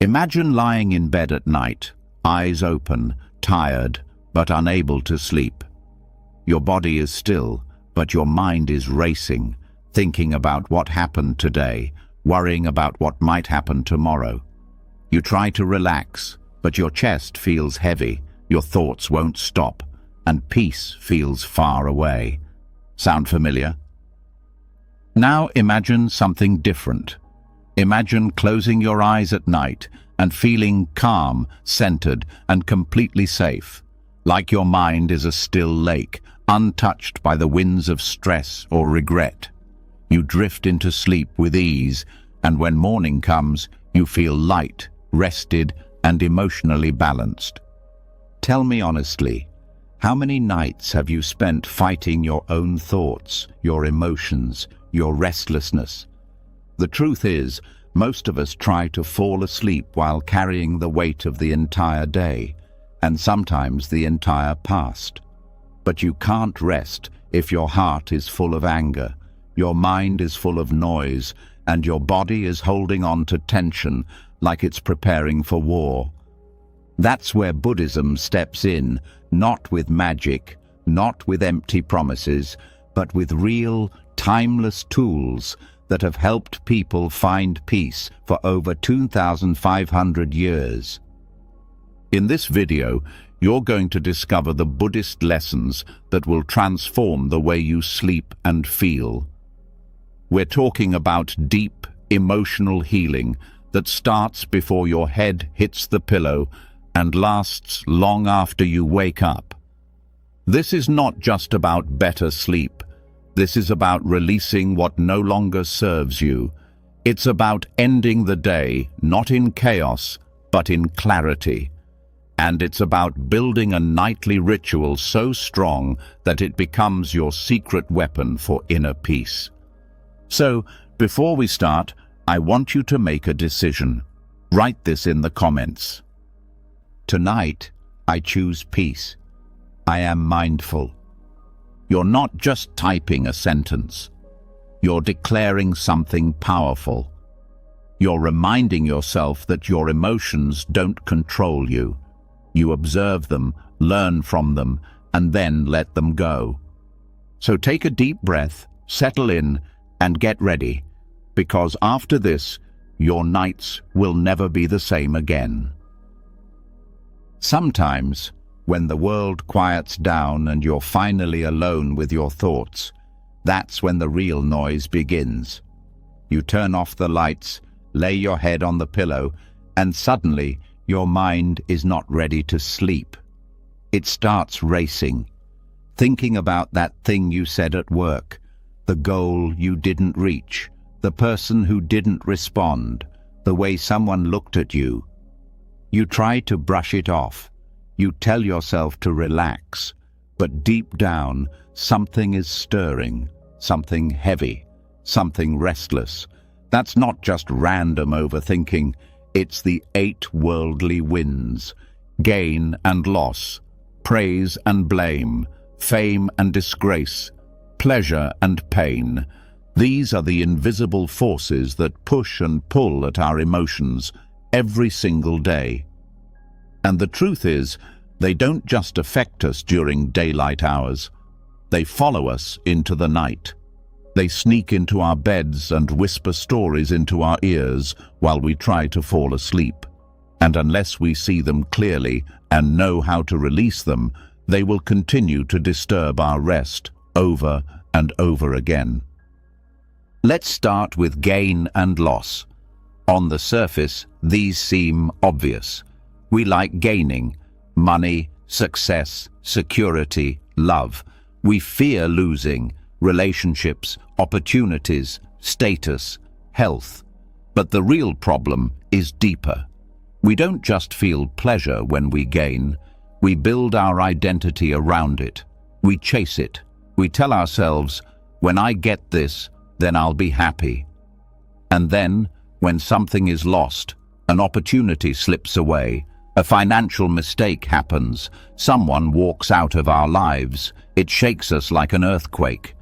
Imagine lying in bed at night, eyes open, tired, but unable to sleep. Your body is still, but your mind is racing, thinking about what happened today, worrying about what might happen tomorrow. You try to relax, but your chest feels heavy, your thoughts won't stop, and peace feels far away. Sound familiar? Now imagine something different. Imagine closing your eyes at night and feeling calm, centered, and completely safe, like your mind is a still lake, untouched by the winds of stress or regret. You drift into sleep with ease, and when morning comes, you feel light, rested, and emotionally balanced. Tell me honestly, how many nights have you spent fighting your own thoughts, your emotions, your restlessness? The truth is, most of us try to fall asleep while carrying the weight of the entire day, and sometimes the entire past. But you can't rest if your heart is full of anger, your mind is full of noise, and your body is holding on to tension like it's preparing for war. That's where Buddhism steps in, not with magic, not with empty promises, but with real, timeless tools that have helped people find peace for over 2,500 years. In this video, you're going to discover the Buddhist lessons that will transform the way you sleep and feel. We're talking about deep, emotional healing that starts before your head hits the pillow and lasts long after you wake up. This is not just about better sleep. This is about releasing what no longer serves you. It's about ending the day, not in chaos, but in clarity. And it's about building a nightly ritual so strong that it becomes your secret weapon for inner peace. So, before we start, I want you to make a decision. Write this in the comments. Tonight, I choose peace. I am mindful. You're not just typing a sentence. You're declaring something powerful. You're reminding yourself that your emotions don't control you. You observe them, learn from them, and then let them go. So take a deep breath, settle in, and get ready, because after this, your nights will never be the same again. Sometimes, when the world quiets down and you're finally alone with your thoughts, that's when the real noise begins. You turn off the lights, lay your head on the pillow, and suddenly your mind is not ready to sleep. It starts racing, thinking about that thing you said at work, the goal you didn't reach, the person who didn't respond, the way someone looked at you. You try to brush it off. You tell yourself to relax, but deep down, something is stirring, something heavy, something restless. That's not just random overthinking, it's the 8 worldly winds: gain and loss, praise and blame, fame and disgrace, pleasure and pain. These are the invisible forces that push and pull at our emotions every single day. And the truth is, they don't just affect us during daylight hours. They follow us into the night. They sneak into our beds and whisper stories into our ears while we try to fall asleep. And unless we see them clearly and know how to release them, they will continue to disturb our rest over and over again. Let's start with gain and loss. On the surface, these seem obvious. We like gaining: money, success, security, love. We fear losing: relationships, opportunities, status, health. But the real problem is deeper. We don't just feel pleasure when we gain. We build our identity around it. We chase it. We tell ourselves, when I get this, then I'll be happy. And then, when something is lost, an opportunity slips away, a financial mistake happens, someone walks out of our lives, it shakes us like an earthquake.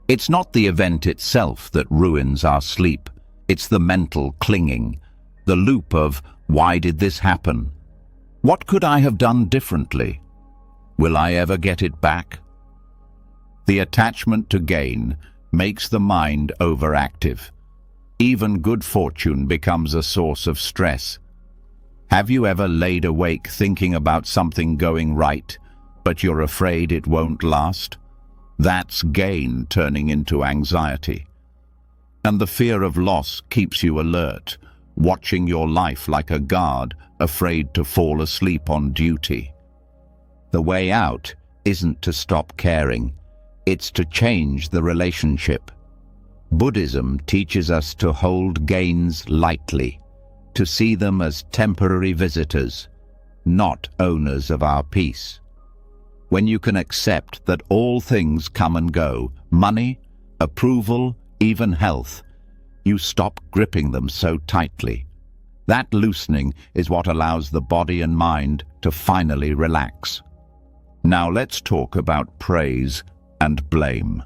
It's not the event itself that ruins our sleep. It's the mental clinging, the loop of Why did this happen? What could I have done differently? Will I ever get it back? The attachment to gain makes the mind overactive. Even good fortune becomes a source of stress. Have you ever laid awake thinking about something going right, but you're afraid it won't last? That's gain turning into anxiety. And the fear of loss keeps you alert, watching your life like a guard, afraid to fall asleep on duty. The way out isn't to stop caring, it's to change the relationship. Buddhism teaches us to hold gains lightly, to see them as temporary visitors, not owners of our peace. When you can accept that all things come and go, money, approval, even health, you stop gripping them so tightly. That loosening is what allows the body and mind to finally relax. Now let's talk about praise and blame.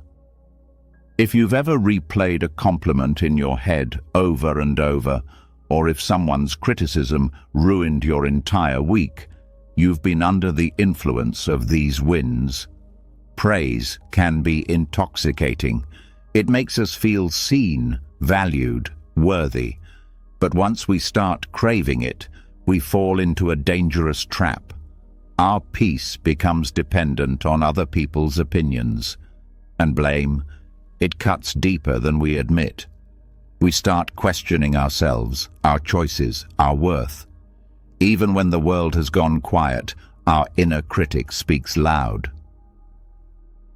If you've ever replayed a compliment in your head over and over, or if someone's criticism ruined your entire week, you've been under the influence of these winds. Praise can be intoxicating. It makes us feel seen, valued, worthy. But once we start craving it, we fall into a dangerous trap. Our peace becomes dependent on other people's opinions. And blame, it cuts deeper than we admit. We start questioning ourselves, our choices, our worth. Even when the world has gone quiet, our inner critic speaks loud.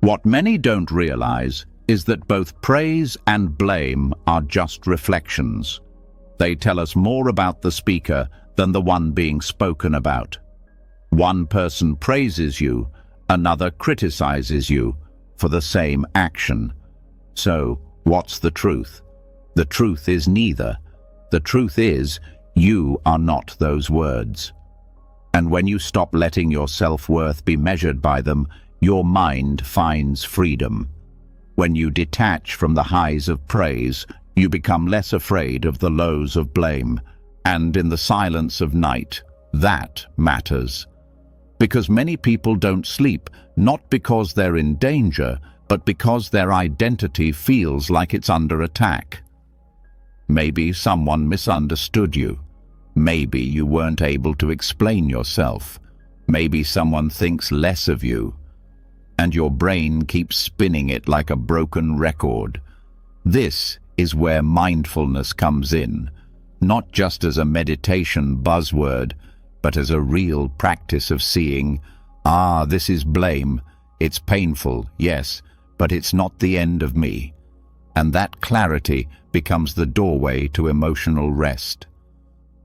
What many don't realize is that both praise and blame are just reflections. They tell us more about the speaker than the one being spoken about. One person praises you, another criticizes you for the same action. So, what's the truth? The truth is neither. The truth is, you are not those words. And when you stop letting your self-worth be measured by them, your mind finds freedom. When you detach from the highs of praise, you become less afraid of the lows of blame. And in the silence of night, that matters. Because many people don't sleep, not because they're in danger, but because their identity feels like it's under attack. Maybe someone misunderstood you. Maybe you weren't able to explain yourself. Maybe someone thinks less of you. And your brain keeps spinning it like a broken record. This is where mindfulness comes in, not just as a meditation buzzword, but as a real practice of seeing, this is blame. It's painful, yes, but it's not the end of me. And that clarity becomes the doorway to emotional rest.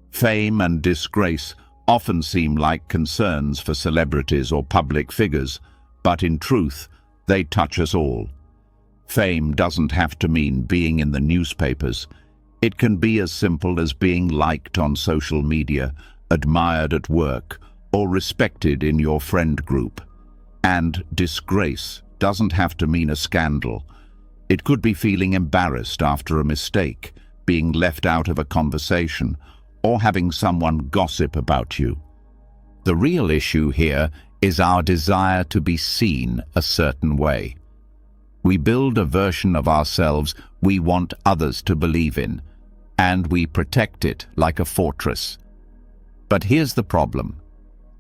Fame and disgrace often seem like concerns for celebrities or public figures, but in truth, they touch us all. Fame doesn't have to mean being in the newspapers. It can be as simple as being liked on social media, admired at work, or respected in your friend group. And disgrace doesn't have to mean a scandal. It could be feeling embarrassed after a mistake, being left out of a conversation, or having someone gossip about you. The real issue here is our desire to be seen a certain way. We build a version of ourselves we want others to believe in, and we protect it like a fortress. But here's the problem.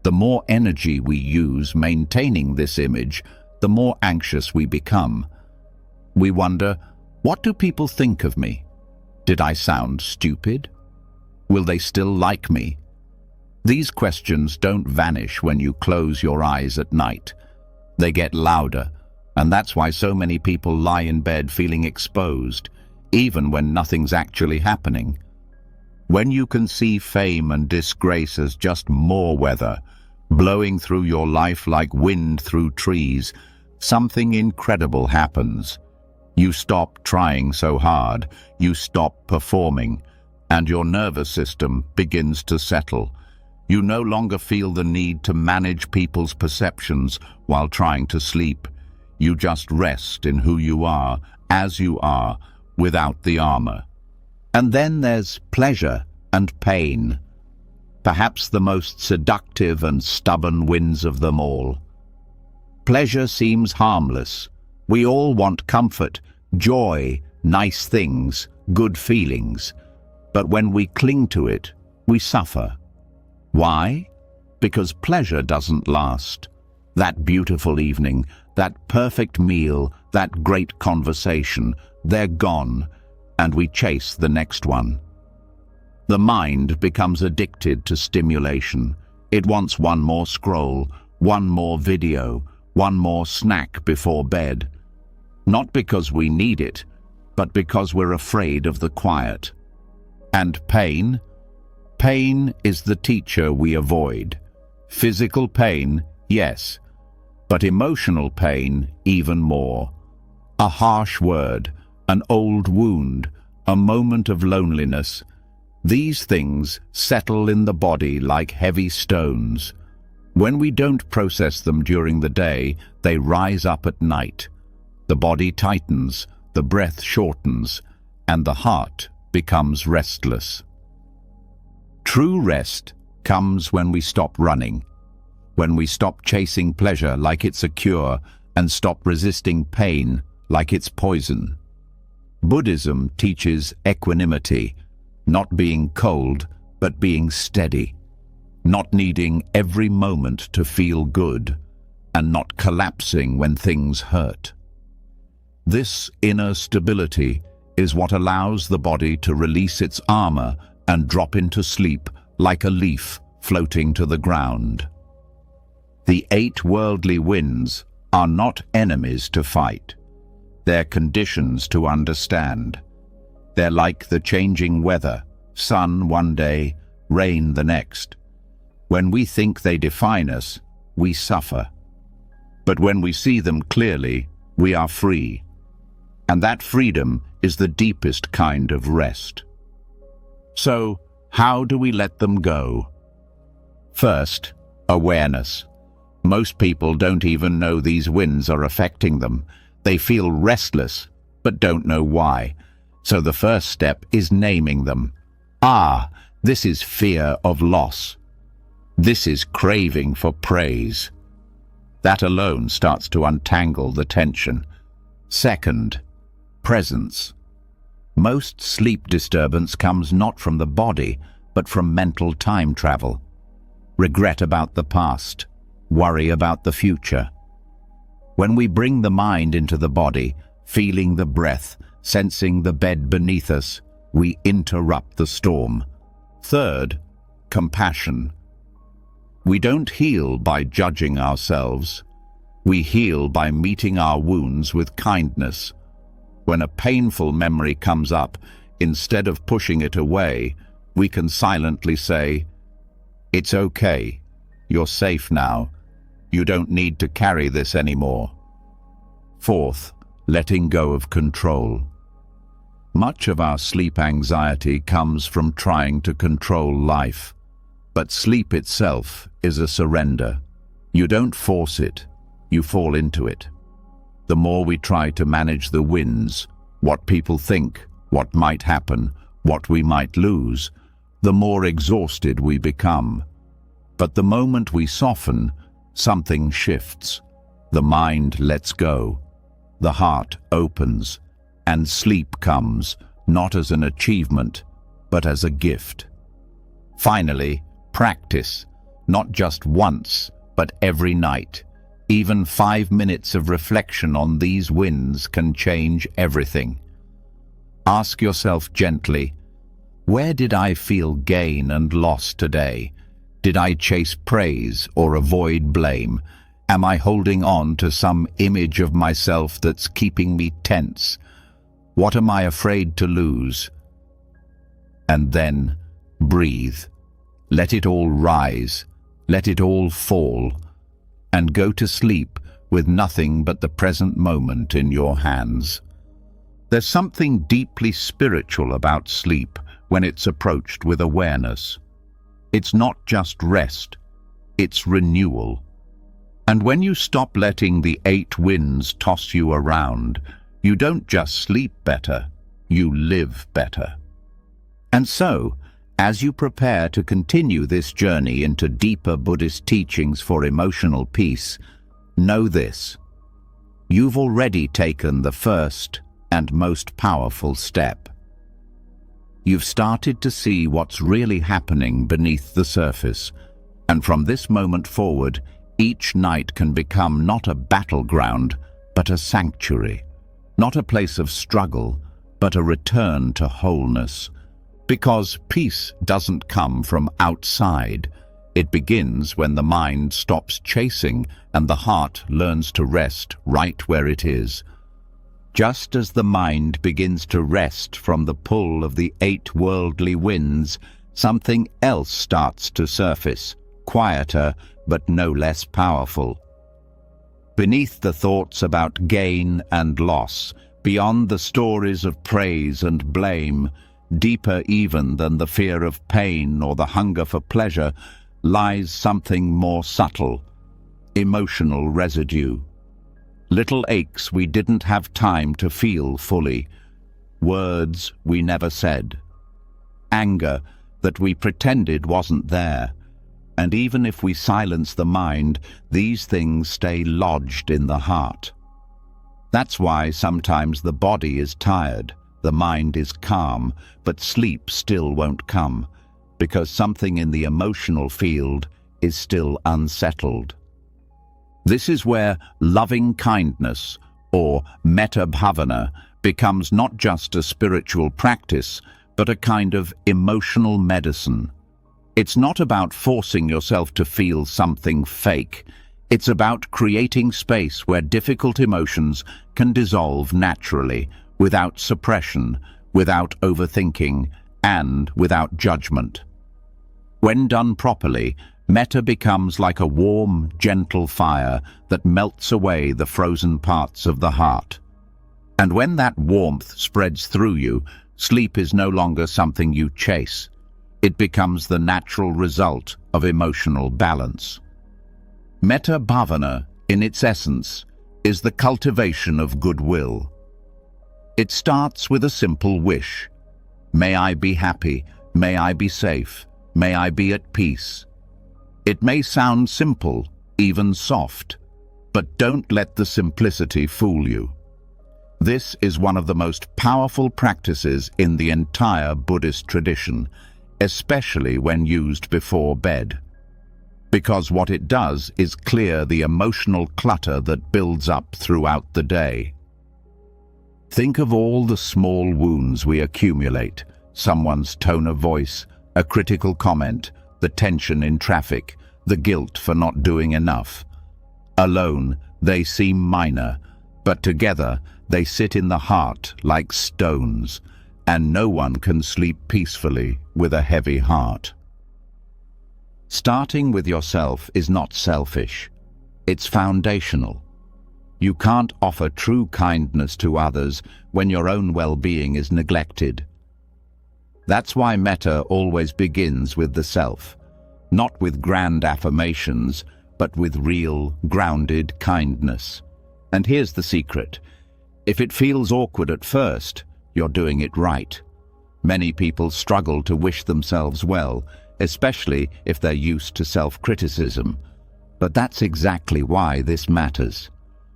The more energy we use maintaining this image, the more anxious we become. We wonder, what do people think of me? Did I sound stupid? Will they still like me? These questions don't vanish when you close your eyes at night. They get louder, and that's why so many people lie in bed feeling exposed, even when nothing's actually happening. When you can see fame and disgrace as just more weather, blowing through your life like wind through trees, something incredible happens. You stop trying so hard, you stop performing, and your nervous system begins to settle. You no longer feel the need to manage people's perceptions while trying to sleep. You just rest in who you are, as you are, without the armor. And then there's pleasure and pain. perhaps the most seductive and stubborn winds of them all. Pleasure seems harmless. We all want comfort, joy, nice things, good feelings. But when we cling to it, we suffer. Why? Because pleasure doesn't last. That beautiful evening, that perfect meal, that great conversation, they're gone, and we chase the next one. The mind becomes addicted to stimulation. It wants one more scroll, one more video, one more snack before bed. Not because we need it, but because we're afraid of the quiet. And pain? Pain is the teacher we avoid. Physical pain, yes, but emotional pain even more. A harsh word, an old wound, a moment of loneliness. These things settle in the body like heavy stones. When we don't process them during the day, they rise up at night. The body tightens, the breath shortens, and the heart becomes restless. True rest comes when we stop running, when we stop chasing pleasure like it's a cure and stop resisting pain like it's poison. Buddhism teaches equanimity, not being cold, but being steady, not needing every moment to feel good, and not collapsing when things hurt. This inner stability is what allows the body to release its armor and drop into sleep like a leaf floating to the ground. The 8 worldly winds are not enemies to fight. They're conditions to understand. They're like the changing weather, sun one day, rain the next. When we think they define us, we suffer. But when we see them clearly, we are free. And that freedom is the deepest kind of rest. So, how do we let them go? First, awareness. Most people don't even know these winds are affecting them. They feel restless, but don't know why. So the first step is naming them. Ah, this is fear of loss. This is craving for praise. That alone starts to untangle the tension. Second, presence. Most sleep disturbance comes not from the body, but from mental time travel. Regret about the past, worry about the future. When we bring the mind into the body, feeling the breath, sensing the bed beneath us, we interrupt the storm. Third, compassion. We don't heal by judging ourselves. We heal by meeting our wounds with kindness. When a painful memory comes up, instead of pushing it away, we can silently say, "It's okay. You're safe now. You don't need to carry this anymore." Fourth, letting go of control. Much of our sleep anxiety comes from trying to control life. But sleep itself is a surrender. You don't force it, you fall into it. The more we try to manage the winds, what people think, what might happen, what we might lose, the more exhausted we become. But the moment we soften, something shifts. The mind lets go. The heart opens, and sleep comes, not as an achievement, but as a gift. Finally, practice, not just once, but every night. Even 5 minutes of reflection on these winds can change everything. Ask yourself gently, where did I feel gain and loss today? Did I chase praise or avoid blame? Am I holding on to some image of myself that's keeping me tense? What am I afraid to lose? And then breathe. Let it all rise. Let it all fall. And go to sleep with nothing but the present moment in your hands. There's something deeply spiritual about sleep when it's approached with awareness. It's not just rest, it's renewal. And when you stop letting the 8 winds toss you around, you don't just sleep better, you live better. And so, As you prepare to continue this journey into deeper Buddhist teachings for emotional peace, know this: you've already taken the first and most powerful step. You've started to see what's really happening beneath the surface, and from this moment forward, each night can become not a battleground, but a sanctuary, not a place of struggle, but a return to wholeness. Because peace doesn't come from outside. It begins when the mind stops chasing and the heart learns to rest right where it is. Just as the mind begins to rest from the pull of the 8 worldly winds, something else starts to surface, quieter but no less powerful. Beneath the thoughts about gain and loss, beyond the stories of praise and blame, deeper even than the fear of pain or the hunger for pleasure, lies something more subtle: emotional residue. Little aches we didn't have time to feel fully, words we never said, anger that we pretended wasn't there. And even if we silence the mind, these things stay lodged in the heart. That's why sometimes the body is tired, the mind is calm, but sleep still won't come, because something in the emotional field is still unsettled. This is where loving kindness, or metta bhavana, becomes not just a spiritual practice, but a kind of emotional medicine. It's not about forcing yourself to feel something fake. It's about creating space where difficult emotions can dissolve naturally, without suppression, without overthinking, and without judgment. When done properly, metta becomes like a warm, gentle fire that melts away the frozen parts of the heart. And when that warmth spreads through you, sleep is no longer something you chase. It becomes the natural result of emotional balance. Metta bhavana, in its essence, is the cultivation of goodwill. It starts with a simple wish. May I be happy, may I be safe, may I be at peace. It may sound simple, even soft, but don't let the simplicity fool you. This is one of the most powerful practices in the entire Buddhist tradition, especially when used before bed. Because what it does is clear the emotional clutter that builds up throughout the day. Think of all the small wounds we accumulate: someone's tone of voice, a critical comment, the tension in traffic, the guilt for not doing enough. Alone, they seem minor, but together they sit in the heart like stones, and no one can sleep peacefully with a heavy heart. Starting with yourself is not selfish. It's foundational. You can't offer true kindness to others when your own well-being is neglected. That's why metta always begins with the self, not with grand affirmations, but with real, grounded kindness. And here's the secret: if it feels awkward at first, you're doing it right. Many people struggle to wish themselves well, especially if they're used to self-criticism. But that's exactly why this matters.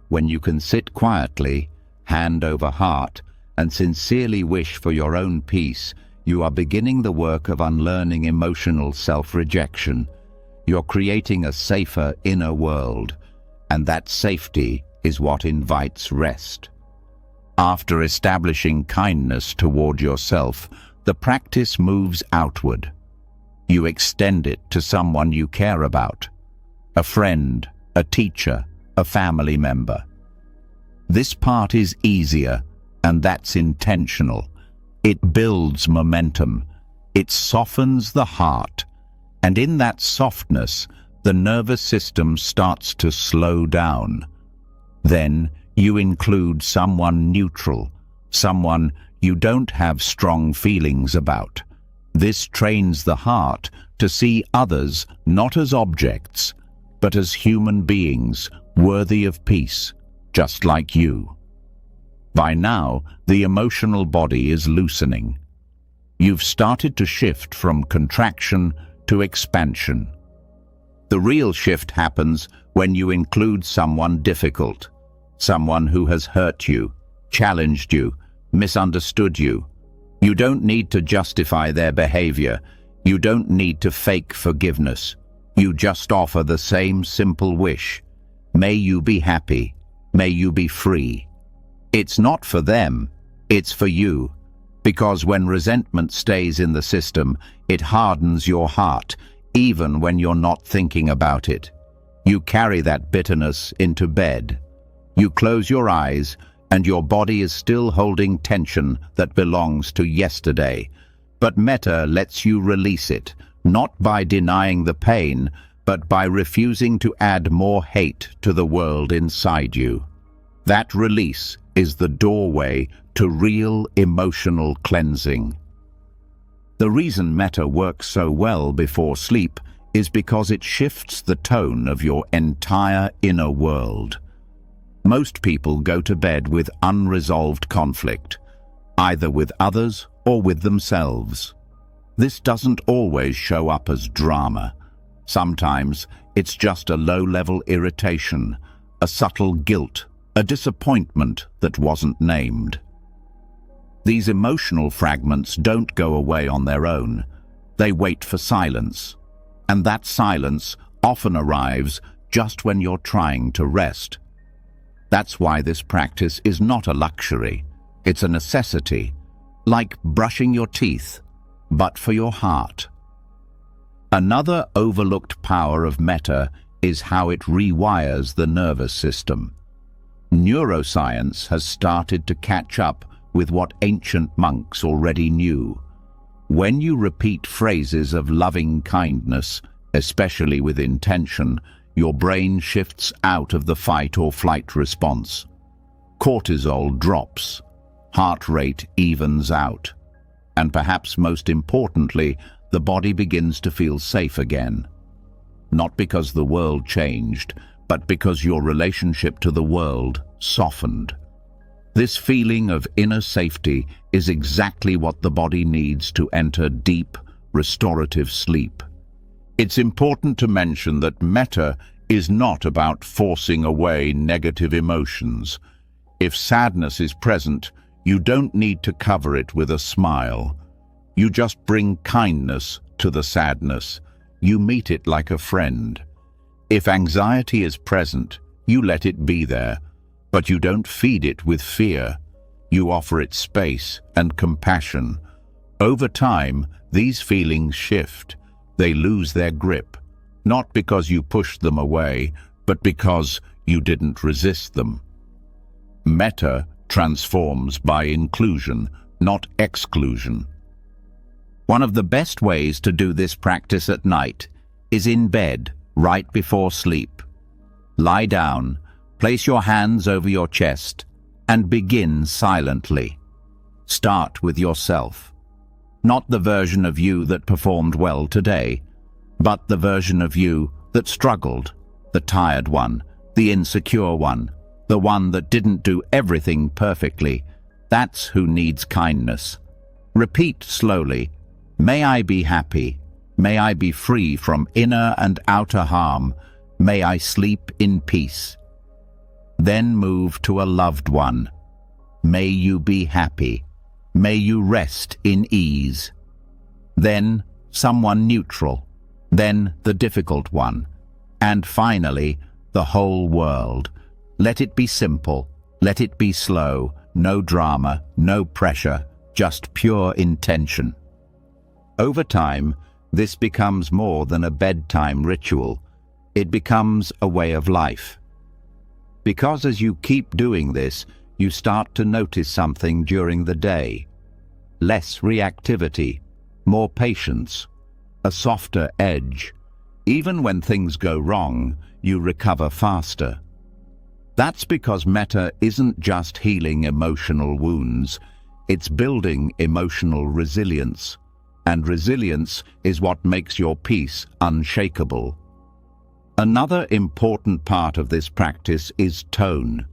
When you can sit quietly, hand over heart, and sincerely wish for your own peace, you are beginning the work of unlearning emotional self-rejection. You're creating a safer inner world, and that safety is what invites rest. After establishing kindness toward yourself, the practice moves outward. You extend it to someone you care about: a friend, a teacher, a family member. This part is easier, and that's intentional. It builds momentum. It softens the heart, and in that softness, the nervous system starts to slow down. Then you include someone neutral, someone you don't have strong feelings about. This trains the heart to see others not as objects, but as human beings worthy of peace, just like you. By now, the emotional body is loosening. You've started to shift from contraction to expansion. The real shift happens when you include someone difficult, someone who has hurt you, challenged you, misunderstood you. You don't need to justify their behavior. You don't need to fake forgiveness. You just offer the same simple wish. May you be happy. May you be free. It's not for them, it's for you. Because when resentment stays in the system, it hardens your heart, even when you're not thinking about it. You carry that bitterness into bed. You close your eyes, and your body is still holding tension that belongs to yesterday. But metta lets you release it, not by denying the pain, but by refusing to add more hate to the world inside you. That release is the doorway to real emotional cleansing. The reason metta works so well before sleep is because it shifts the tone of your entire inner world. Most people go to bed with unresolved conflict, either with others or with themselves. This doesn't always show up as drama. Sometimes it's just a low-level irritation, a subtle guilt, a disappointment that wasn't named. These emotional fragments don't go away on their own. They wait for silence. And that silence often arrives just when you're trying to rest. That's why this practice is not a luxury. It's a necessity, like brushing your teeth, but for your heart. Another overlooked power of metta is how it rewires the nervous system. Neuroscience has started to catch up with what ancient monks already knew. When you repeat phrases of loving kindness, especially with intention, your brain shifts out of the fight or flight response. Cortisol drops, heart rate evens out, and perhaps most importantly, the body begins to feel safe again. Not because the world changed, but because your relationship to the world softened. This feeling of inner safety is exactly what the body needs to enter deep, restorative sleep. It's important to mention that metta is not about forcing away negative emotions. If sadness is present, you don't need to cover it with a smile. You just bring kindness to the sadness. You meet it like a friend. If anxiety is present, you let it be there, but you don't feed it with fear. You offer it space and compassion. Over time, these feelings shift. They lose their grip, not because you pushed them away, but because you didn't resist them. Metta transforms by inclusion, not exclusion. One of the best ways to do this practice at night is in bed, right before sleep. Lie down, place your hands over your chest, and begin silently. Start with yourself. Not the version of you that performed well today, but the version of you that struggled, the tired one, the insecure one, the one that didn't do everything perfectly. That's who needs kindness. Repeat slowly, "May I be happy. May I be free from inner and outer harm. May I sleep in peace." Then move to a loved one. "May you be happy. May you rest in ease." Then someone neutral. Then the difficult one. And finally, the whole world. Let it be simple. Let it be slow. No drama, no pressure, just pure intention. Over time, this becomes more than a bedtime ritual. It becomes a way of life. Because as you keep doing this, you start to notice something during the day. Less reactivity, more patience, a softer edge. Even when things go wrong, you recover faster. That's because metta isn't just healing emotional wounds, it's building emotional resilience. And resilience is what makes your peace unshakable. Another important part of this practice is tone.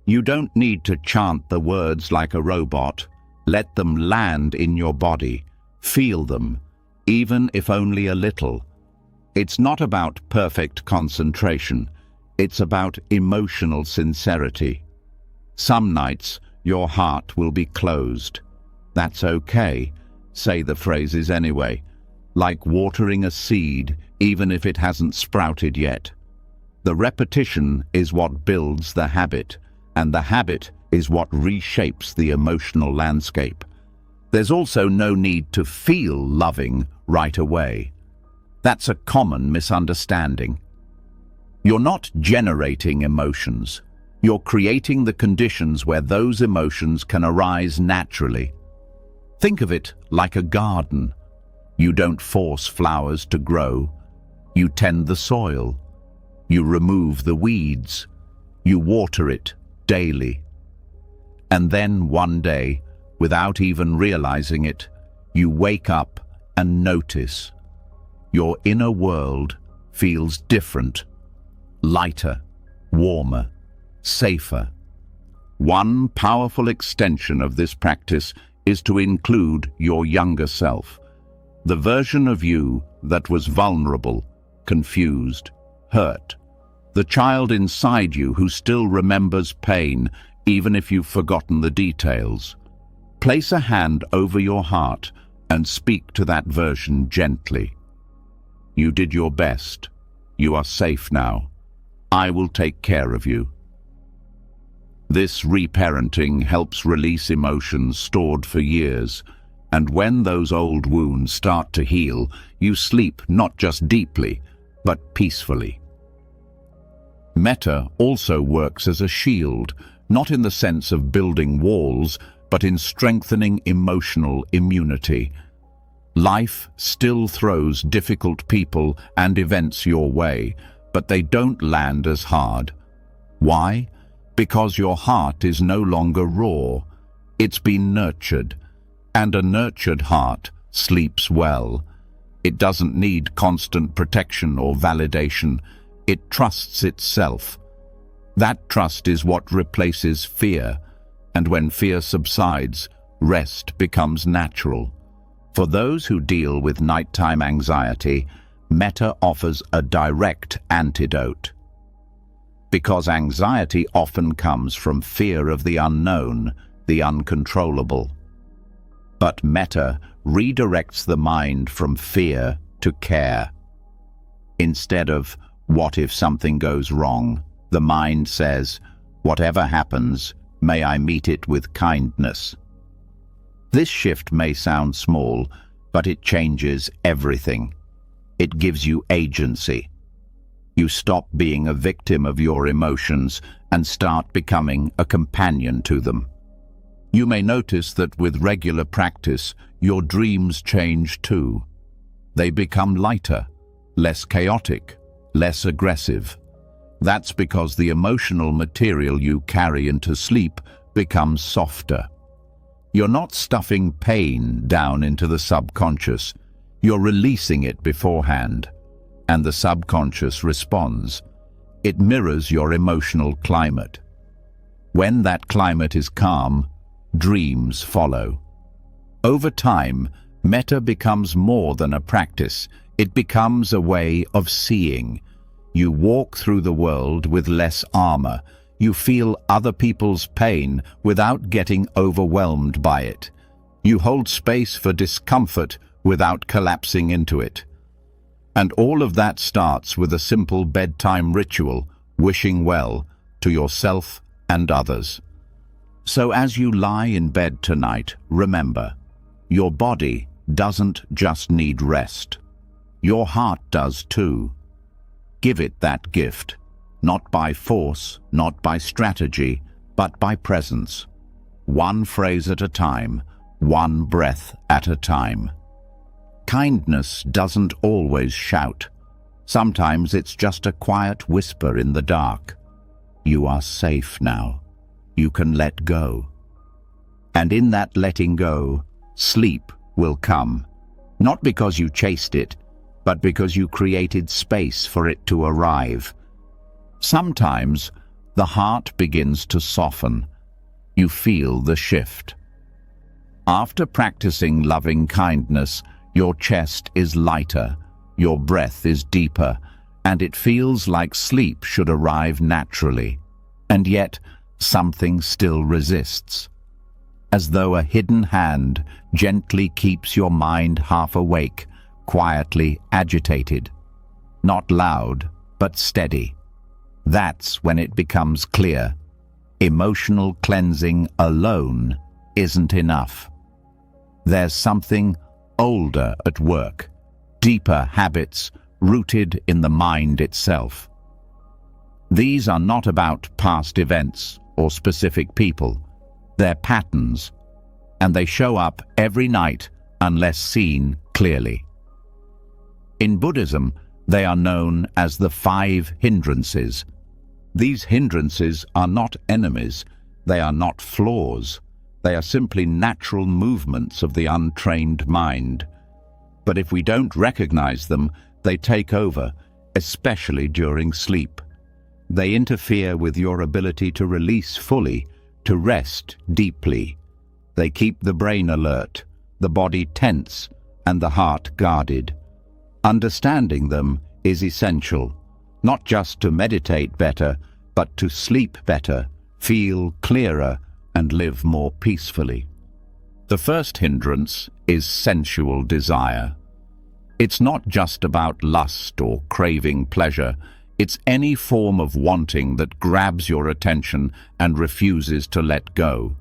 You don't need to chant the words like a robot. Let them land in your body. Feel them, even if only a little. It's not about perfect concentration. It's about emotional sincerity. Some nights, your heart will be closed. That's okay. Say the phrases anyway. Like watering a seed, even if it hasn't sprouted yet. The repetition is what builds the habit, and the habit is what reshapes the emotional landscape. There's also no need to feel loving right away. That's a common misunderstanding. You're not generating emotions. You're creating the conditions where those emotions can arise naturally. Think of it like a garden. You don't force flowers to grow. You tend the soil. You remove the weeds. You water it daily. And then one day, without even realizing it, you wake up and notice. Your inner world feels different, lighter, warmer, safer. One powerful extension of this practice is to include your younger self, the version of you that was vulnerable, confused, hurt, the child inside you who still remembers pain, even if you've forgotten the details. Place a hand over your heart and speak to that version gently. You did your best. You are safe now. I will take care of you. This reparenting helps release emotions stored for years, and when those old wounds start to heal, you sleep not just deeply, but peacefully. Metta also works as a shield, not in the sense of building walls, but in strengthening emotional immunity. Life still throws difficult people and events your way, but they don't land as hard. Why? Because your heart is no longer raw. It's been nurtured, and a nurtured heart sleeps well. It doesn't need constant protection or validation. It trusts itself. That trust is what replaces fear, and when fear subsides, rest becomes natural. For those who deal with nighttime anxiety, Metta offers a direct antidote. Because anxiety often comes from fear of the unknown, the uncontrollable. But Metta redirects the mind from fear to care. Instead of, what if something goes wrong, the mind says, whatever happens, may I meet it with kindness. This shift may sound small, but it changes everything. It gives you agency. You stop being a victim of your emotions and start becoming a companion to them. You may notice that with regular practice, your dreams change too. They become lighter, less chaotic, less aggressive. That's because the emotional material you carry into sleep becomes softer. You're not stuffing pain down into the subconscious. You're releasing it beforehand, and the subconscious responds. It mirrors your emotional climate. When that climate is calm, dreams follow. Over time, Metta becomes more than a practice. It becomes a way of seeing. You walk through the world with less armor. You feel other people's pain without getting overwhelmed by it. You hold space for discomfort without collapsing into it. And all of that starts with a simple bedtime ritual, wishing well to yourself and others. So as you lie in bed tonight, remember, your body doesn't just need rest. Your heart does too. Give it that gift, not by force, not by strategy, but by presence. One phrase at a time, one breath at a time. Kindness doesn't always shout. Sometimes it's just a quiet whisper in the dark. You are safe now. You can let go. And in that letting go, sleep will come. Not because you chased it, but because you created space for it to arrive. Sometimes the heart begins to soften. You feel the shift. After practicing loving kindness, your chest is lighter, your breath is deeper, and it feels like sleep should arrive naturally. And yet, something still resists. As though a hidden hand gently keeps your mind half awake, quietly agitated. Not loud, but steady. That's when it becomes clear. Emotional cleansing alone isn't enough. There's something older at work, deeper habits rooted in the mind itself. These are not about past events or specific people. They're patterns, and they show up every night unless seen clearly. In Buddhism, they are known as the 5 hindrances. These hindrances are not enemies, they are not flaws. They are simply natural movements of the untrained mind. But if we don't recognize them, they take over, especially during sleep. They interfere with your ability to release fully, to rest deeply. They keep the brain alert, the body tense, and the heart guarded. Understanding them is essential, not just to meditate better, but to sleep better, feel clearer, and live more peacefully. The first hindrance is sensual desire. It's not just about lust or craving pleasure. It's any form of wanting that grabs your attention and refuses to let go.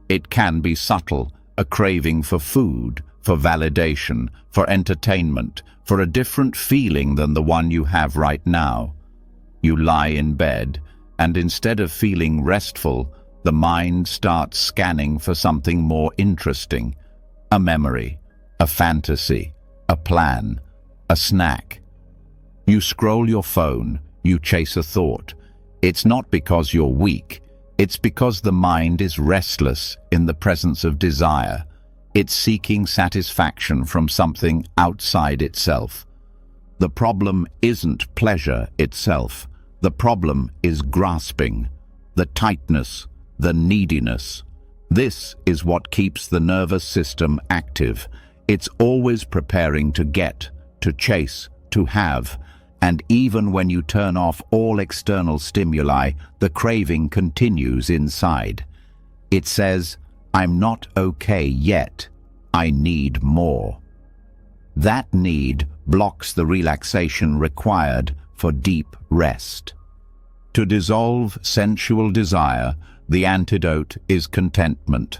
It can be subtle, a craving for food, for validation, for entertainment, for a different feeling than the one you have right now. You lie in bed, and instead of feeling restful, the mind starts scanning for something more interesting. A memory, a fantasy, a plan, a snack. You scroll your phone, you chase a thought. It's not because you're weak, it's because the mind is restless in the presence of desire. It's seeking satisfaction from something outside itself. The problem isn't pleasure itself. The problem is grasping, the tightness, the neediness. This is what keeps the nervous system active. It's always preparing to get, to chase, to have. And even when you turn off all external stimuli, the craving continues inside. It says, "I'm not okay yet. I need more." That need blocks the relaxation required for deep rest. To dissolve sensual desire, the antidote is contentment.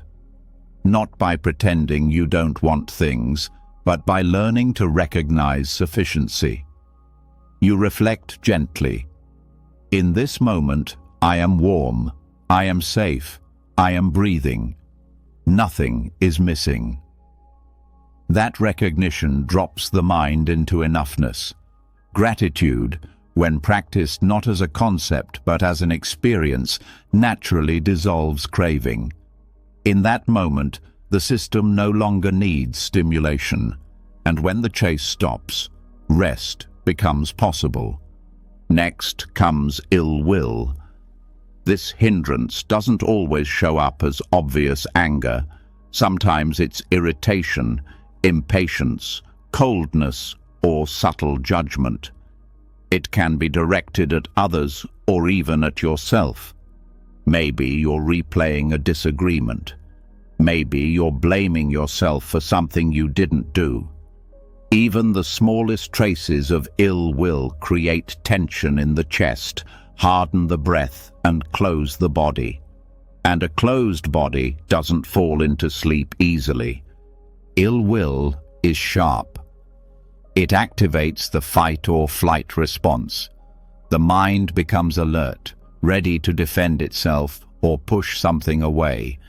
Not by pretending you don't want things, but by learning to recognize sufficiency. You reflect gently. In this moment, I am warm, I am safe, I am breathing. Nothing is missing. That recognition drops the mind into enoughness. Gratitude, when practiced not as a concept but as an experience, naturally dissolves craving. In that moment, the system no longer needs stimulation, and when the chase stops, rest becomes possible. Next comes ill will. This hindrance doesn't always show up as obvious anger. Sometimes it's irritation, impatience, coldness, or subtle judgment. It can be directed at others or even at yourself. Maybe you're replaying a disagreement. Maybe you're blaming yourself for something you didn't do. Even the smallest traces of ill will create tension in the chest, harden the breath, and close the body. And a closed body doesn't fall into sleep easily. Ill will is sharp. It activates the fight or flight response. The mind becomes alert, ready to defend itself or push something away.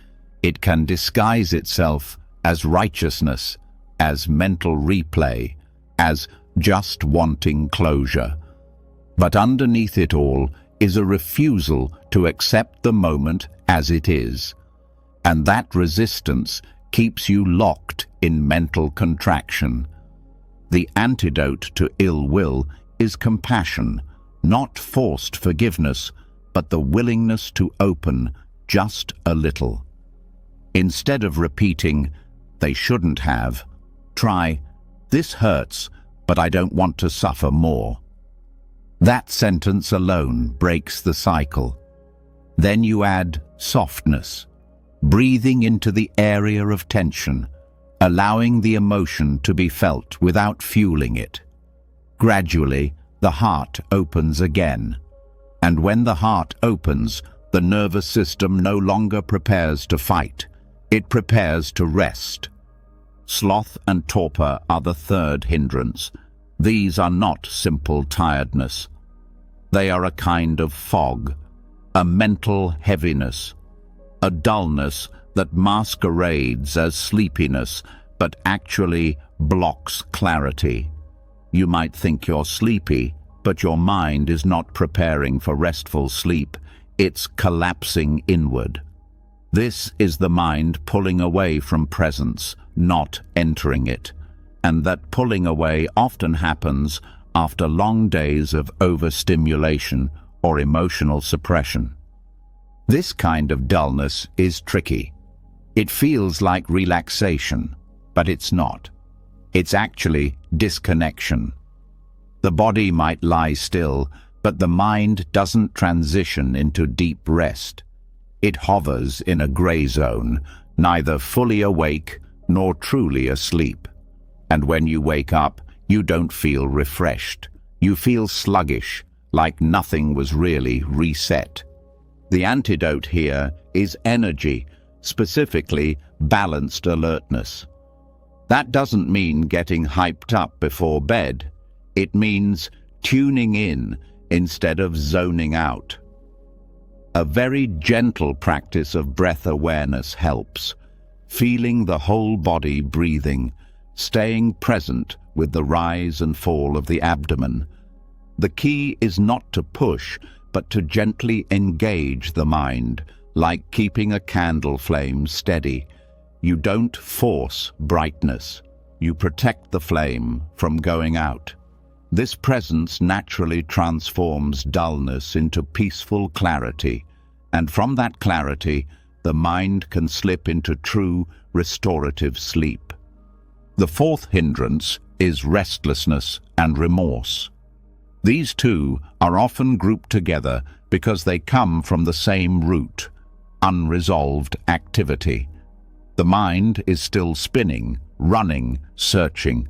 It can disguise itself as righteousness, as mental replay, as just wanting closure. But underneath it all is a refusal to accept the moment as it is. And that resistance keeps you locked in mental contraction. The antidote to ill will is compassion, not forced forgiveness, but the willingness to open just a little. Instead of repeating, they shouldn't have. Try, "This hurts, but I don't want to suffer more." That sentence alone breaks the cycle. Then you add softness, breathing into the area of tension, allowing the emotion to be felt without fueling it. Gradually, the heart opens again. And when the heart opens, the nervous system no longer prepares to fight. It prepares to rest. Sloth and torpor are the third hindrance. These are not simple tiredness. They are a kind of fog, a mental heaviness, a dullness that masquerades as sleepiness but actually blocks clarity. You might think you're sleepy, but your mind is not preparing for restful sleep. It's collapsing inward. This is the mind pulling away from presence, not entering it. And that pulling away often happens after long days of overstimulation or emotional suppression. This kind of dullness is tricky. It feels like relaxation, but it's not. It's actually disconnection. The body might lie still, but the mind doesn't transition into deep rest. It hovers in a gray zone, neither fully awake nor truly asleep. And when you wake up, you don't feel refreshed. You feel sluggish, like nothing was really reset. The antidote here is energy, specifically balanced alertness. That doesn't mean getting hyped up before bed. It means tuning in instead of zoning out. A very gentle practice of breath awareness helps. Feeling the whole body breathing, staying present with the rise and fall of the abdomen. The key is not to push, but to gently engage the mind, like keeping a candle flame steady. You don't force brightness. You protect the flame from going out. This presence naturally transforms dullness into peaceful clarity, and from that clarity, the mind can slip into true restorative sleep. The fourth hindrance is restlessness and remorse. These two are often grouped together because they come from the same root, unresolved activity. The mind is still spinning, running, searching.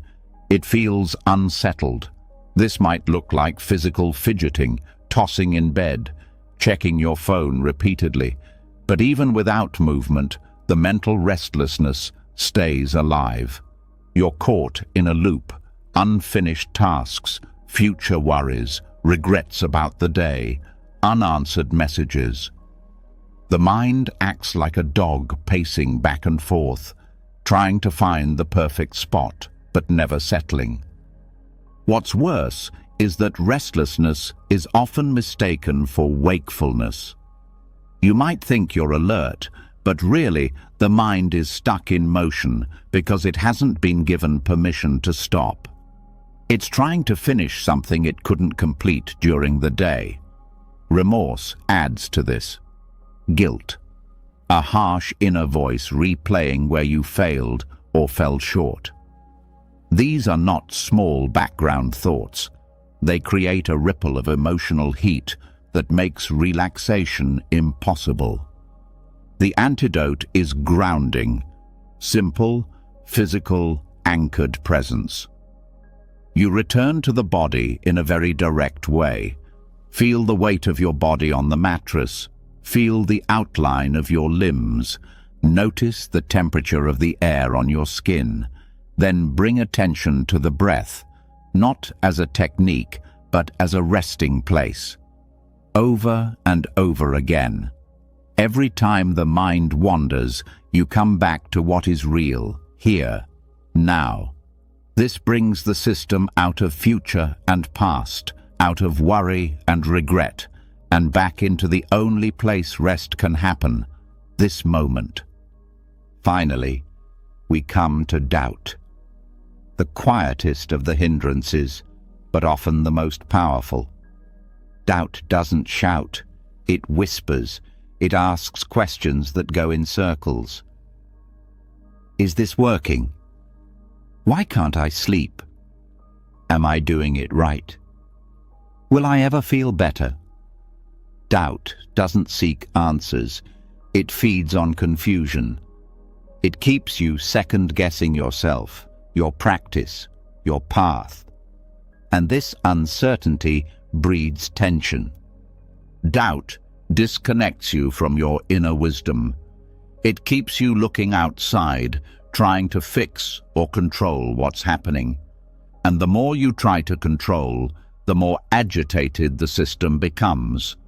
It feels unsettled. This might look like physical fidgeting, tossing in bed, checking your phone repeatedly. But even without movement, the mental restlessness stays alive. You're caught in a loop, unfinished tasks, future worries, regrets about the day, unanswered messages. The mind acts like a dog pacing back and forth, trying to find the perfect spot, but never settling. What's worse is that restlessness is often mistaken for wakefulness. You might think you're alert, but really the mind is stuck in motion because it hasn't been given permission to stop. It's trying to finish something it couldn't complete during the day. Remorse adds to this. Guilt, a harsh inner voice replaying where you failed or fell short. These are not small background thoughts. They create a ripple of emotional heat that makes relaxation impossible. The antidote is grounding, simple, physical, anchored presence. You return to the body in a very direct way. Feel the weight of your body on the mattress. Feel the outline of your limbs. Notice the temperature of the air on your skin. Then bring attention to the breath, not as a technique, but as a resting place. Over and over again. Every time the mind wanders, you come back to what is real, here, now. This brings the system out of future and past, out of worry and regret, and back into the only place rest can happen, this moment. Finally, we come to doubt. The quietest of the hindrances, but often the most powerful. Doubt doesn't shout, it whispers, it asks questions that go in circles. Is this working? Why can't I sleep? Am I doing it right? Will I ever feel better? Doubt doesn't seek answers. It feeds on confusion. It keeps you second-guessing yourself, your practice, your path. And this uncertainty breeds tension. Doubt disconnects you from your inner wisdom. It keeps you looking outside, trying to fix or control what's happening. And the more you try to control, the more agitated the system becomes.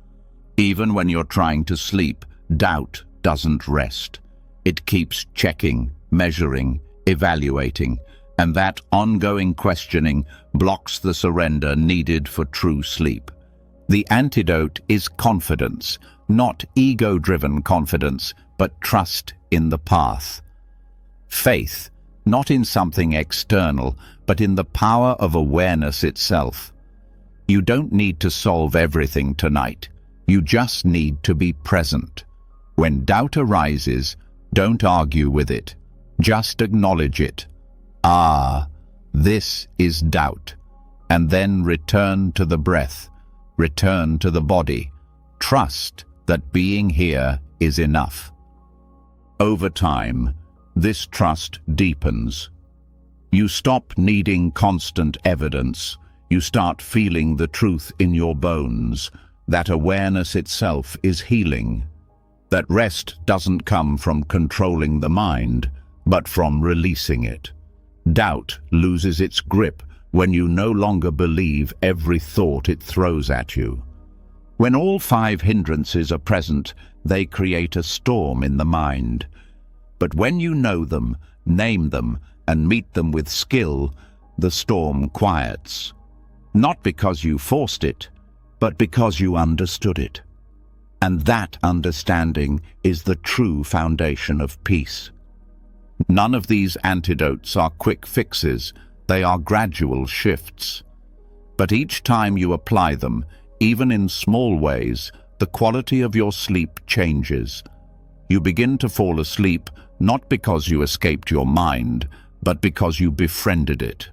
Even when you're trying to sleep, doubt doesn't rest. It keeps checking, measuring, evaluating, and that ongoing questioning blocks the surrender needed for true sleep. The antidote is confidence, not ego-driven confidence, but trust in the path. Faith, not in something external, but in the power of awareness itself. You don't need to solve everything tonight. You just need to be present. When doubt arises, don't argue with it. Just acknowledge it. Ah, this is doubt. And then return to the breath. Return to the body. Trust that being here is enough. Over time, this trust deepens. You stop needing constant evidence. You start feeling the truth in your bones. That awareness itself is healing. That rest doesn't come from controlling the mind, but from releasing it. Doubt loses its grip when you no longer believe every thought it throws at you. When all 5 hindrances are present, they create a storm in the mind. But when you know them, name them, and meet them with skill, the storm quiets. Not because you forced it, but because you understood it. And that understanding is the true foundation of peace. None of these antidotes are quick fixes, they are gradual shifts. But each time you apply them, even in small ways, the quality of your sleep changes. You begin to fall asleep not because you escaped your mind, but because you befriended it.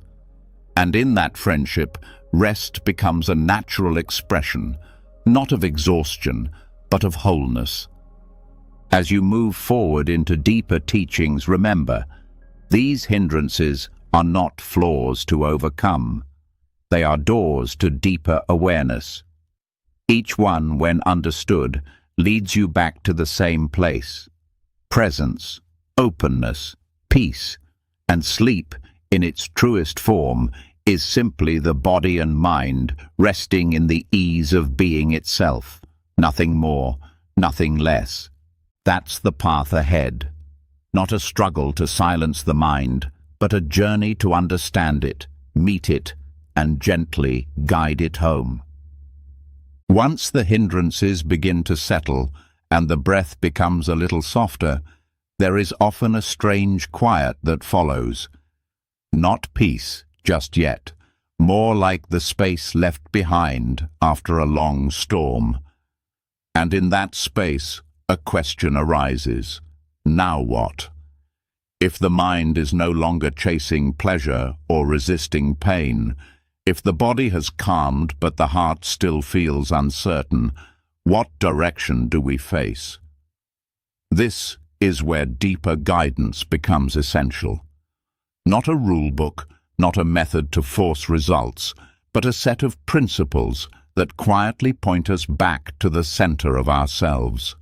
And in that friendship, rest becomes a natural expression, not of exhaustion, but of wholeness. As you move forward into deeper teachings, remember, these hindrances are not flaws to overcome. They are doors to deeper awareness. Each one, when understood, leads you back to the same place. Presence, openness, peace, and sleep, in its truest form, is simply the body and mind resting in the ease of being itself. Nothing more, nothing less. That's the path ahead. Not a struggle to silence the mind, but a journey to understand it, meet it, and gently guide it home. Once the hindrances begin to settle and the breath becomes a little softer, there is often a strange quiet that follows. Not peace just yet, more like the space left behind after a long storm. And in that space, a question arises. Now what? If the mind is no longer chasing pleasure or resisting pain, if the body has calmed but the heart still feels uncertain, what direction do we face? This is where deeper guidance becomes essential. Not a rule book, not a method to force results, but a set of principles that quietly point us back to the center of ourselves.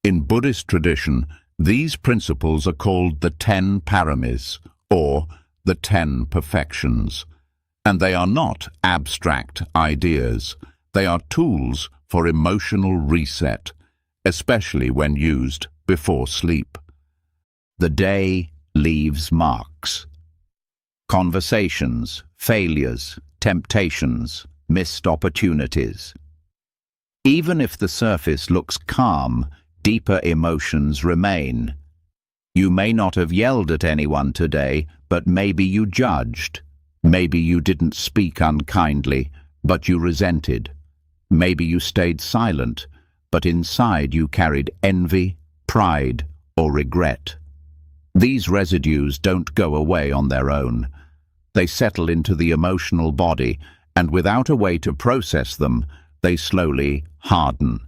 In Buddhist tradition, these principles are called the 10 paramis, or the 10 perfections. And they are not abstract ideas. They are tools for emotional reset, especially when used before sleep. The day leaves marks. Conversations, failures, temptations, missed opportunities. Even if the surface looks calm, deeper emotions remain. You may not have yelled at anyone today, but maybe you judged. Maybe you didn't speak unkindly, but you resented. Maybe you stayed silent, but inside you carried envy, pride, or regret. These residues don't go away on their own. They settle into the emotional body, and without a way to process them, they slowly harden.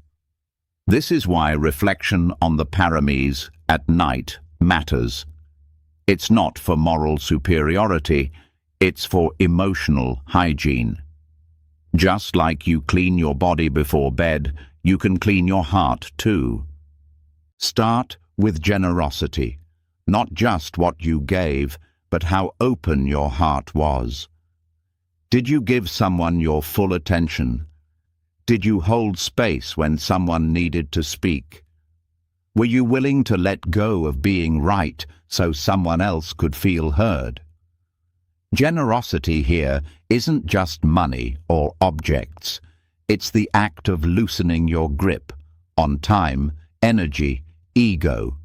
This is why reflection on the paramis at night matters. It's not for moral superiority, it's for emotional hygiene. Just like you clean your body before bed, you can clean your heart too. Start with generosity, not just what you gave, but how open your heart was. Did you give someone your full attention? Did you hold space when someone needed to speak? Were you willing to let go of being right so someone else could feel heard? Generosity here isn't just money or objects. It's the act of loosening your grip on time, energy, ego.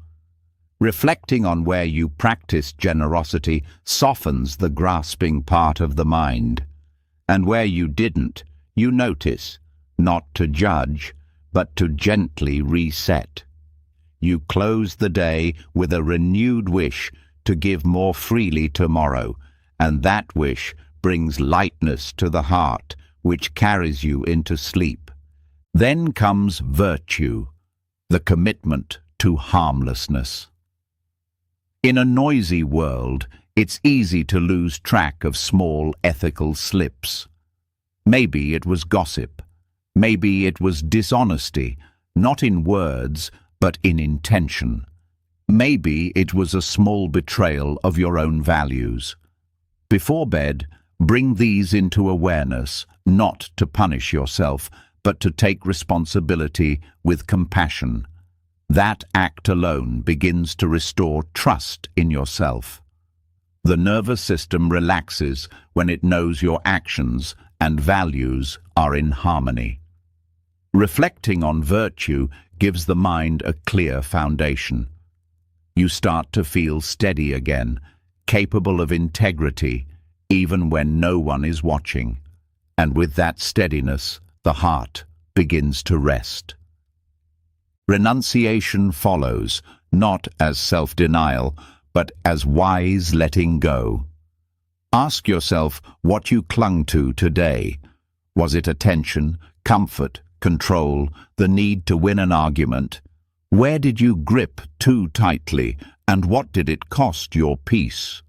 Reflecting on where you practiced generosity softens the grasping part of the mind. And where you didn't, you notice, not to judge, but to gently reset. You close the day with a renewed wish to give more freely tomorrow, and that wish brings lightness to the heart, which carries you into sleep. Then comes virtue, the commitment to harmlessness. In a noisy world, it's easy to lose track of small ethical slips. Maybe it was gossip. Maybe it was dishonesty, not in words, but in intention. Maybe it was a small betrayal of your own values. Before bed, bring these into awareness, not to punish yourself, but to take responsibility with compassion. That act alone begins to restore trust in yourself. The nervous system relaxes when it knows your actions and values are in harmony. Reflecting on virtue gives the mind a clear foundation. You start to feel steady again, capable of integrity, even when no one is watching. And with that steadiness, the heart begins to rest. Renunciation follows, not as self-denial, but as wise letting go. Ask yourself what you clung to today. Was it attention, comfort, control, the need to win an argument? Where did you grip too tightly, and what did it cost your peace?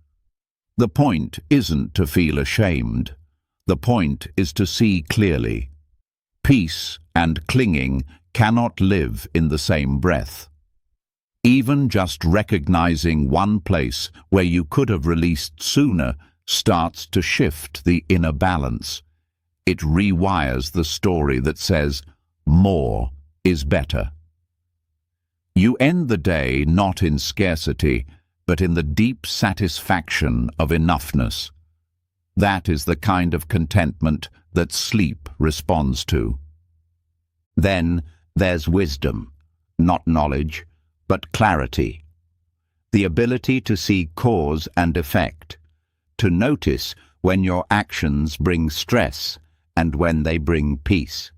The point isn't to feel ashamed. The point is to see clearly. Peace and clinging cannot live in the same breath. Even just recognizing one place where you could have released sooner starts to shift the inner balance. It rewires the story that says, more is better. You end the day not in scarcity, but in the deep satisfaction of enoughness. That is the kind of contentment that sleep responds to. Then there's wisdom, not knowledge, but clarity. The ability to see cause and effect, to notice when your actions bring stress and when they bring peace.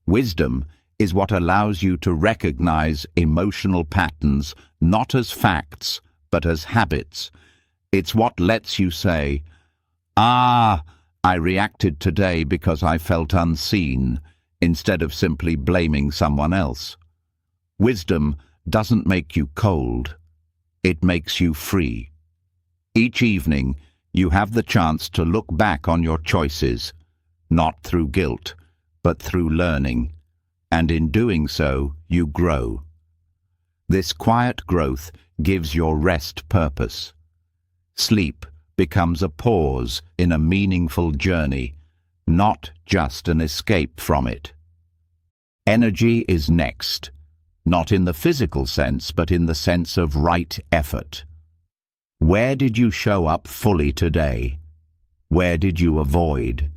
Wisdom is what allows you to recognize emotional patterns not as facts, but as habits. It's what lets you say, I reacted today because I felt unseen, instead of simply blaming someone else. Wisdom doesn't make you cold. It makes you free. Each evening, you have the chance to look back on your choices, not through guilt, but through learning. And in doing so, you grow. This quiet growth gives your rest purpose. Sleep becomes a pause in a meaningful journey, not just an escape from it. Energy is next, not in the physical sense, but in the sense of right effort. Where did you show up fully today? Where did you avoid?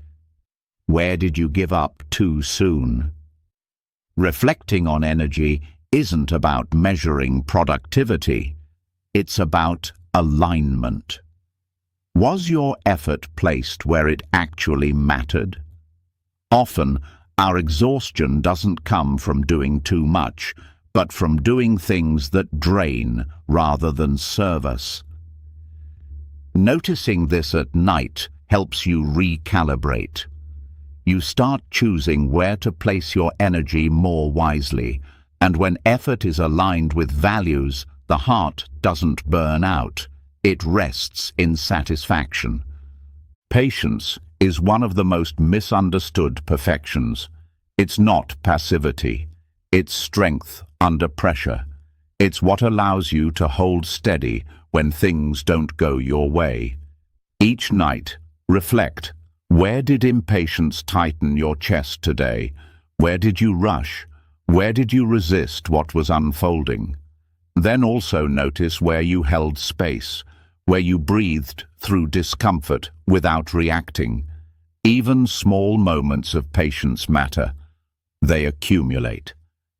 Where did you give up too soon? Reflecting on energy isn't about measuring productivity. It's about alignment. Was your effort placed where it actually mattered? Often, our exhaustion doesn't come from doing too much, but from doing things that drain rather than serve us. Noticing this at night helps you recalibrate. You start choosing where to place your energy more wisely, and when effort is aligned with values, the heart doesn't burn out. It rests in satisfaction. Patience is one of the most misunderstood perfections. It's not passivity. It's strength under pressure. It's what allows you to hold steady when things don't go your way. Each night, reflect. Where did impatience tighten your chest today? Where did you rush? Where did you resist what was unfolding? Then also notice where you held space, where you breathed through discomfort without reacting. Even small moments of patience matter. They accumulate.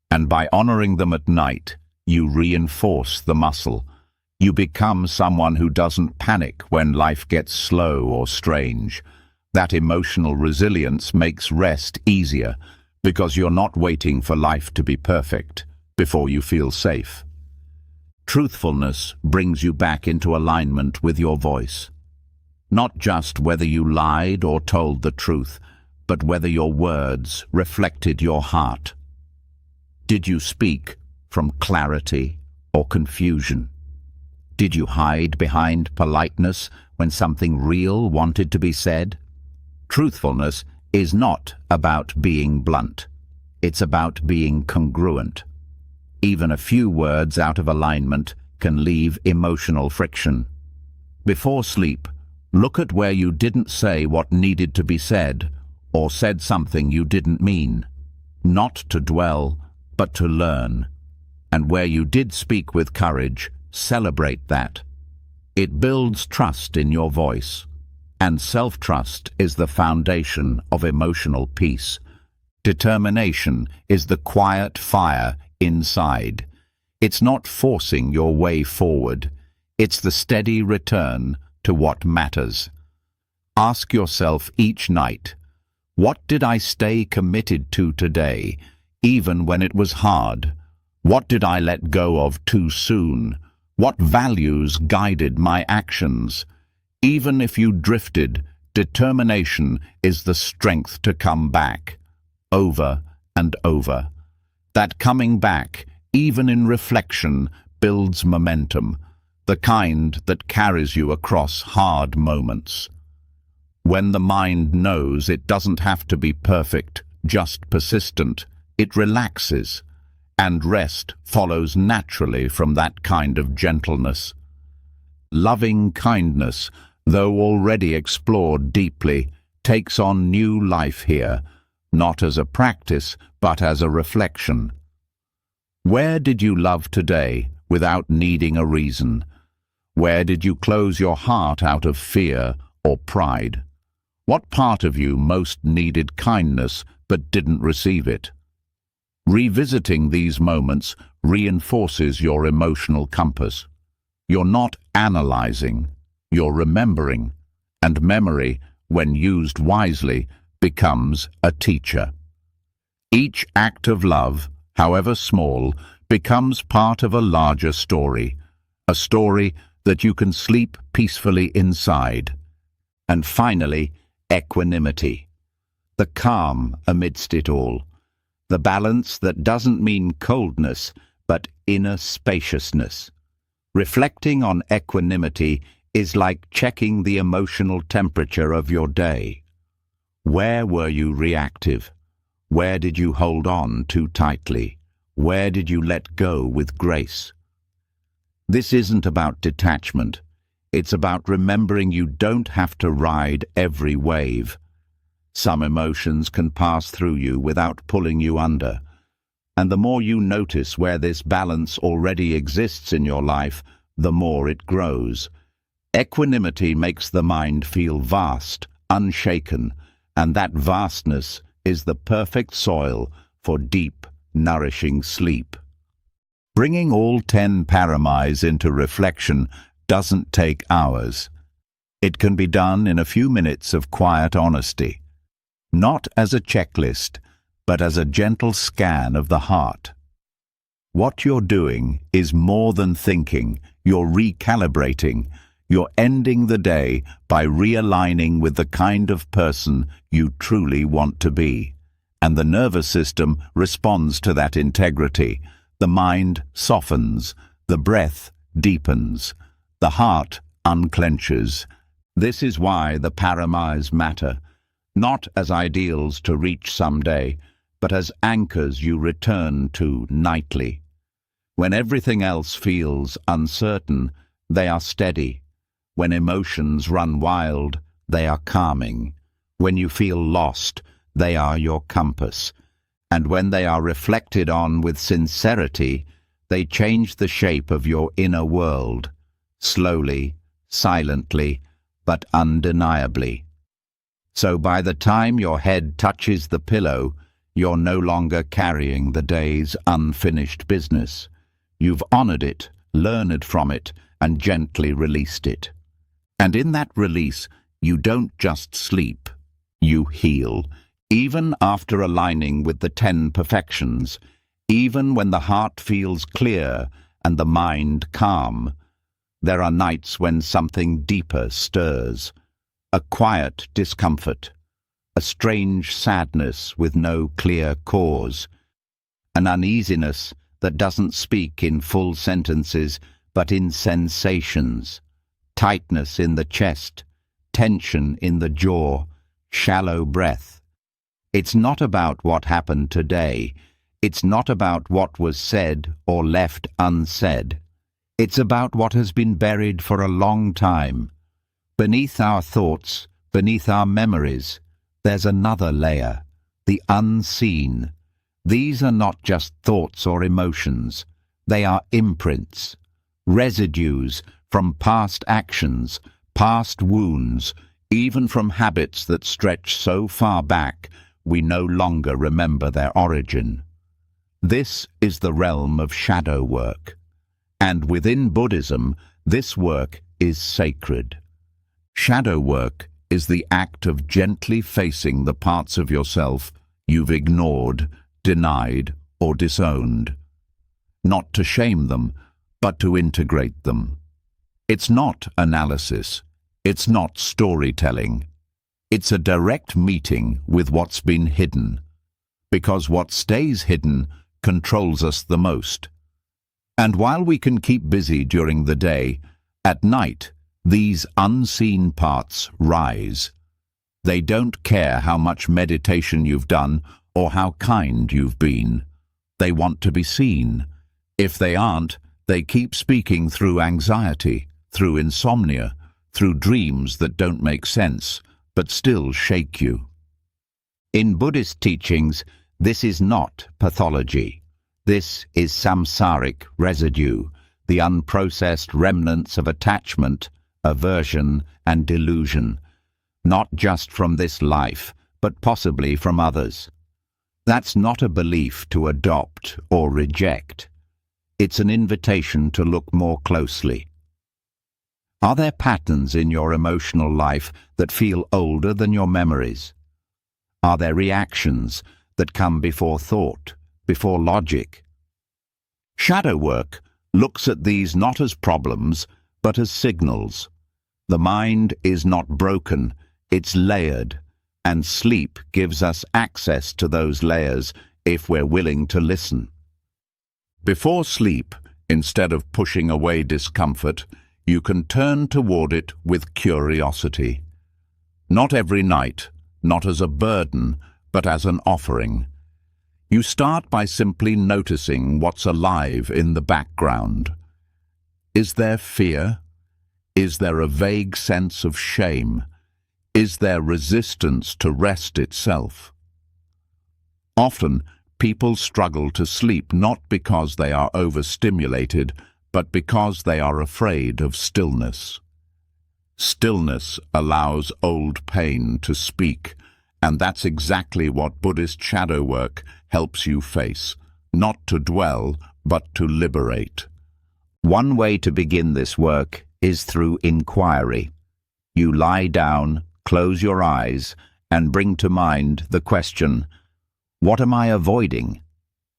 And by honoring them at night, you reinforce the muscle. You become someone who doesn't panic when life gets slow or strange. That emotional resilience makes rest easier because you're not waiting for life to be perfect before you feel safe. Truthfulness brings you back into alignment with your voice. Not just whether you lied or told the truth, but whether your words reflected your heart. Did you speak from clarity or confusion? Did you hide behind politeness when something real wanted to be said? Truthfulness is not about being blunt. It's about being congruent. Even a few words out of alignment can leave emotional friction. Before sleep, look at where you didn't say what needed to be said, or said something you didn't mean. Not to dwell, but to learn. And where you did speak with courage, celebrate that. It builds trust in your voice. And self-trust is the foundation of emotional peace. Determination is the quiet fire inside. It's not forcing your way forward. It's the steady return to what matters. Ask yourself each night, what did I stay committed to today, even when it was hard? What did I let go of too soon? What values guided my actions? Even if you drifted, determination is the strength to come back, over and over. That coming back, even in reflection, builds momentum, the kind that carries you across hard moments. When the mind knows it doesn't have to be perfect, just persistent, it relaxes, and rest follows naturally from that kind of gentleness. Loving kindness, though already explored deeply, takes on new life here, not as a practice, but as a reflection. Where did you love today without needing a reason? Where did you close your heart out of fear or pride? What part of you most needed kindness but didn't receive it? Revisiting these moments reinforces your emotional compass. You're not analyzing, you're remembering, and memory, when used wisely, becomes a teacher. Each act of love, however small, becomes part of a larger story, a story that you can sleep peacefully inside. And finally, equanimity, the calm amidst it all, the balance that doesn't mean coldness, but inner spaciousness. Reflecting on equanimity is like checking the emotional temperature of your day. Where were you reactive? Where did you hold on too tightly? Where did you let go with grace? This isn't about detachment. It's about remembering you don't have to ride every wave. Some emotions can pass through you without pulling you under. And the more you notice where this balance already exists in your life, the more it grows. Equanimity makes the mind feel vast, unshaken, and that vastness is the perfect soil for deep, nourishing sleep. Bringing all 10 paramis into reflection doesn't take hours. It can be done in a few minutes of quiet honesty, not as a checklist, but as a gentle scan of the heart. What you're doing is more than thinking. You're recalibrating. You're ending the day by realigning with the kind of person you truly want to be. And the nervous system responds to that integrity. The mind softens. The breath deepens. The heart unclenches. This is why the paramis matter, not as ideals to reach someday, but as anchors you return to nightly. When everything else feels uncertain, they are steady. When emotions run wild, they are calming. When you feel lost, they are your compass. And when they are reflected on with sincerity, they change the shape of your inner world, slowly, silently, but undeniably. So by the time your head touches the pillow, you're no longer carrying the day's unfinished business. You've honored it, learned from it, and gently released it. And in that release, you don't just sleep, you heal. Even after aligning with the 10 perfections, even when the heart feels clear and the mind calm, there are nights when something deeper stirs, a quiet discomfort, a strange sadness with no clear cause, an uneasiness that doesn't speak in full sentences but in sensations, tightness in the chest, tension in the jaw, shallow breath. It's not about what happened today. It's not about what was said or left unsaid. It's about what has been buried for a long time. Beneath our thoughts, beneath our memories, there's another layer, the unseen. These are not just thoughts or emotions. They are imprints, residues from past actions, past wounds, even from habits that stretch so far back we no longer remember their origin. This is the realm of shadow work. And within Buddhism, this work is sacred. Shadow work is the act of gently facing the parts of yourself you've ignored, denied, or disowned. Not to shame them, but to integrate them. It's not analysis. It's not storytelling. It's a direct meeting with what's been hidden. Because what stays hidden controls us the most. And while we can keep busy during the day, at night, these unseen parts rise. They don't care how much meditation you've done or how kind you've been. They want to be seen. If they aren't, they keep speaking through anxiety, through insomnia, through dreams that don't make sense, but still shake you. In Buddhist teachings, this is not pathology. This is samsaric residue, the unprocessed remnants of attachment, aversion, and delusion, not just from this life, but possibly from others. That's not a belief to adopt or reject. It's an invitation to look more closely. Are there patterns in your emotional life that feel older than your memories? Are there reactions that come before thought, before logic? Shadow work looks at these not as problems, but as signals. The mind is not broken, it's layered, and sleep gives us access to those layers if we're willing to listen. Before sleep, instead of pushing away discomfort, you can turn toward it with curiosity. Not every night, not as a burden, but as an offering. You start by simply noticing what's alive in the background. Is there fear? Is there a vague sense of shame? Is there resistance to rest itself? Often, people struggle to sleep not because they are overstimulated, but because they are afraid of stillness. Stillness allows old pain to speak, and that's exactly what Buddhist shadow work helps you face, not to dwell, but to liberate. One way to begin this work is through inquiry. You lie down, close your eyes, and bring to mind the question, what am I avoiding?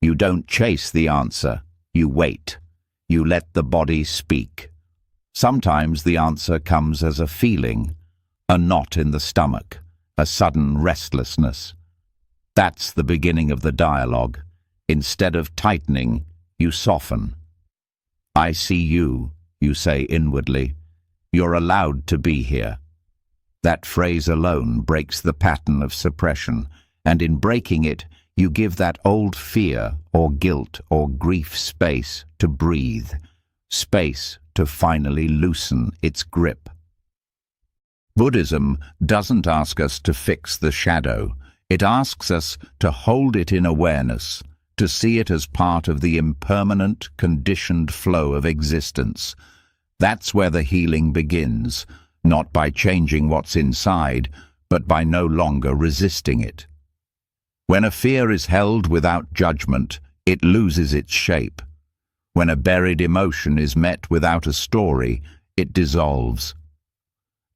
You don't chase the answer, You wait. You let the body speak. Sometimes the answer comes as a feeling, a knot in the stomach, a sudden restlessness. That's the beginning of the dialogue. Instead of tightening, you soften. I see you, you say inwardly. You're allowed to be here. That phrase alone breaks the pattern of suppression, and in breaking it, you give that old fear or guilt or grief space to breathe, space to finally loosen its grip. Buddhism doesn't ask us to fix the shadow. It asks us to hold it in awareness, to see it as part of the impermanent, conditioned flow of existence. That's where the healing begins, not by changing what's inside, but by no longer resisting it. When a fear is held without judgment, it loses its shape. When a buried emotion is met without a story, it dissolves.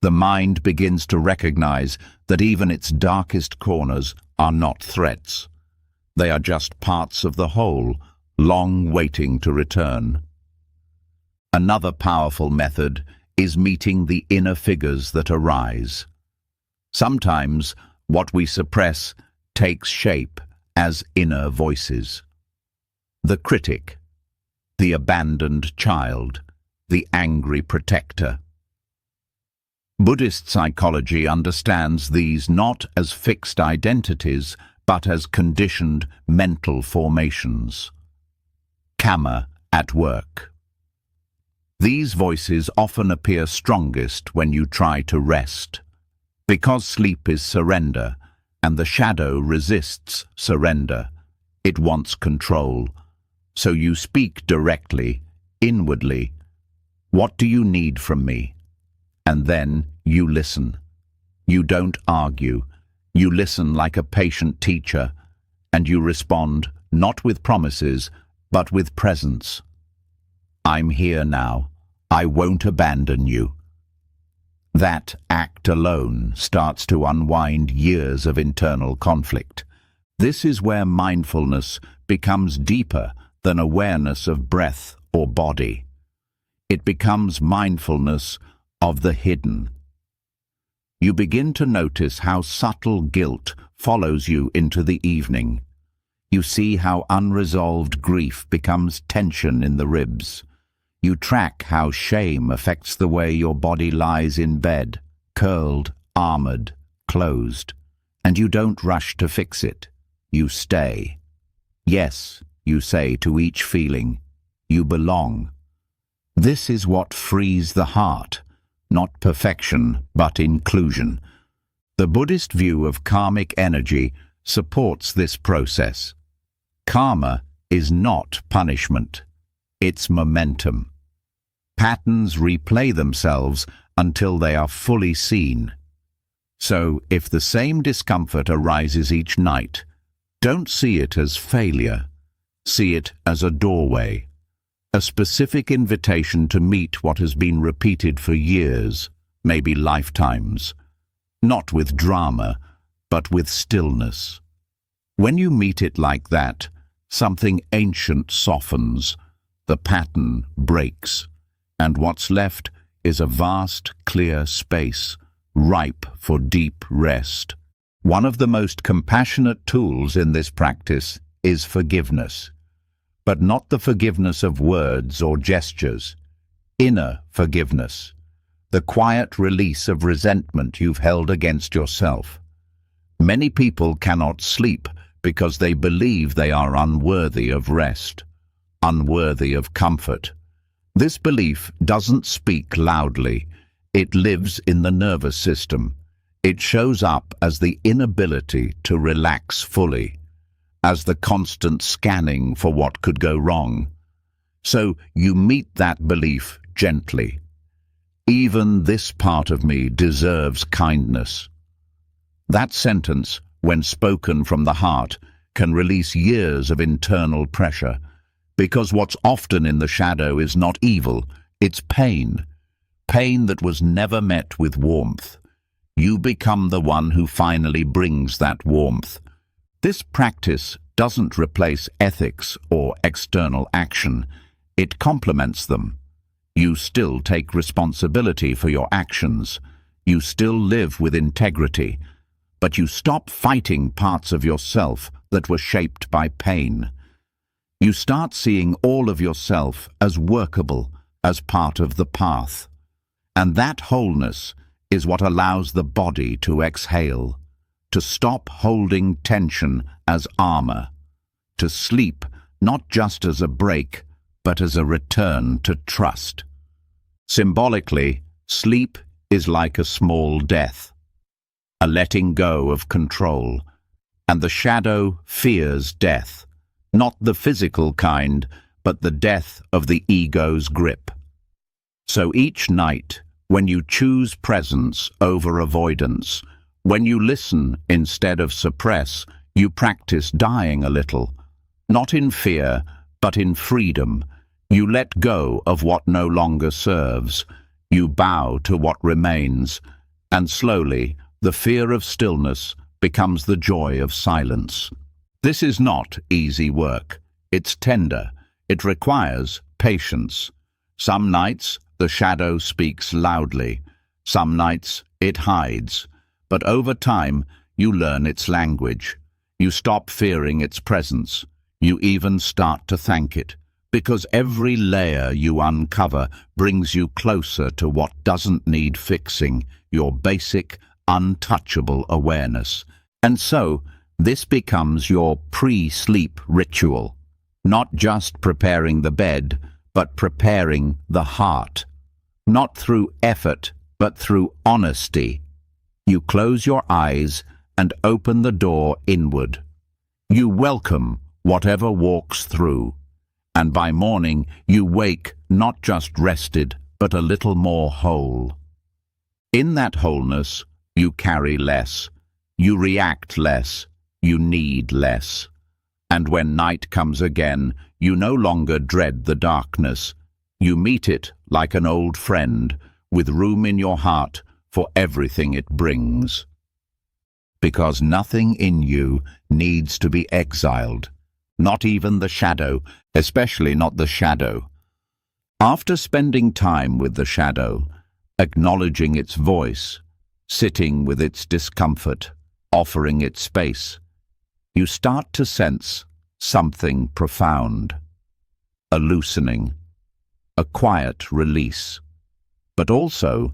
The mind begins to recognize that even its darkest corners are not threats. They are just parts of the whole, long waiting to return. Another powerful method is meeting the inner figures that arise. Sometimes what we suppress takes shape as inner voices. The critic, the abandoned child, the angry protector. Buddhist psychology understands these not as fixed identities, but as conditioned mental formations. Karma at work. These voices often appear strongest when you try to rest. Because sleep is surrender, and the shadow resists surrender. It wants control. So you speak directly, inwardly. What do you need from me? And then you listen. You don't argue. You listen like a patient teacher, and you respond not with promises, but with presence. I'm here now. I won't abandon you. That act alone starts to unwind years of internal conflict. This is where mindfulness becomes deeper than awareness of breath or body. It becomes mindfulness of the hidden. You begin to notice how subtle guilt follows you into the evening. You see how unresolved grief becomes tension in the ribs. You track how shame affects the way your body lies in bed, curled, armored, closed. And you don't rush to fix it. You stay. Yes, you say to each feeling, you belong. This is what frees the heart, not perfection, but inclusion. The Buddhist view of karmic energy supports this process. Karma is not punishment. It's momentum. Patterns replay themselves until they are fully seen. So, if the same discomfort arises each night, don't see it as failure. See it as a doorway, a specific invitation to meet what has been repeated for years, maybe lifetimes. Not with drama, but with stillness. When you meet it like that, something ancient softens, the pattern breaks, and what's left is a vast, clear space, ripe for deep rest. One of the most compassionate tools in this practice is forgiveness, but not the forgiveness of words or gestures. Inner forgiveness, the quiet release of resentment you've held against yourself. Many people cannot sleep because they believe they are unworthy of rest, unworthy of comfort. This belief doesn't speak loudly. It lives in the nervous system. It shows up as the inability to relax fully, as the constant scanning for what could go wrong. So you meet that belief gently. Even this part of me deserves kindness. That sentence, when spoken from the heart, can release years of internal pressure, because what's often in the shadow is not evil, it's pain. Pain that was never met with warmth. You become the one who finally brings that warmth. This practice doesn't replace ethics or external action. It complements them. You still take responsibility for your actions. You still live with integrity, but you stop fighting parts of yourself that were shaped by pain. You start seeing all of yourself as workable, as part of the path. And that wholeness is what allows the body to exhale, to stop holding tension as armor, to sleep not just as a break, but as a return to trust. Symbolically, sleep is like a small death, a letting go of control, and the shadow fears death, not the physical kind, but the death of the ego's grip. So each night, when you choose presence over avoidance, when you listen instead of suppress, you practice dying a little, not in fear, but in freedom. You let go of what no longer serves. You bow to what remains, and slowly, the fear of stillness becomes the joy of silence. This is not easy work. It's tender. It requires patience. Some nights, the shadow speaks loudly. Some nights, it hides. But over time, you learn its language. You stop fearing its presence. You even start to thank it, because every layer you uncover brings you closer to what doesn't need fixing, your basic, untouchable awareness. And so, this becomes your pre-sleep ritual, not just preparing the bed, but preparing the heart. Not through effort, but through honesty. You close your eyes and open the door inward. You welcome whatever walks through. And by morning, you wake not just rested, but a little more whole. In that wholeness, you carry less. You react less. You need less. And when night comes again, you no longer dread the darkness. You meet it like an old friend, with room in your heart for everything it brings. Because nothing in you needs to be exiled, not even the shadow, especially not the shadow. After spending time with the shadow, acknowledging its voice, sitting with its discomfort, offering it space, you start to sense something profound. A loosening, a quiet release, but also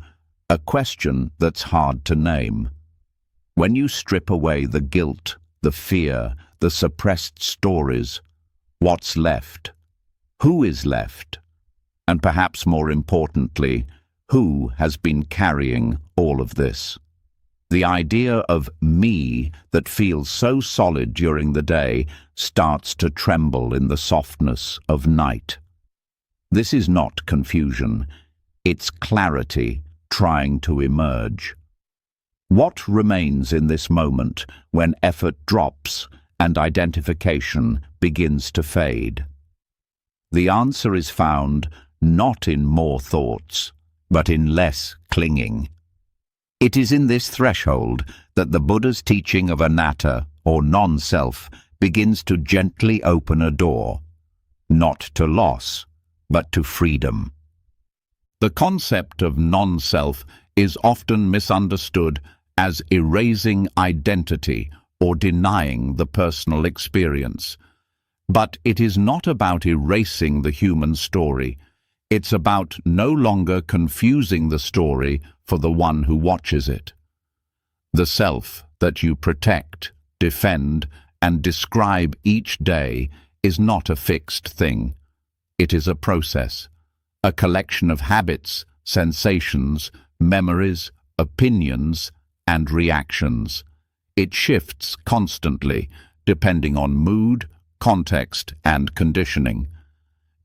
a question that's hard to name. When you strip away the guilt, the fear, the suppressed stories, what's left? Who is left? And perhaps more importantly, who has been carrying all of this? The idea of me that feels so solid during the day starts to tremble in the softness of night. This is not confusion. It's clarity trying to emerge. What remains in this moment when effort drops and identification begins to fade? The answer is found not in more thoughts, but in less clinging. It is in this threshold that the Buddha's teaching of anatta, or non-self, begins to gently open a door, not to loss, but to freedom. The concept of non-self is often misunderstood as erasing identity or denying the personal experience. But it is not about erasing the human story. It's about no longer confusing the story for the one who watches it. The self that you protect, defend, and describe each day is not a fixed thing. It is a process, a collection of habits, sensations, memories, opinions, and reactions. It shifts constantly, depending on mood, context, and conditioning.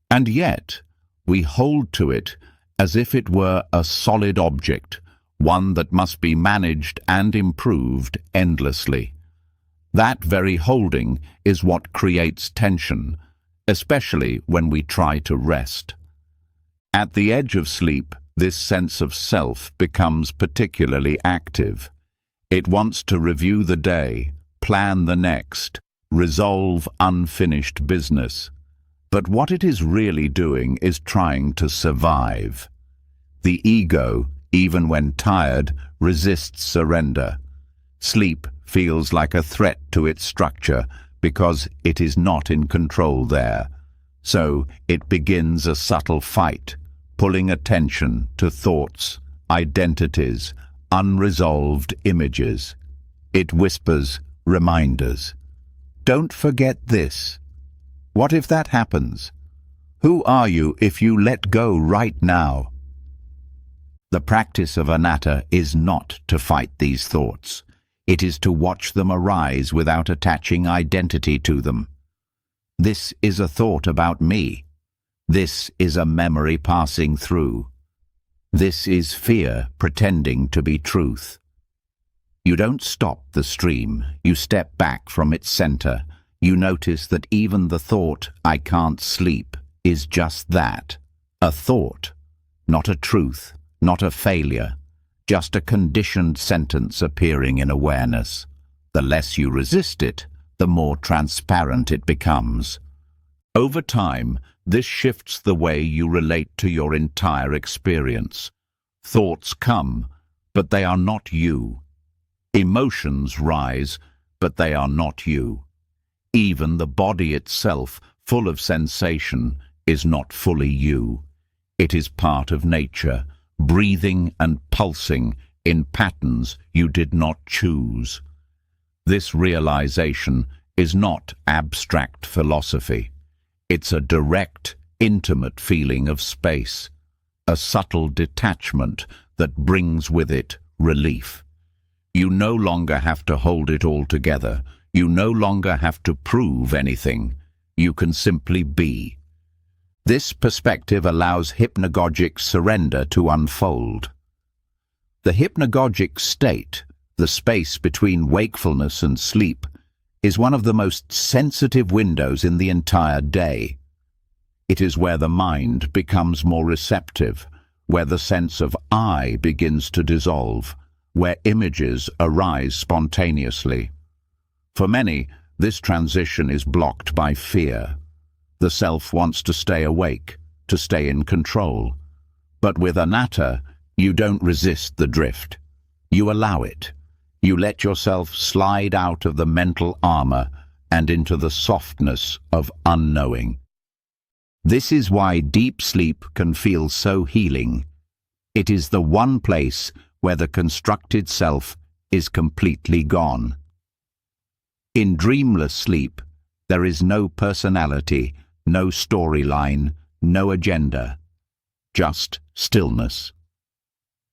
And yet, we hold to it as if it were a solid object, one that must be managed and improved endlessly. That very holding is what creates tension, especially when we try to rest. At the edge of sleep, this sense of self becomes particularly active. It wants to review the day, plan the next, resolve unfinished business. But what it is really doing is trying to survive. The ego, even when tired, resists surrender. Sleep feels like a threat to its structure because it is not in control there. So it begins a subtle fight, pulling attention to thoughts, identities, unresolved images. It whispers reminders. Don't forget this. What if that happens? Who are you if you let go right now? The practice of anatta is not to fight these thoughts. It is to watch them arise without attaching identity to them. This is a thought about me. This is a memory passing through. This is fear pretending to be truth. You don't stop the stream. You step back from its center. You notice that even the thought, "I can't sleep," is just that. A thought, not a truth, not a failure, just a conditioned sentence appearing in awareness. The less you resist it, the more transparent it becomes. Over time, this shifts the way you relate to your entire experience. Thoughts come, but they are not you. Emotions rise, but they are not you. Even the body itself, full of sensation, is not fully you. It is part of nature, breathing and pulsing in patterns you did not choose. This realization is not abstract philosophy. It's a direct, intimate feeling of space, a subtle detachment that brings with it relief. You no longer have to hold it all together. You no longer have to prove anything. You can simply be. This perspective allows hypnagogic surrender to unfold. The hypnagogic state, the space between wakefulness and sleep, is one of the most sensitive windows in the entire day. It is where the mind becomes more receptive, where the sense of I begins to dissolve, where images arise spontaneously. For many, this transition is blocked by fear. The self wants to stay awake, to stay in control. But with anatta, you don't resist the drift. You allow it. You let yourself slide out of the mental armor and into the softness of unknowing. This is why deep sleep can feel so healing. It is the one place where the constructed self is completely gone. In dreamless sleep, there is no personality, no storyline, no agenda, just stillness.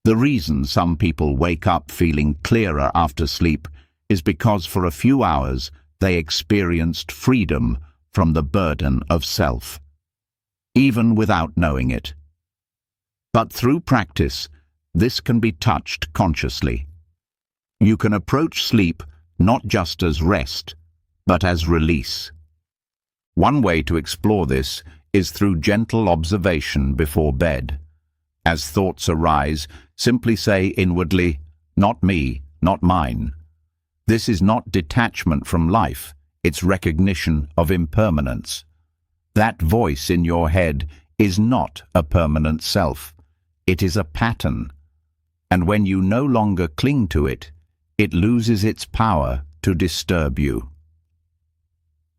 The reason some people wake up feeling clearer after sleep is because for a few hours they experienced freedom from the burden of self, even without knowing it. But through practice, this can be touched consciously. You can approach sleep not just as rest, but as release. One way to explore this is through gentle observation before bed. As thoughts arise, simply say inwardly, "Not me, not mine." This is not detachment from life, it's recognition of impermanence. That voice in your head is not a permanent self, it is a pattern. And when you no longer cling to it, it loses its power to disturb you.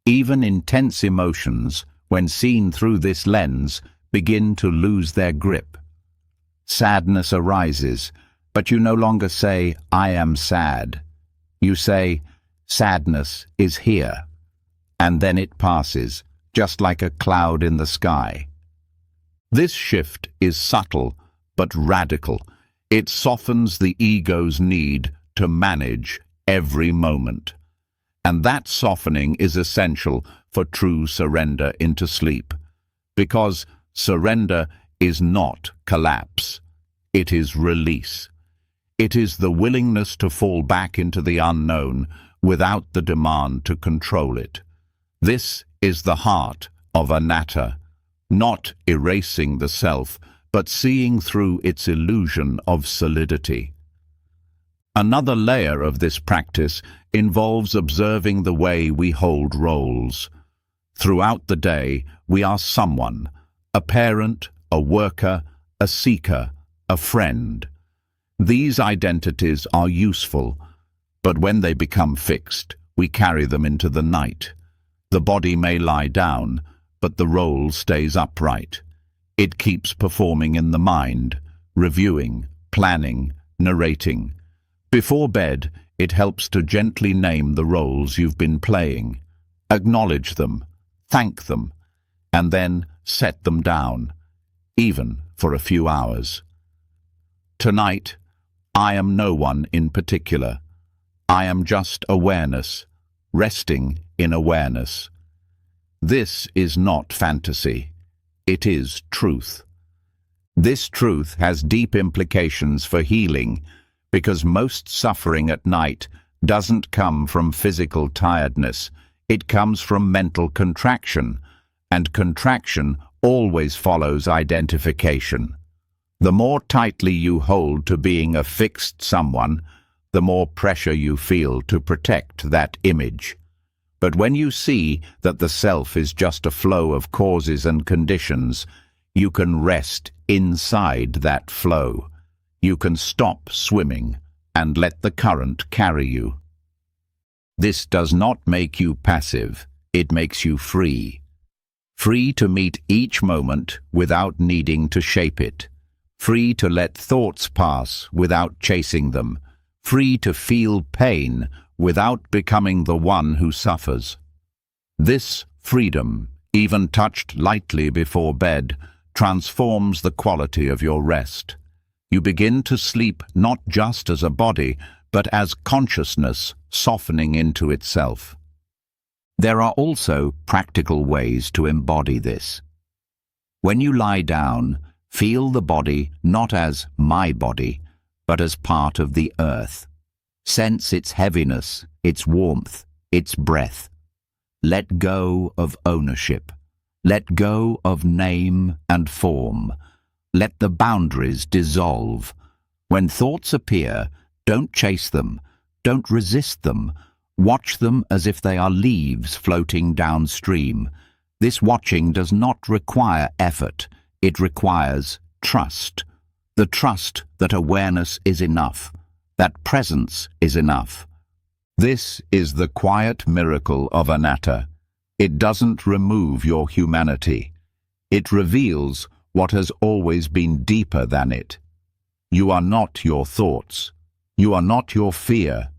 Even intense emotions, when seen through this lens, begin to lose their grip. Sadness arises, but you no longer say, "I am sad." You say, "Sadness is here." And then it passes, just like a cloud in the sky. This shift is subtle, but radical. It softens the ego's need to manage every moment. And that softening is essential for true surrender into sleep, because surrender is not collapse. It is release. It is the willingness to fall back into the unknown without the demand to control it. This is the heart of anatta, not erasing the self, but seeing through its illusion of solidity. Another layer of this practice involves observing the way we hold roles. Throughout the day, we are someone, a parent, a worker, a seeker, a friend. These identities are useful, but when they become fixed, we carry them into the night. The body may lie down, but the role stays upright. It keeps performing in the mind, reviewing, planning, narrating. Before bed, it helps to gently name the roles you've been playing, acknowledge them, thank them, and then set them down, even for a few hours. Tonight, I am no one in particular. I am just awareness, resting in awareness. This is not fantasy. It is truth. This truth has deep implications for healing, because most suffering at night doesn't come from physical tiredness. It comes from mental contraction, and contraction always follows identification. The more tightly you hold to being a fixed someone, the more pressure you feel to protect that image. But when you see that the self is just a flow of causes and conditions, you can rest inside that flow. You can stop swimming and let the current carry you. This does not make you passive, it makes you free. Free to meet each moment without needing to shape it. Free to let thoughts pass without chasing them. Free to feel pain without becoming the one who suffers. This freedom, even touched lightly before bed, transforms the quality of your rest. You begin to sleep not just as a body, but as consciousness softening into itself. There are also practical ways to embody this. When you lie down, feel the body not as my body, but as part of the earth. Sense its heaviness, its warmth, its breath. Let go of ownership. Let go of name and form. Let the boundaries dissolve. When thoughts appear, don't chase them, don't resist them. Watch them as if they are leaves floating downstream. This watching does not require effort. It requires trust. The trust that awareness is enough, that presence is enough. This is the quiet miracle of anatta. It doesn't remove your humanity. It reveals what has always been deeper than it. You are not your thoughts. You are not your fear.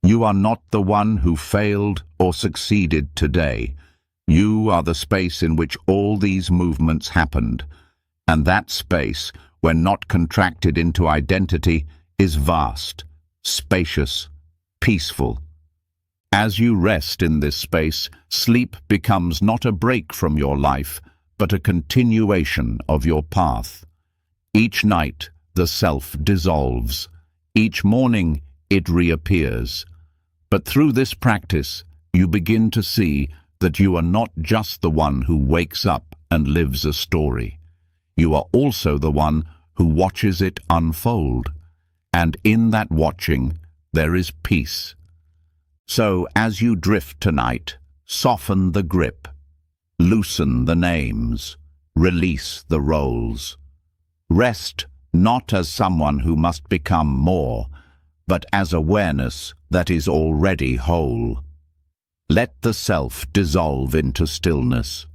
You are not the one who failed or succeeded today. You are the space in which all these movements happened. And that space, when not contracted into identity, is vast, spacious, peaceful. As you rest in this space, sleep becomes not a break from your life, but a continuation of your path. Each night, the self dissolves. Each morning, it reappears. But through this practice, you begin to see that you are not just the one who wakes up and lives a story. You are also the one who watches it unfold. And in that watching, there is peace. So, as you drift tonight, soften the grip. Loosen the names, release the roles. Rest not as someone who must become more, but as awareness that is already whole. Let the self dissolve into stillness.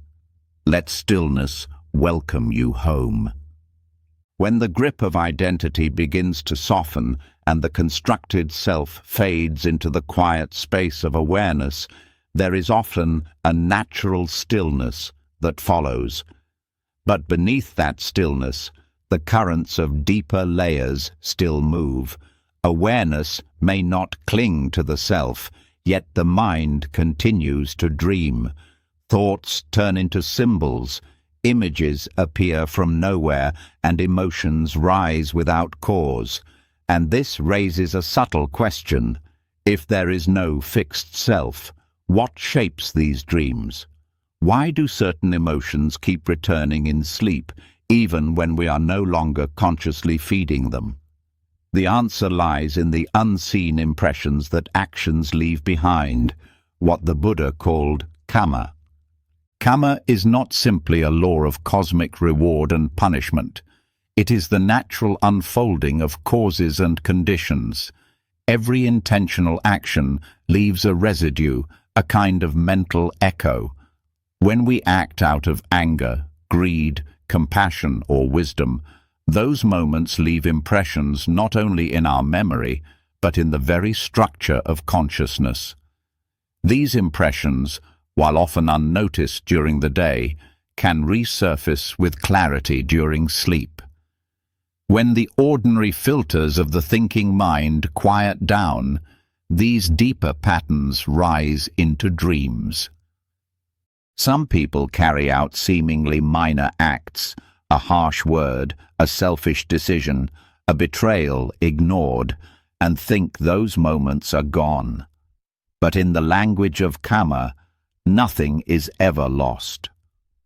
Let stillness welcome you home. When the grip of identity begins to soften and the constructed self fades into the quiet space of awareness, there is often a natural stillness that follows. But beneath that stillness, the currents of deeper layers still move. Awareness may not cling to the self, yet the mind continues to dream. Thoughts turn into symbols, images appear from nowhere, and emotions rise without cause. And this raises a subtle question. If there is no fixed self, what shapes these dreams? Why do certain emotions keep returning in sleep, even when we are no longer consciously feeding them? The answer lies in the unseen impressions that actions leave behind, what the Buddha called karma. Karma is not simply a law of cosmic reward and punishment. It is the natural unfolding of causes and conditions. Every intentional action leaves a residue, a kind of mental echo. When we act out of anger, greed, compassion, or wisdom, those moments leave impressions not only in our memory, but in the very structure of consciousness. These impressions, while often unnoticed during the day, can resurface with clarity during sleep. When the ordinary filters of the thinking mind quiet down, these deeper patterns rise into dreams. Some people carry out seemingly minor acts, a harsh word, a selfish decision, a betrayal ignored, and think those moments are gone. But in the language of karma, nothing is ever lost.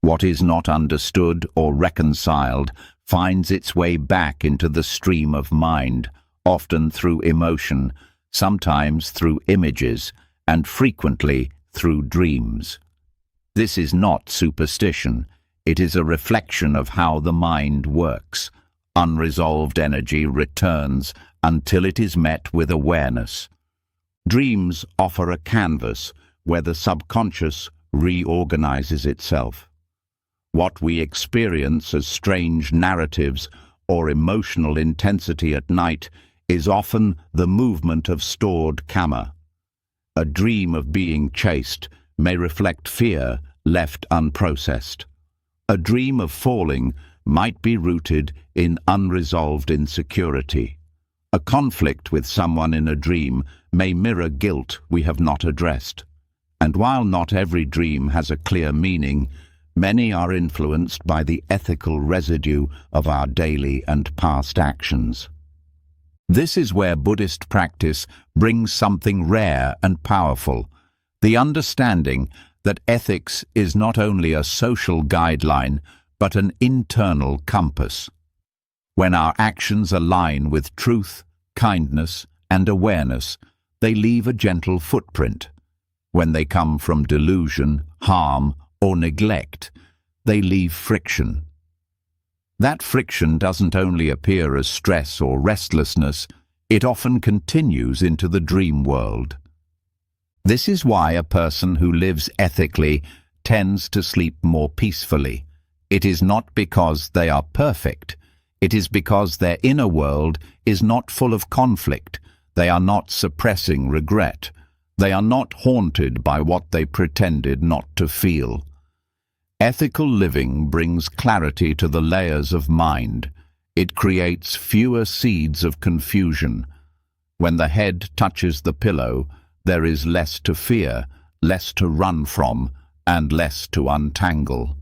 What is not understood or reconciled finds its way back into the stream of mind, often through emotion, sometimes through images, and frequently through dreams. This is not superstition. It is a reflection of how the mind works. Unresolved energy returns until it is met with awareness. Dreams offer a canvas where the subconscious reorganizes itself. What we experience as strange narratives or emotional intensity at night is often the movement of stored karma. A dream of being chased may reflect fear left unprocessed. A dream of falling might be rooted in unresolved insecurity. A conflict with someone in a dream may mirror guilt we have not addressed. And while not every dream has a clear meaning, many are influenced by the ethical residue of our daily and past actions. This is where Buddhist practice brings something rare and powerful, the understanding that ethics is not only a social guideline, but an internal compass. When our actions align with truth, kindness, and awareness, they leave a gentle footprint. When they come from delusion, harm, or neglect, they leave friction. That friction doesn't only appear as stress or restlessness, it often continues into the dream world. This is why a person who lives ethically tends to sleep more peacefully. It is not because they are perfect. It is because their inner world is not full of conflict. They are not suppressing regret. They are not haunted by what they pretended not to feel. Ethical living brings clarity to the layers of mind. It creates fewer seeds of confusion. When the head touches the pillow, there is less to fear, less to run from, and less to untangle.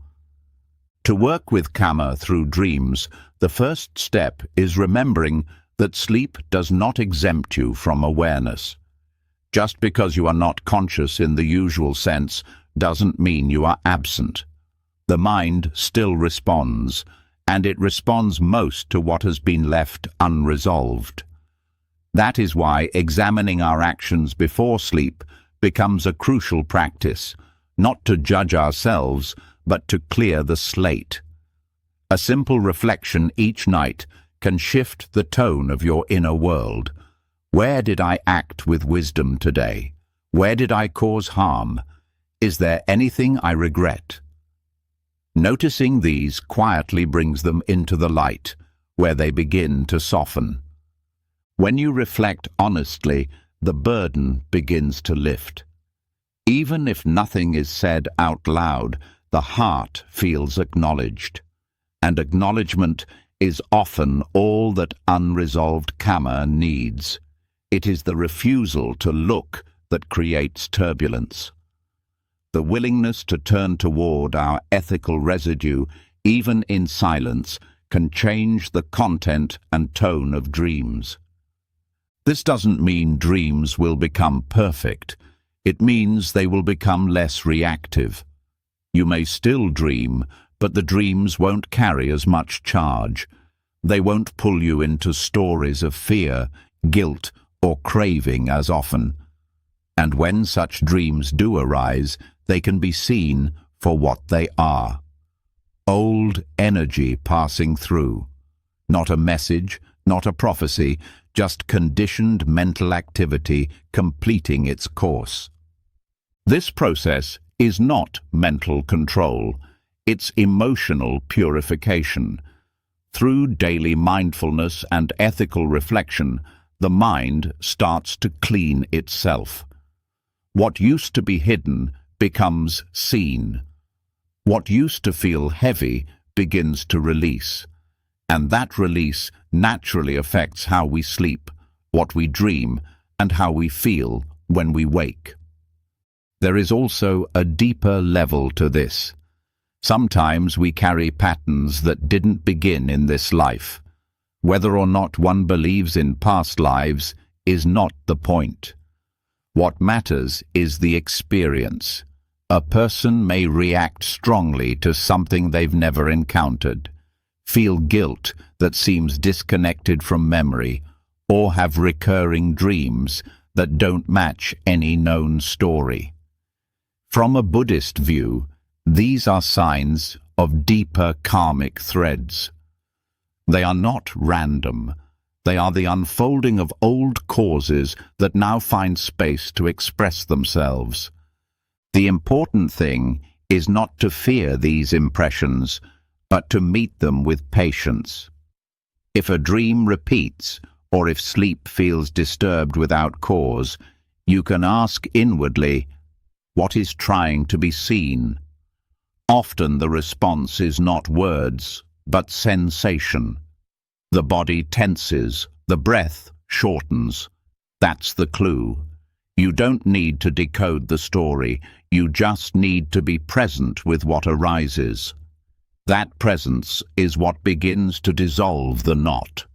To work with karma through dreams, the first step is remembering that sleep does not exempt you from awareness. Just because you are not conscious in the usual sense doesn't mean you are absent. The mind still responds, and it responds most to what has been left unresolved. That is why examining our actions before sleep becomes a crucial practice, not to judge ourselves, but to clear the slate. A simple reflection each night can shift the tone of your inner world. Where did I act with wisdom today? Where did I cause harm? Is there anything I regret? Noticing these quietly brings them into the light, where they begin to soften. When you reflect honestly, the burden begins to lift. Even if nothing is said out loud, the heart feels acknowledged. And acknowledgement is often all that unresolved karma needs. It is the refusal to look that creates turbulence. The willingness to turn toward our ethical residue, even in silence, can change the content and tone of dreams. This doesn't mean dreams will become perfect. It means they will become less reactive. You may still dream, but the dreams won't carry as much charge. They won't pull you into stories of fear, guilt, or craving as often. And when such dreams do arise, they can be seen for what they are. Old energy passing through. Not a message, not a prophecy, just conditioned mental activity completing its course. This process is not mental control, it's emotional purification. Through daily mindfulness and ethical reflection, the mind starts to clean itself. What used to be hidden becomes seen. What used to feel heavy begins to release. And that release naturally affects how we sleep, what we dream, and how we feel when we wake. There is also a deeper level to this. Sometimes we carry patterns that didn't begin in this life. Whether or not one believes in past lives is not the point. What matters is the experience. A person may react strongly to something they've never encountered, feel guilt that seems disconnected from memory, or have recurring dreams that don't match any known story. From a Buddhist view, these are signs of deeper karmic threads. They are not random. They are the unfolding of old causes that now find space to express themselves. The important thing is not to fear these impressions, but to meet them with patience. If a dream repeats, or if sleep feels disturbed without cause, you can ask inwardly, what is trying to be seen? Often the response is not words, but sensation. The body tenses, the breath shortens. That's the clue. You don't need to decode the story, you just need to be present with what arises. That presence is what begins to dissolve the knot.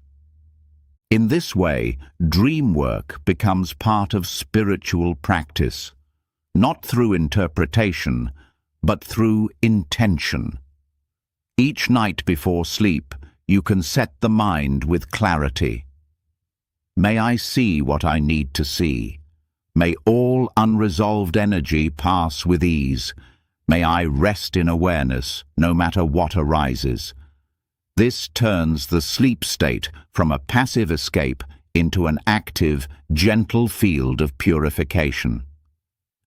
In this way, dream work becomes part of spiritual practice, not through interpretation, but through intention. Each night before sleep, you can set the mind with clarity. May I see what I need to see. May all unresolved energy pass with ease. May I rest in awareness, no matter what arises. This turns the sleep state from a passive escape into an active, gentle field of purification.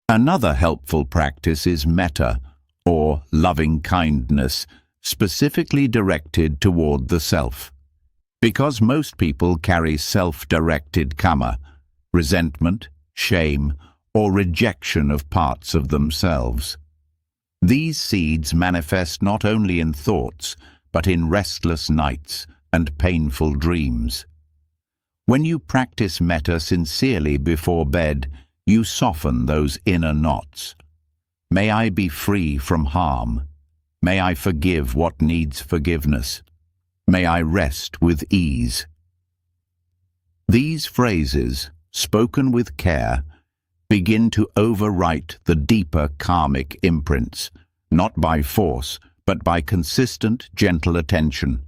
Another helpful practice is metta, or loving kindness, specifically directed toward the self. Because most people carry self-directed karma, resentment, shame, or rejection of parts of themselves. These seeds manifest not only in thoughts, but in restless nights and painful dreams. When you practice metta sincerely before bed, you soften those inner knots. May I be free from harm. May I forgive what needs forgiveness. May I rest with ease. These phrases, spoken with care, begin to overwrite the deeper karmic imprints, not by force, but by consistent, gentle attention.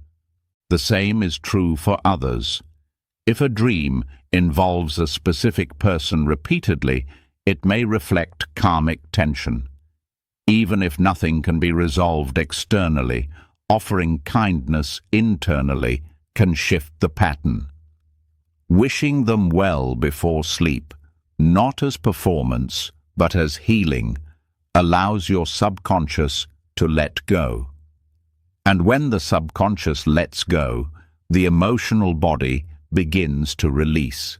The same is true for others. If a dream involves a specific person repeatedly, it may reflect karmic tension. Even if nothing can be resolved externally, offering kindness internally can shift the pattern. Wishing them well before sleep, not as performance, but as healing, allows your subconscious to let go. And when the subconscious lets go, the emotional body begins to release.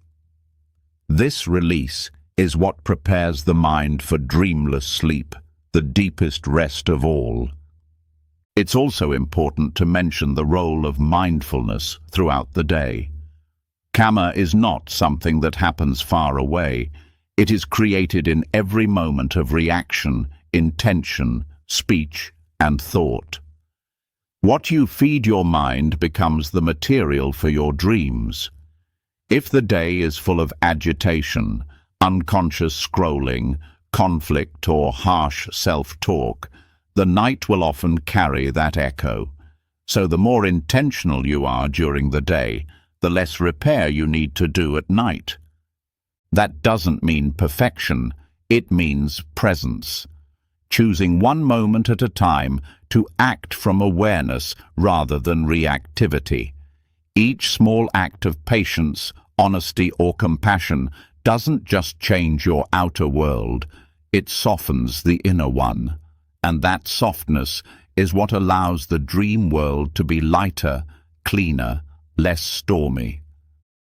This release is what prepares the mind for dreamless sleep, the deepest rest of all. It's also important to mention the role of mindfulness throughout the day. Karma is not something that happens far away. It is created in every moment of reaction, intention, speech, and thought. What you feed your mind becomes the material for your dreams. If the day is full of agitation, unconscious scrolling, conflict, or harsh self-talk, the night will often carry that echo. So the more intentional you are during the day, the less repair you need to do at night. That doesn't mean perfection, it means presence. Choosing one moment at a time to act from awareness rather than reactivity. Each small act of patience, honesty, or compassion doesn't just change your outer world, it softens the inner one. And that softness is what allows the dream world to be lighter, cleaner, less stormy.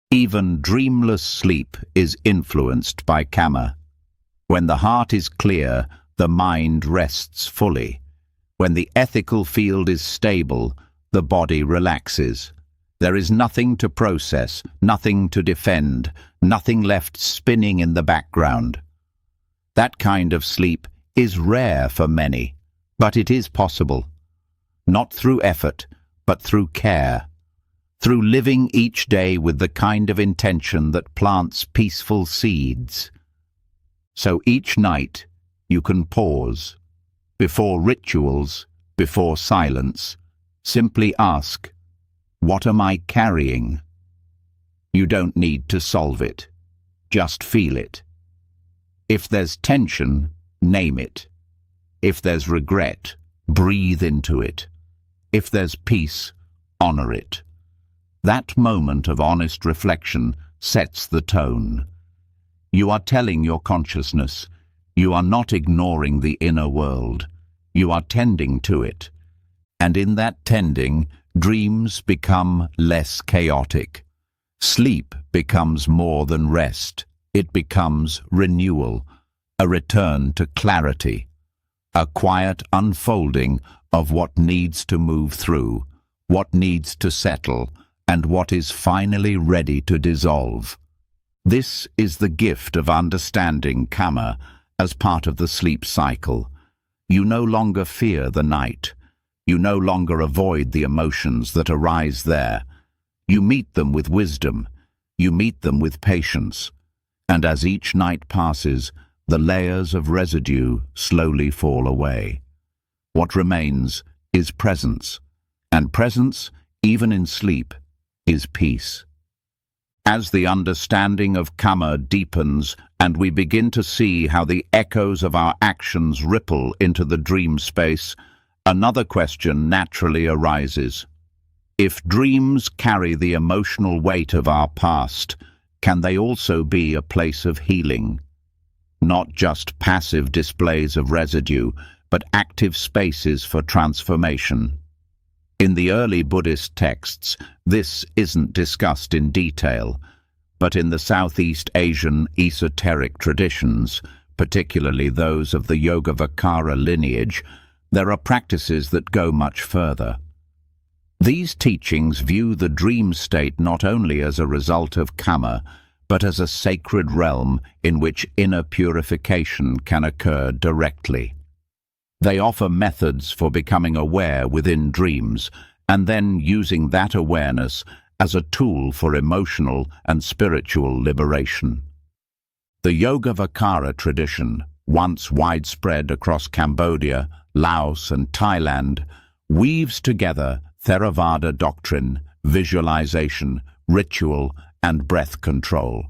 Even dreamless sleep is influenced by karma. When the heart is clear, the mind rests fully. When the ethical field is stable, the body relaxes. There is nothing to process, nothing to defend, nothing left spinning in the background. That kind of sleep is rare for many, but it is possible. Not through effort, but through care. Through living each day with the kind of intention that plants peaceful seeds. So each night, you can pause. Before rituals, before silence, simply ask, what am I carrying? You don't need to solve it. Just feel it. If there's tension, name it. If there's regret, breathe into it. If there's peace, honor it. That moment of honest reflection sets the tone. You are telling your consciousness, you are not ignoring the inner world. You are tending to it. And in that tending, dreams become less chaotic. Sleep becomes more than rest. It becomes renewal, a return to clarity, a quiet unfolding of what needs to move through, what needs to settle, and what is finally ready to dissolve. This is the gift of understanding karma as part of the sleep cycle. You no longer fear the night. You no longer avoid the emotions that arise there. You meet them with wisdom. You meet them with patience. And as each night passes, the layers of residue slowly fall away. What remains is presence. And presence, even in sleep, is peace. As the understanding of karma deepens and we begin to see how the echoes of our actions ripple into the dream space, another question naturally arises. If dreams carry the emotional weight of our past, can they also be a place of healing? Not just passive displays of residue, but active spaces for transformation. In the early Buddhist texts, this isn't discussed in detail, but in the Southeast Asian esoteric traditions, particularly those of the Yogavatara lineage, there are practices that go much further. These teachings view the dream state not only as a result of karma, but as a sacred realm in which inner purification can occur directly. They offer methods for becoming aware within dreams, and then using that awareness as a tool for emotional and spiritual liberation. The Yogavatara tradition, once widespread across Cambodia, Laos, and Thailand, weaves together Theravada doctrine, visualization, ritual, and breath control.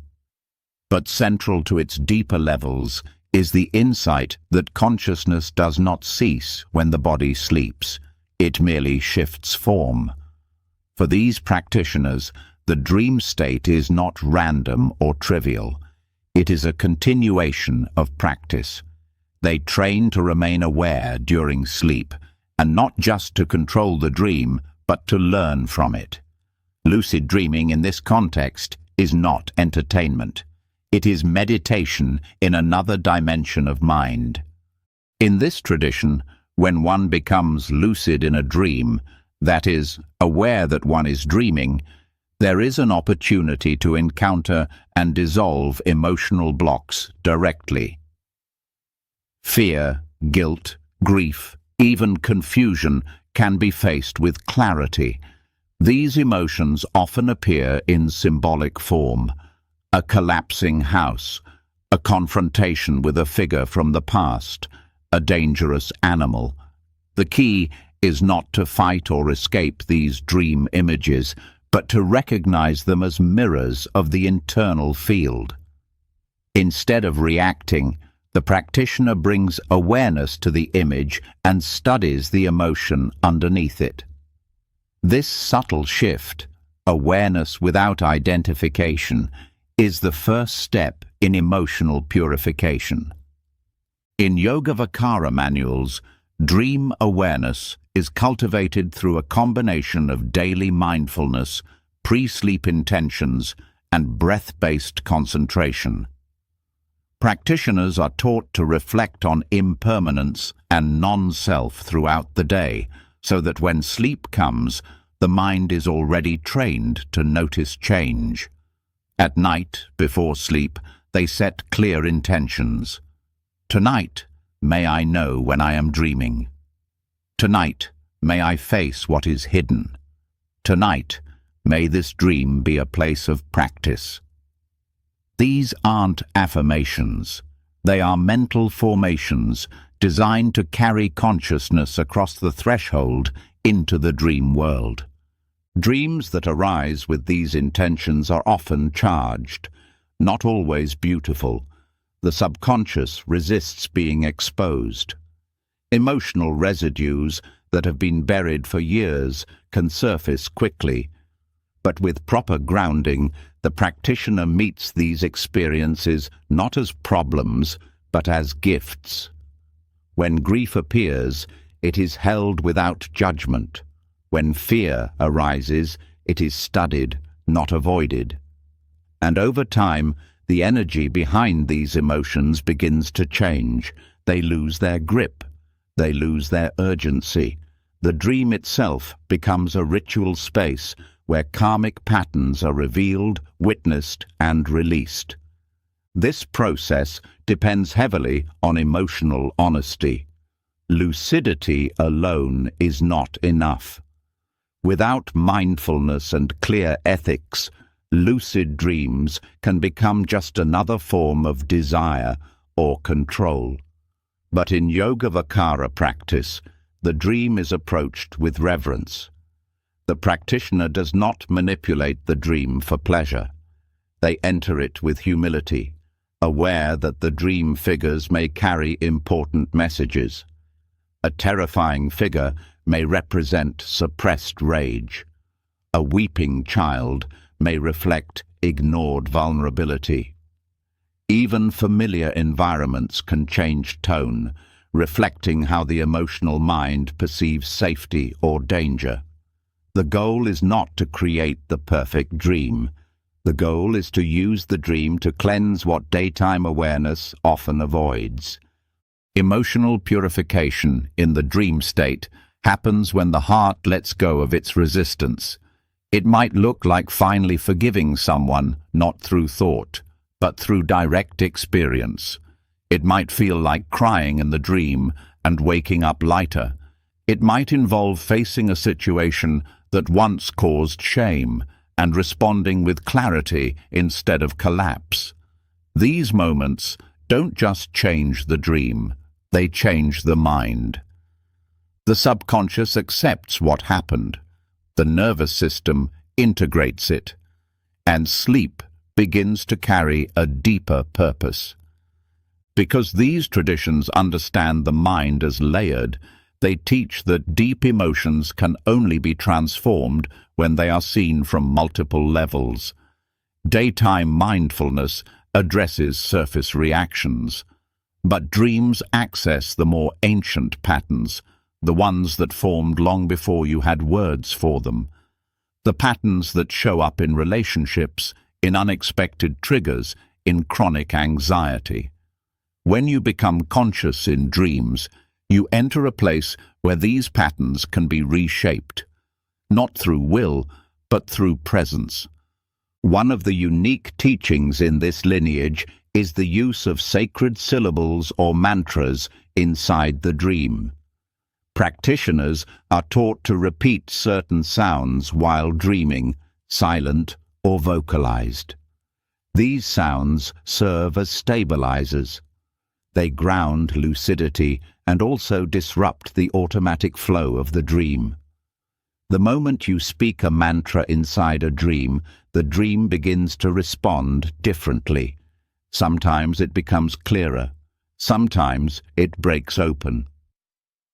But central to its deeper levels is the insight that consciousness does not cease when the body sleeps. It merely shifts form. For these practitioners, the dream state is not random or trivial. It is a continuation of practice. They train to remain aware during sleep, and not just to control the dream, but to learn from it. Lucid dreaming in this context is not entertainment. It is meditation in another dimension of mind. In this tradition, when one becomes lucid in a dream, that is, aware that one is dreaming, there is an opportunity to encounter and dissolve emotional blocks directly. Fear, guilt, grief, even confusion can be faced with clarity. These emotions often appear in symbolic form: a collapsing house, a confrontation with a figure from the past, a dangerous animal. The key is not to fight or escape these dream images, but to recognize them as mirrors of the internal field. Instead of reacting, the practitioner brings awareness to the image and studies the emotion underneath it. This subtle shift, awareness without identification, is the first step in emotional purification. In Yogavatara manuals, dream awareness is cultivated through a combination of daily mindfulness, pre-sleep intentions, and breath-based concentration. Practitioners are taught to reflect on impermanence and non-self throughout the day, so that when sleep comes, the mind is already trained to notice change. At night, before sleep, they set clear intentions. Tonight, may I know when I am dreaming. Tonight, may I face what is hidden. Tonight, may this dream be a place of practice. These aren't affirmations. They are mental formations designed to carry consciousness across the threshold into the dream world. Dreams that arise with these intentions are often charged, not always beautiful. The subconscious resists being exposed. Emotional residues that have been buried for years can surface quickly, but with proper grounding, the practitioner meets these experiences not as problems, but as gifts. When grief appears, it is held without judgment. When fear arises, it is studied, not avoided. And over time, the energy behind these emotions begins to change. They lose their grip. They lose their urgency. The dream itself becomes a ritual space where karmic patterns are revealed, witnessed, and released. This process depends heavily on emotional honesty. Lucidity alone is not enough. Without mindfulness and clear ethics, lucid dreams can become just another form of desire or control. But in Yogavatara practice, the dream is approached with reverence. The practitioner does not manipulate the dream for pleasure. They enter it with humility, aware that the dream figures may carry important messages. A terrifying figure may represent suppressed rage. A weeping child may reflect ignored vulnerability. Even familiar environments can change tone, reflecting how the emotional mind perceives safety or danger. The goal is not to create the perfect dream. The goal is to use the dream to cleanse what daytime awareness often avoids. Emotional purification in the dream state happens when the heart lets go of its resistance. It might look like finally forgiving someone, not through thought, but through direct experience. It might feel like crying in the dream and waking up lighter. It might involve facing a situation that once caused shame and responding with clarity instead of collapse. These moments don't just change the dream, they change the mind. The subconscious accepts what happened. The nervous system integrates it, and sleep begins to carry a deeper purpose. Because these traditions understand the mind as layered, they teach that deep emotions can only be transformed when they are seen from multiple levels. Daytime mindfulness addresses surface reactions, but dreams access the more ancient patterns, the ones that formed long before you had words for them. The patterns that show up in relationships, in unexpected triggers, in chronic anxiety. When you become conscious in dreams, you enter a place where these patterns can be reshaped, not through will, but through presence. One of the unique teachings in this lineage is the use of sacred syllables or mantras inside the dream. Practitioners are taught to repeat certain sounds while dreaming, silent or vocalized. These sounds serve as stabilizers. They ground lucidity and also disrupt the automatic flow of the dream. The moment you speak a mantra inside a dream, the dream begins to respond differently. Sometimes it becomes clearer. Sometimes it breaks open.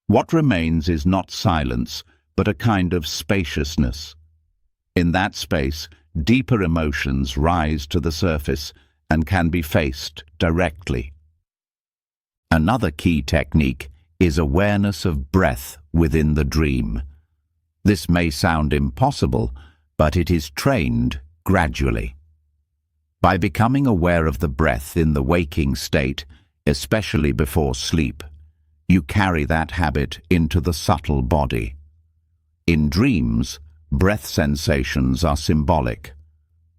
What remains is not silence, but a kind of spaciousness. In that space, deeper emotions rise to the surface and can be faced directly. Another key technique is awareness of breath within the dream. This may sound impossible, but it is trained gradually. By becoming aware of the breath in the waking state, especially before sleep, you carry that habit into the subtle body. In dreams, breath sensations are symbolic,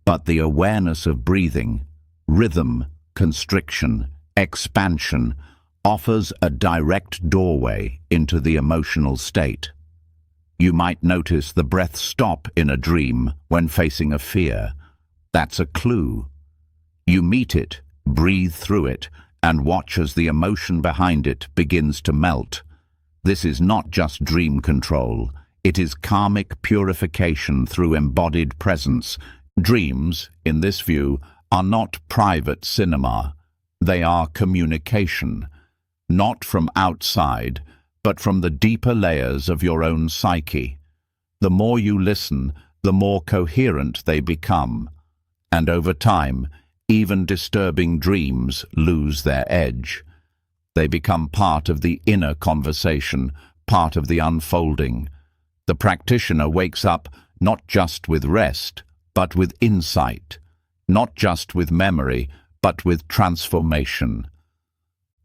but the awareness of breathing, rhythm, constriction, expansion, offers a direct doorway into the emotional state. You might notice the breath stop in a dream when facing a fear. That's a clue. You meet it, breathe through it, and watch as the emotion behind it begins to melt. This is not just dream control. It is karmic purification through embodied presence. Dreams, in this view, are not private cinema. They are communication, not from outside, but from the deeper layers of your own psyche. The more you listen, the more coherent they become. And over time, even disturbing dreams lose their edge. They become part of the inner conversation, part of the unfolding. The practitioner wakes up not just with rest, but with insight, not just with memory, but with transformation.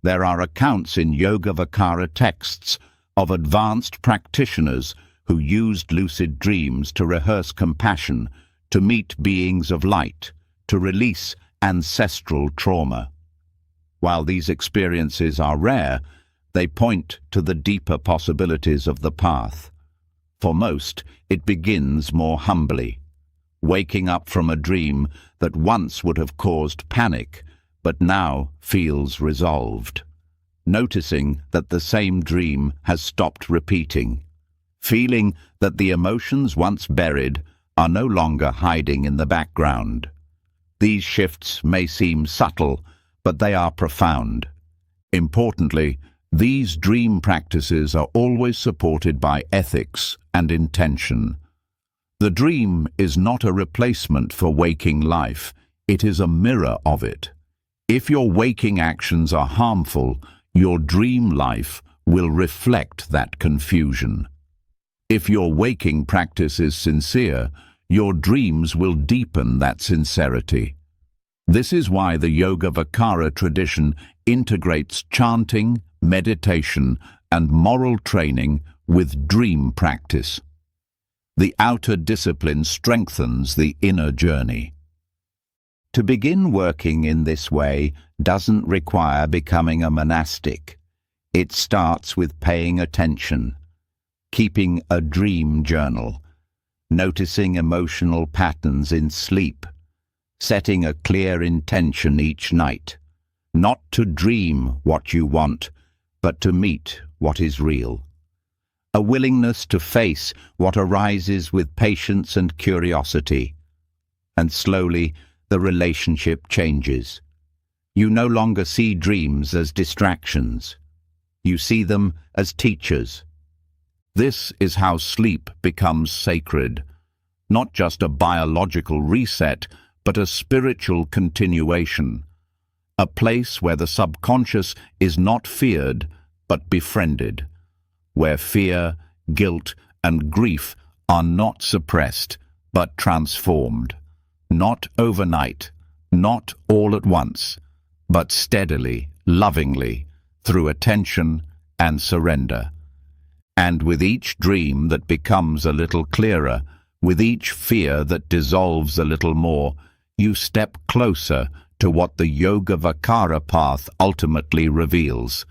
There are accounts in Yogavatara texts of advanced practitioners who used lucid dreams to rehearse compassion, to meet beings of light, to release ancestral trauma. While these experiences are rare, they point to the deeper possibilities of the path. For most, it begins more humbly, waking up from a dream that once would have caused panic, but now feels resolved. Noticing that the same dream has stopped repeating. Feeling that the emotions once buried are no longer hiding in the background. These shifts may seem subtle, but they are profound. Importantly, these dream practices are always supported by ethics and intention. The dream is not a replacement for waking life, it is a mirror of it. If your waking actions are harmful, your dream life will reflect that confusion. If your waking practice is sincere, your dreams will deepen that sincerity. This is why the Yogavatara tradition integrates chanting, meditation, and moral training with dream practice. The outer discipline strengthens the inner journey. To begin working in this way doesn't require becoming a monastic. It starts with paying attention, keeping a dream journal, noticing emotional patterns in sleep, setting a clear intention each night, not to dream what you want, but to meet what is real. A willingness to face what arises with patience and curiosity. And slowly, the relationship changes. You no longer see dreams as distractions. You see them as teachers. This is how sleep becomes sacred, not just a biological reset, but a spiritual continuation, a place where the subconscious is not feared, but befriended, where fear, guilt, and grief are not suppressed, but transformed, not overnight, not all at once, but steadily, lovingly, through attention and surrender. And with each dream that becomes a little clearer, with each fear that dissolves a little more, you step closer to what the Yogavatara path ultimately reveals,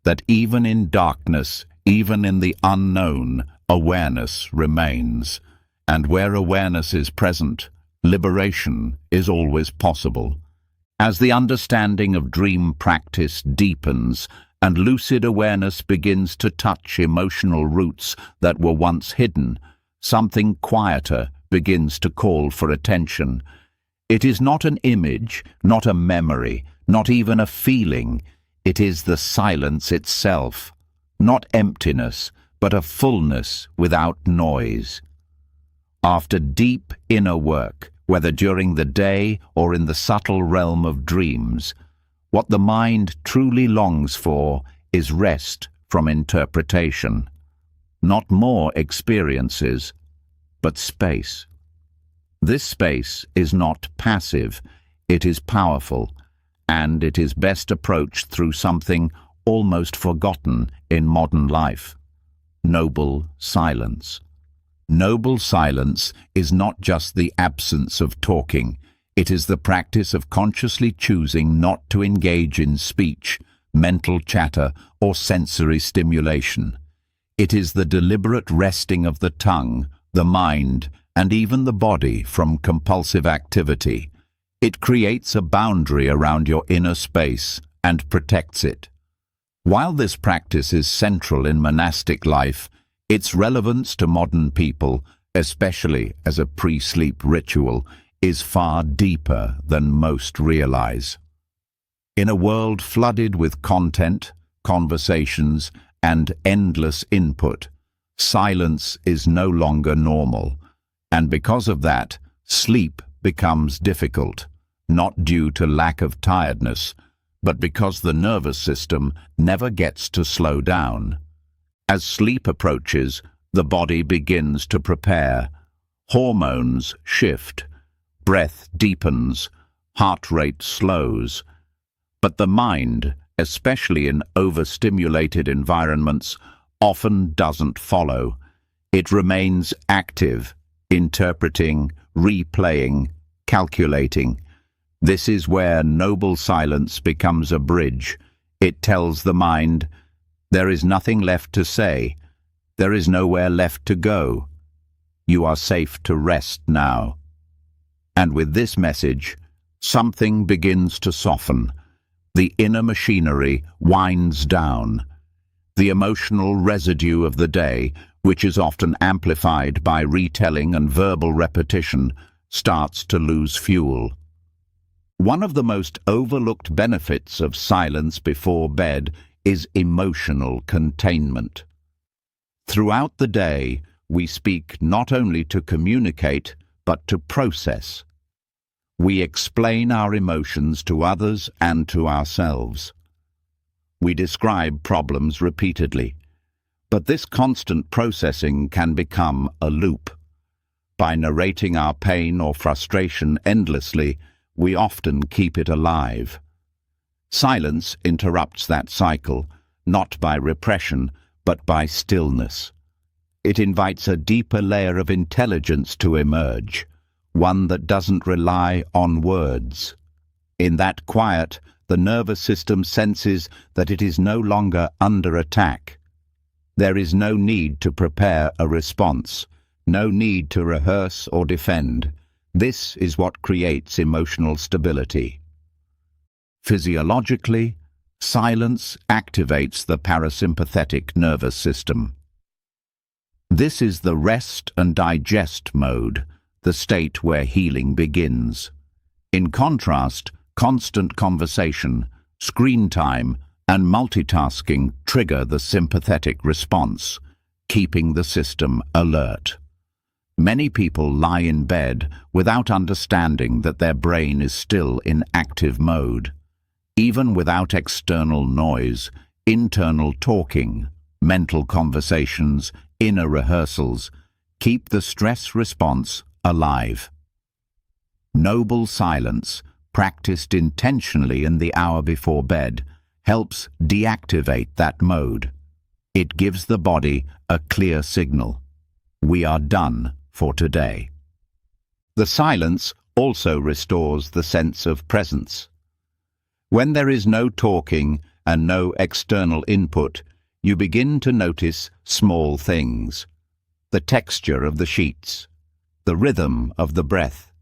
that even in darkness, even in the unknown, awareness remains. And where awareness is present, liberation is always possible. As the understanding of dream practice deepens and lucid awareness begins to touch emotional roots that were once hidden, something quieter begins to call for attention. It is not an image, not a memory, not even a feeling. It is the silence itself, not emptiness, but a fullness without noise. After deep inner work, whether during the day or in the subtle realm of dreams, what the mind truly longs for is rest from interpretation. Not more experiences, but space. This space is not passive, it is powerful, and it is best approached through something almost forgotten in modern life: noble silence. Noble silence is not just the absence of talking, it is the practice of consciously choosing not to engage in speech, mental chatter, or sensory stimulation. It is the deliberate resting of the tongue, the mind, and even the body from compulsive activity. It creates a boundary around your inner space and protects it. While this practice is central in monastic life, its relevance to modern people, especially as a pre-sleep ritual, is far deeper than most realize. In a world flooded with content, conversations, and endless input, silence is no longer normal, and because of that, sleep becomes difficult, not due to lack of tiredness, but because the nervous system never gets to slow down. As sleep approaches, the body begins to prepare. Hormones shift, breath deepens, heart rate slows. But the mind, especially in overstimulated environments, often doesn't follow. It remains active, interpreting, replaying, calculating. This is where noble silence becomes a bridge. It tells the mind, there is nothing left to say. There is nowhere left to go. You are safe to rest now. And with this message, something begins to soften. The inner machinery winds down. The emotional residue of the day, which is often amplified by retelling and verbal repetition, starts to lose fuel. One of the most overlooked benefits of silence before bed is emotional containment. Throughout the day, we speak not only to communicate, but to process. We explain our emotions to others and to ourselves. We describe problems repeatedly, but this constant processing can become a loop. By narrating our pain or frustration endlessly, we often keep it alive. Silence interrupts that cycle, not by repression, but by stillness. It invites a deeper layer of intelligence to emerge, one that doesn't rely on words. In that quiet, the nervous system senses that it is no longer under attack. There is no need to prepare a response, no need to rehearse or defend. This is what creates emotional stability. Physiologically, silence activates the parasympathetic nervous system. This is the rest and digest mode, the state where healing begins. In contrast, constant conversation, screen time, and multitasking trigger the sympathetic response, keeping the system alert. Many people lie in bed without understanding that their brain is still in active mode. Even without external noise, internal talking, mental conversations, inner rehearsals keep the stress response alive. Noble silence, practiced intentionally in the hour before bed, helps deactivate that mode. It gives the body a clear signal. We are done for today. The silence also restores the sense of presence. When there is no talking and no external input, you begin to notice small things. The texture of the sheets, the rhythm of the breath,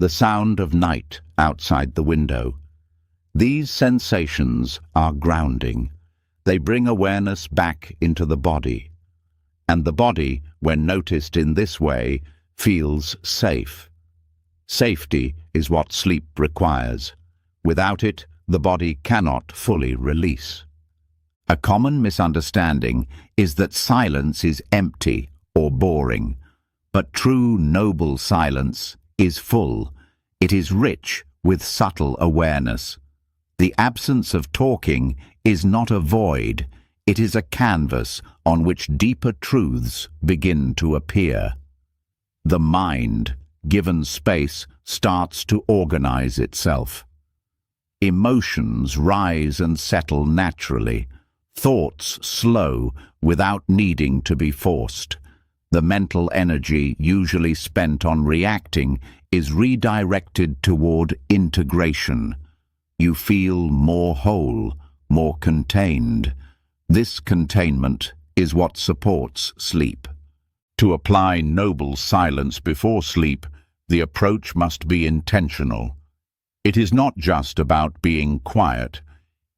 the sound of night outside the window. These sensations are grounding. They bring awareness back into the body. And the body, when noticed in this way, feels safe. Safety is what sleep requires. Without it, the body cannot fully release. A common misunderstanding is that silence is empty or boring, but true noble silence is full. It is rich with subtle awareness. The absence of talking is not a void, it is a canvas on which deeper truths begin to appear. The mind, given space, starts to organize itself. Emotions rise and settle naturally. Thoughts slow without needing to be forced. The mental energy usually spent on reacting is redirected toward integration. You feel more whole, more contained. This containment is what supports sleep. To apply noble silence before sleep, the approach must be intentional. It is not just about being quiet.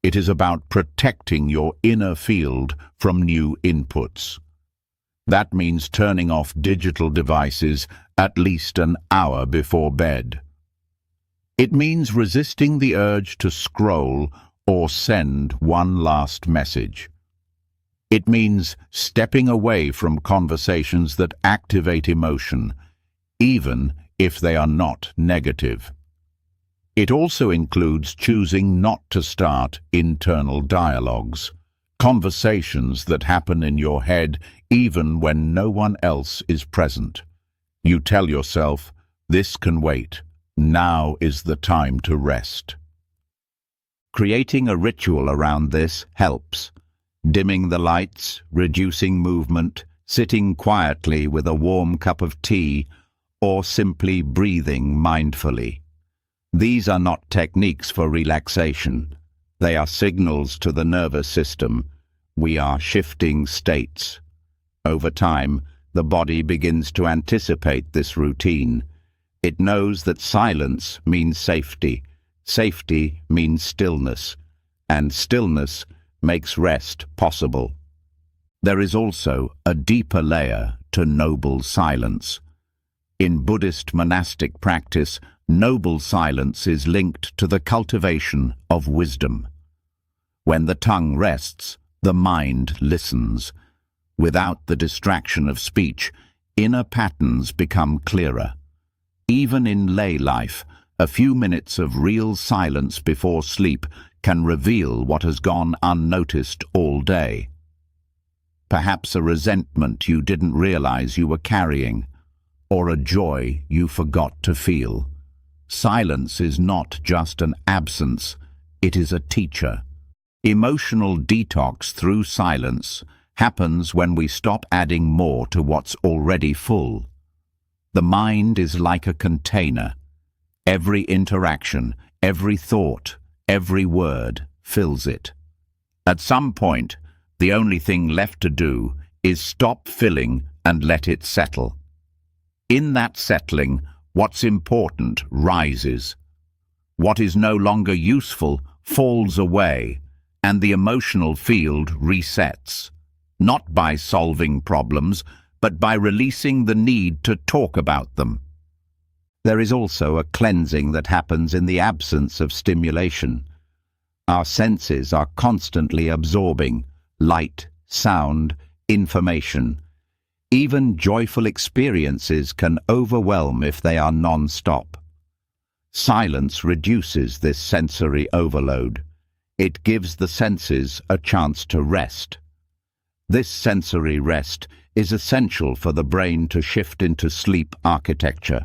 It is about protecting your inner field from new inputs. That means turning off digital devices at least an hour before bed. It means resisting the urge to scroll or send one last message. It means stepping away from conversations that activate emotion, even if they are not negative. It also includes choosing not to start internal dialogues, conversations that happen in your head even when no one else is present. You tell yourself, "This can wait. Now is the time to rest." Creating a ritual around this helps. Dimming the lights, reducing movement, sitting quietly with a warm cup of tea, or simply breathing mindfully. These are not techniques for relaxation. They are signals to the nervous system. We are shifting states. Over time, the body begins to anticipate this routine. It knows that silence means safety, safety means stillness, and stillness makes rest possible. There is also a deeper layer to noble silence. In Buddhist monastic practice, noble silence is linked to the cultivation of wisdom. When the tongue rests, the mind listens. Without the distraction of speech, inner patterns become clearer. Even in lay life, a few minutes of real silence before sleep can reveal what has gone unnoticed all day. Perhaps a resentment you didn't realize you were carrying, or a joy you forgot to feel. Silence is not just an absence, it is a teacher. Emotional detox through silence happens when we stop adding more to what's already full. The mind is like a container. Every interaction, every thought, every word fills it. At some point, the only thing left to do is stop filling and let it settle. In that settling, what's important rises. What is no longer useful falls away, and the emotional field resets. Not by solving problems, but by releasing the need to talk about them. There is also a cleansing that happens in the absence of stimulation. Our senses are constantly absorbing light, sound, information. Even joyful experiences can overwhelm if they are non-stop. Silence reduces this sensory overload. It gives the senses a chance to rest. This sensory rest is essential for the brain to shift into sleep architecture.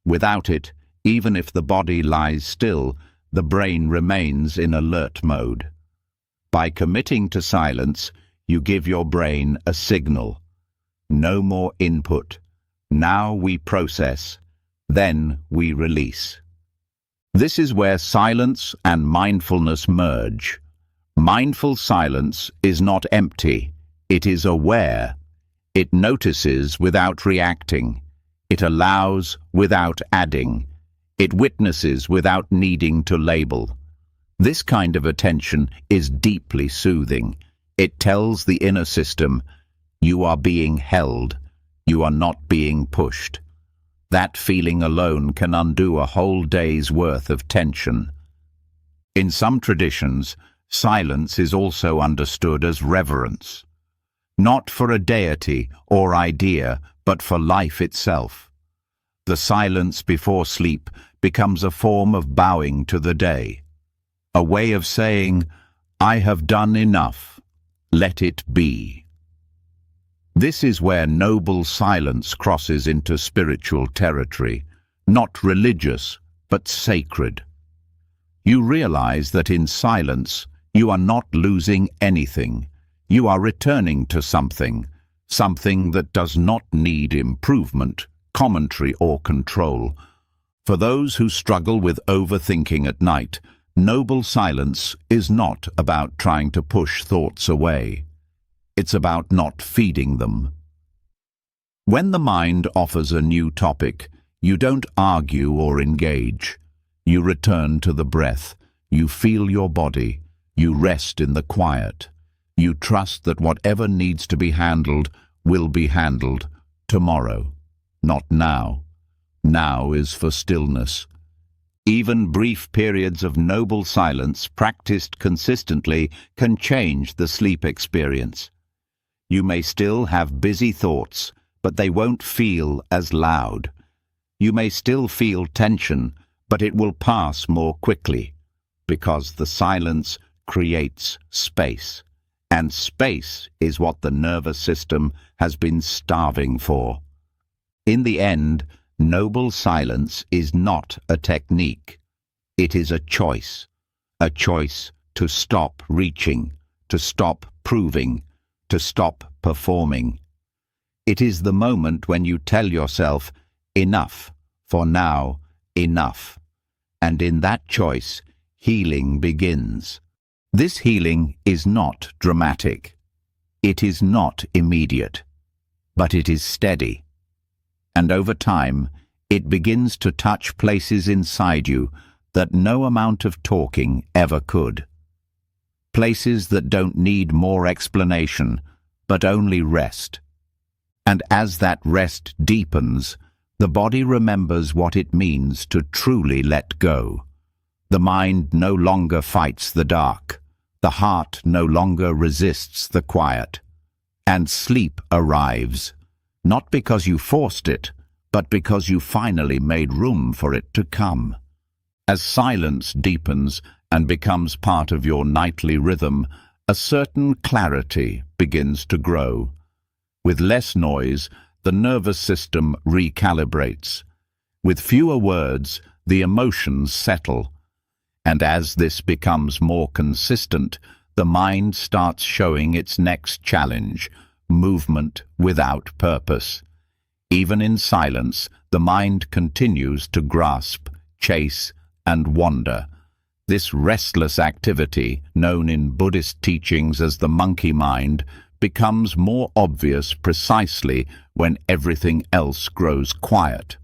Without it, even if the body lies still, the brain remains in alert mode. By committing to silence, you give your brain a signal. No more input. Now we process, then we release. This is where silence and mindfulness merge. Mindful silence is not empty, it is aware. It notices without reacting. It allows without adding. It witnesses without needing to label. This kind of attention is deeply soothing. It tells the inner system, you are being held, you are not being pushed. That feeling alone can undo a whole day's worth of tension. In some traditions, silence is also understood as reverence. Not for a deity or idea, but for life itself. The silence before sleep becomes a form of bowing to the day. A way of saying, I have done enough, let it be. This is where noble silence crosses into spiritual territory, not religious, but sacred. You realize that in silence, you are not losing anything. You are returning to something that does not need improvement, commentary, or control. For those who struggle with overthinking at night, noble silence is not about trying to push thoughts away. It's about not feeding them. When the mind offers a new topic, you don't argue or engage. You return to the breath. You feel your body. You rest in the quiet. You trust that whatever needs to be handled will be handled tomorrow, not now. Now is for stillness. Even brief periods of noble silence practiced consistently can change the sleep experience. You may still have busy thoughts, but they won't feel as loud. You may still feel tension, but it will pass more quickly, because the silence creates space. And space is what the nervous system has been starving for. In the end, noble silence is not a technique. It is a choice to stop reaching, to stop proving, to stop performing. It is the moment when you tell yourself, enough, for now, enough. And in that choice, healing begins. This healing is not dramatic. It is not immediate, but it is steady. And over time, it begins to touch places inside you that no amount of talking ever could. Places that don't need more explanation, but only rest. And as that rest deepens, the body remembers what it means to truly let go. The mind no longer fights the dark. The heart no longer resists the quiet. And sleep arrives, not because you forced it, but because you finally made room for it to come. As silence deepens and becomes part of your nightly rhythm, a certain clarity begins to grow. With less noise, the nervous system recalibrates. With fewer words, the emotions settle. And as this becomes more consistent, the mind starts showing its next challenge, movement without purpose. Even in silence, the mind continues to grasp, chase, and wander. This restless activity, known in Buddhist teachings as the monkey mind, becomes more obvious precisely when everything else grows quiet.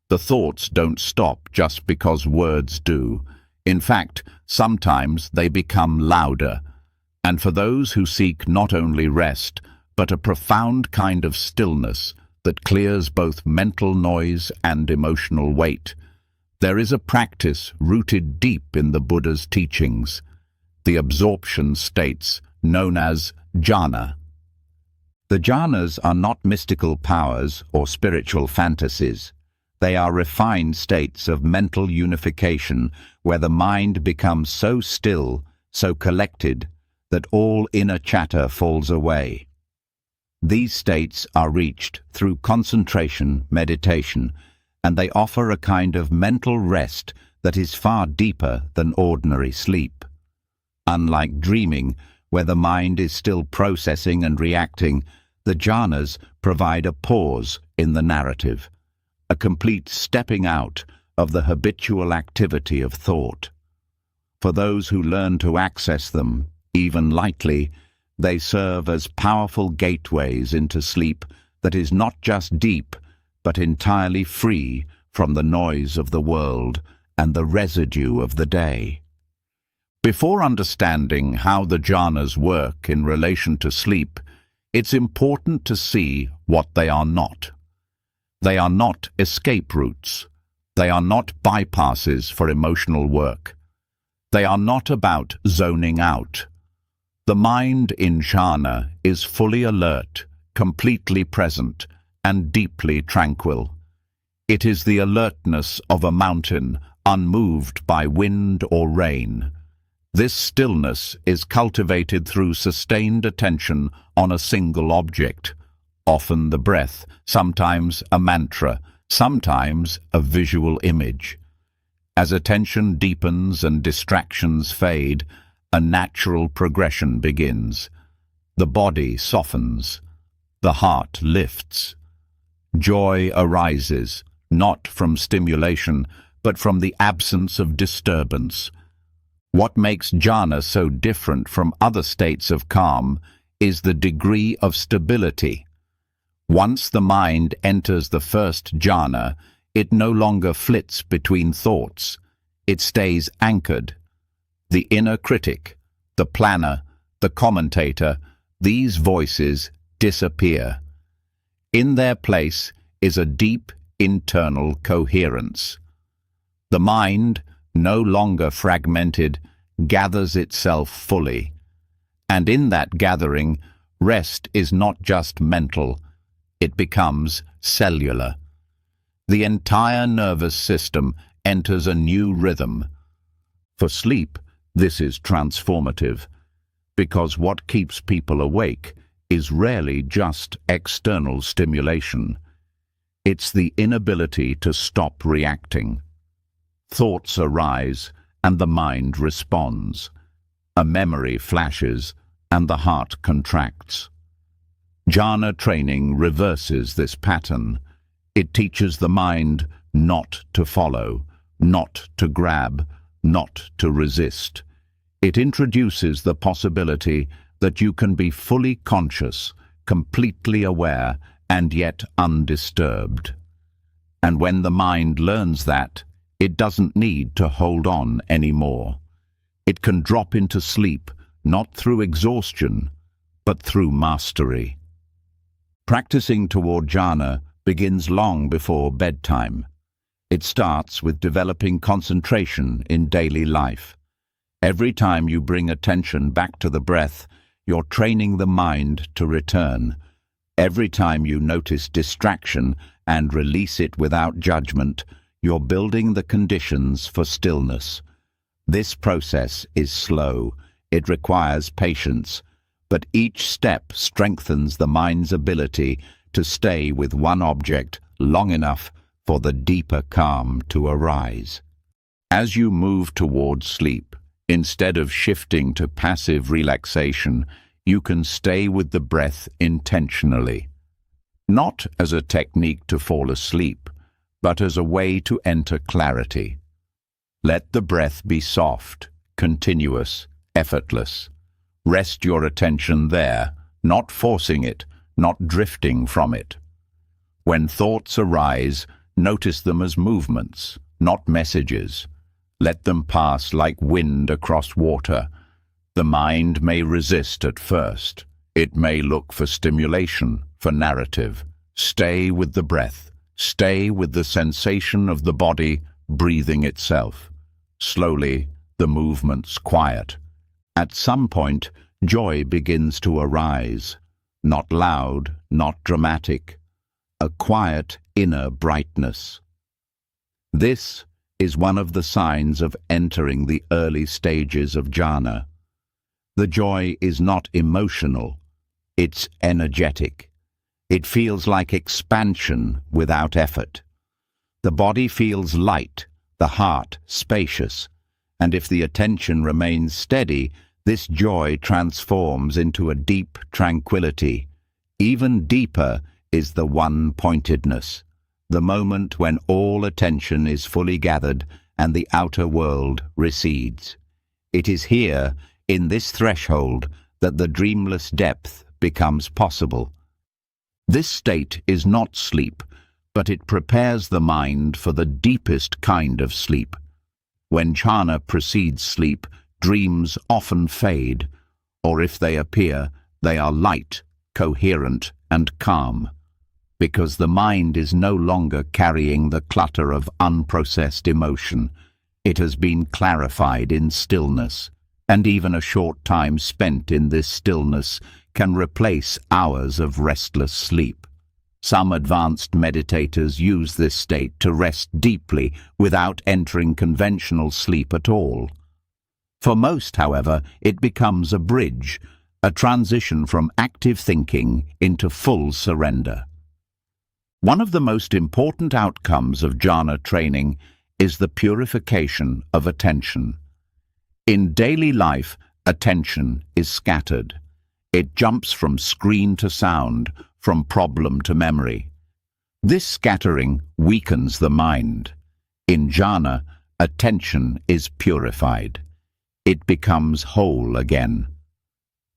The thoughts don't stop just because words do. In fact, sometimes they become louder. And for those who seek not only rest, but a profound kind of stillness that clears both mental noise and emotional weight, there is a practice rooted deep in the Buddha's teachings, the absorption states known as jhana. The jhanas are not mystical powers or spiritual fantasies. They are refined states of mental unification where the mind becomes so still, so collected, that all inner chatter falls away. These states are reached through concentration, meditation, and they offer a kind of mental rest that is far deeper than ordinary sleep. Unlike dreaming, where the mind is still processing and reacting, the jhanas provide a pause in the narrative, a complete stepping out of the habitual activity of thought. For those who learn to access them, even lightly, they serve as powerful gateways into sleep that is not just deep, but entirely free from the noise of the world and the residue of the day. Before understanding how the jhanas work in relation to sleep, it's important to see what they are not. They are not escape routes. They are not bypasses for emotional work. They are not about zoning out. The mind in jhana is fully alert, completely present, and deeply tranquil. It is the alertness of a mountain, unmoved by wind or rain. This stillness is cultivated through sustained attention on a single object, often the breath, sometimes a mantra, sometimes a visual image. As attention deepens and distractions fade, a natural progression begins. The body softens. The heart lifts. Joy arises, not from stimulation, but from the absence of disturbance. What makes jhana so different from other states of calm is the degree of stability. Once the mind enters the first jhana, it no longer flits between thoughts. It stays anchored. The inner critic, the planner, the commentator, these voices disappear. In their place is a deep internal coherence. The mind, no longer fragmented, gathers itself fully. And in that gathering, rest is not just mental, it becomes cellular. The entire nervous system enters a new rhythm. For sleep, this is transformative, because what keeps people awake is rarely just external stimulation. It's the inability to stop reacting. Thoughts arise, and the mind responds. A memory flashes, and the heart contracts. Jhana training reverses this pattern. It teaches the mind not to follow, not to grab, not to resist. It introduces the possibility that you can be fully conscious, completely aware, and yet undisturbed. And when the mind learns that, it doesn't need to hold on anymore. It can drop into sleep, not through exhaustion, but through mastery. Practicing toward jhana begins long before bedtime. It starts with developing concentration in daily life. Every time you bring attention back to the breath, you're training the mind to return. Every time you notice distraction and release it without judgment, you're building the conditions for stillness. This process is slow. It requires patience, but each step strengthens the mind's ability to stay with one object long enough for the deeper calm to arise. As you move towards sleep, instead of shifting to passive relaxation, you can stay with the breath intentionally. Not as a technique to fall asleep, but as a way to enter clarity. Let the breath be soft, continuous, effortless. Rest your attention there, not forcing it, not drifting from it. When thoughts arise, notice them as movements, not messages. Let them pass like wind across water. The mind may resist at first. It may look for stimulation, for narrative. Stay with the breath. Stay with the sensation of the body breathing itself. Slowly, the movements quiet. At some point, joy begins to arise. Not loud, not dramatic. A quiet inner brightness. This is one of the signs of entering the early stages of jhana. The joy is not emotional. It's energetic. It feels like expansion without effort. The body feels light, the heart spacious, and if the attention remains steady, this joy transforms into a deep tranquility. Even deeper is the one-pointedness, the moment when all attention is fully gathered and the outer world recedes. It is here, in this threshold, that the dreamless depth becomes possible. This state is not sleep, but it prepares the mind for the deepest kind of sleep. When jhana precedes sleep, dreams often fade, or if they appear, they are light, coherent, and calm, because the mind is no longer carrying the clutter of unprocessed emotion. It has been clarified in stillness, and even a short time spent in this stillness can replace hours of restless sleep. Some advanced meditators use this state to rest deeply without entering conventional sleep at all. For most, however, it becomes a bridge, a transition from active thinking into full surrender. One of the most important outcomes of jhana training is the purification of attention. In daily life, attention is scattered. It jumps from screen to sound, from problem to memory. This scattering weakens the mind. In jhana, attention is purified. It becomes whole again.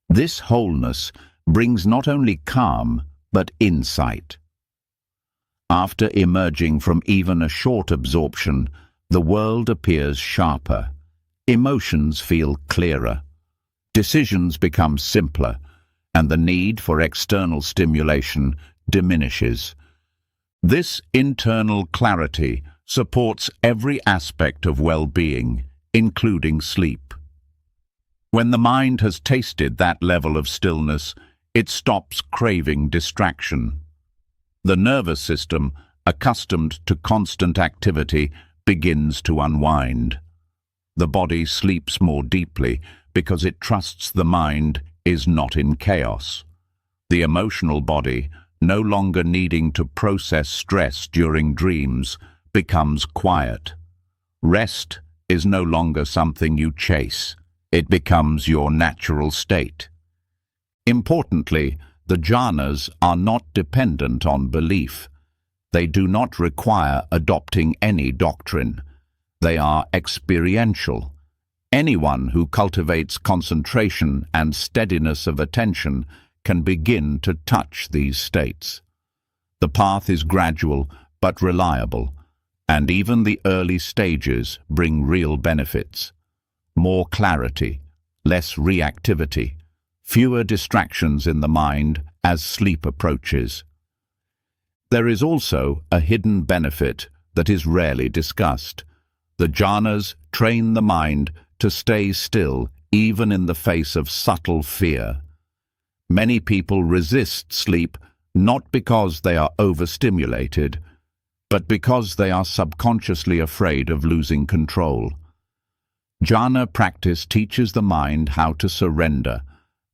This wholeness brings not only calm, but insight. After emerging from even a short absorption, the world appears sharper. Emotions feel clearer. Decisions become simpler, and the need for external stimulation diminishes. This internal clarity supports every aspect of well-being, including sleep. When the mind has tasted that level of stillness, it stops craving distraction. The nervous system, accustomed to constant activity, begins to unwind. The body sleeps more deeply because it trusts the mind is not in chaos. The emotional body, no longer needing to process stress during dreams, becomes quiet. Rest is no longer something you chase. It becomes your natural state. Importantly, the jhanas are not dependent on belief. They do not require adopting any doctrine. They are experiential. Anyone who cultivates concentration and steadiness of attention can begin to touch these states. The path is gradual but reliable, and even the early stages bring real benefits. More clarity, less reactivity, fewer distractions in the mind as sleep approaches. There is also a hidden benefit that is rarely discussed. The jhanas train the mind to stay still even in the face of subtle fear. Many people resist sleep not because they are overstimulated, but because they are subconsciously afraid of losing control. Jhana practice teaches the mind how to surrender,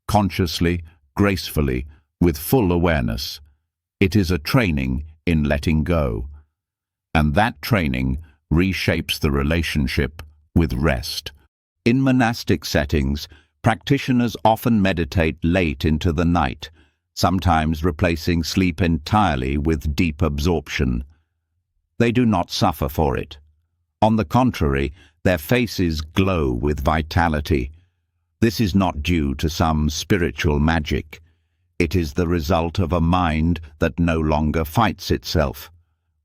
consciously, gracefully, with full awareness. It is a training in letting go, and that training reshapes the relationship with rest. In monastic settings, practitioners often meditate late into the night, sometimes replacing sleep entirely with deep absorption. They do not suffer for it. On the contrary, their faces glow with vitality. This is not due to some spiritual magic. It is the result of a mind that no longer fights itself,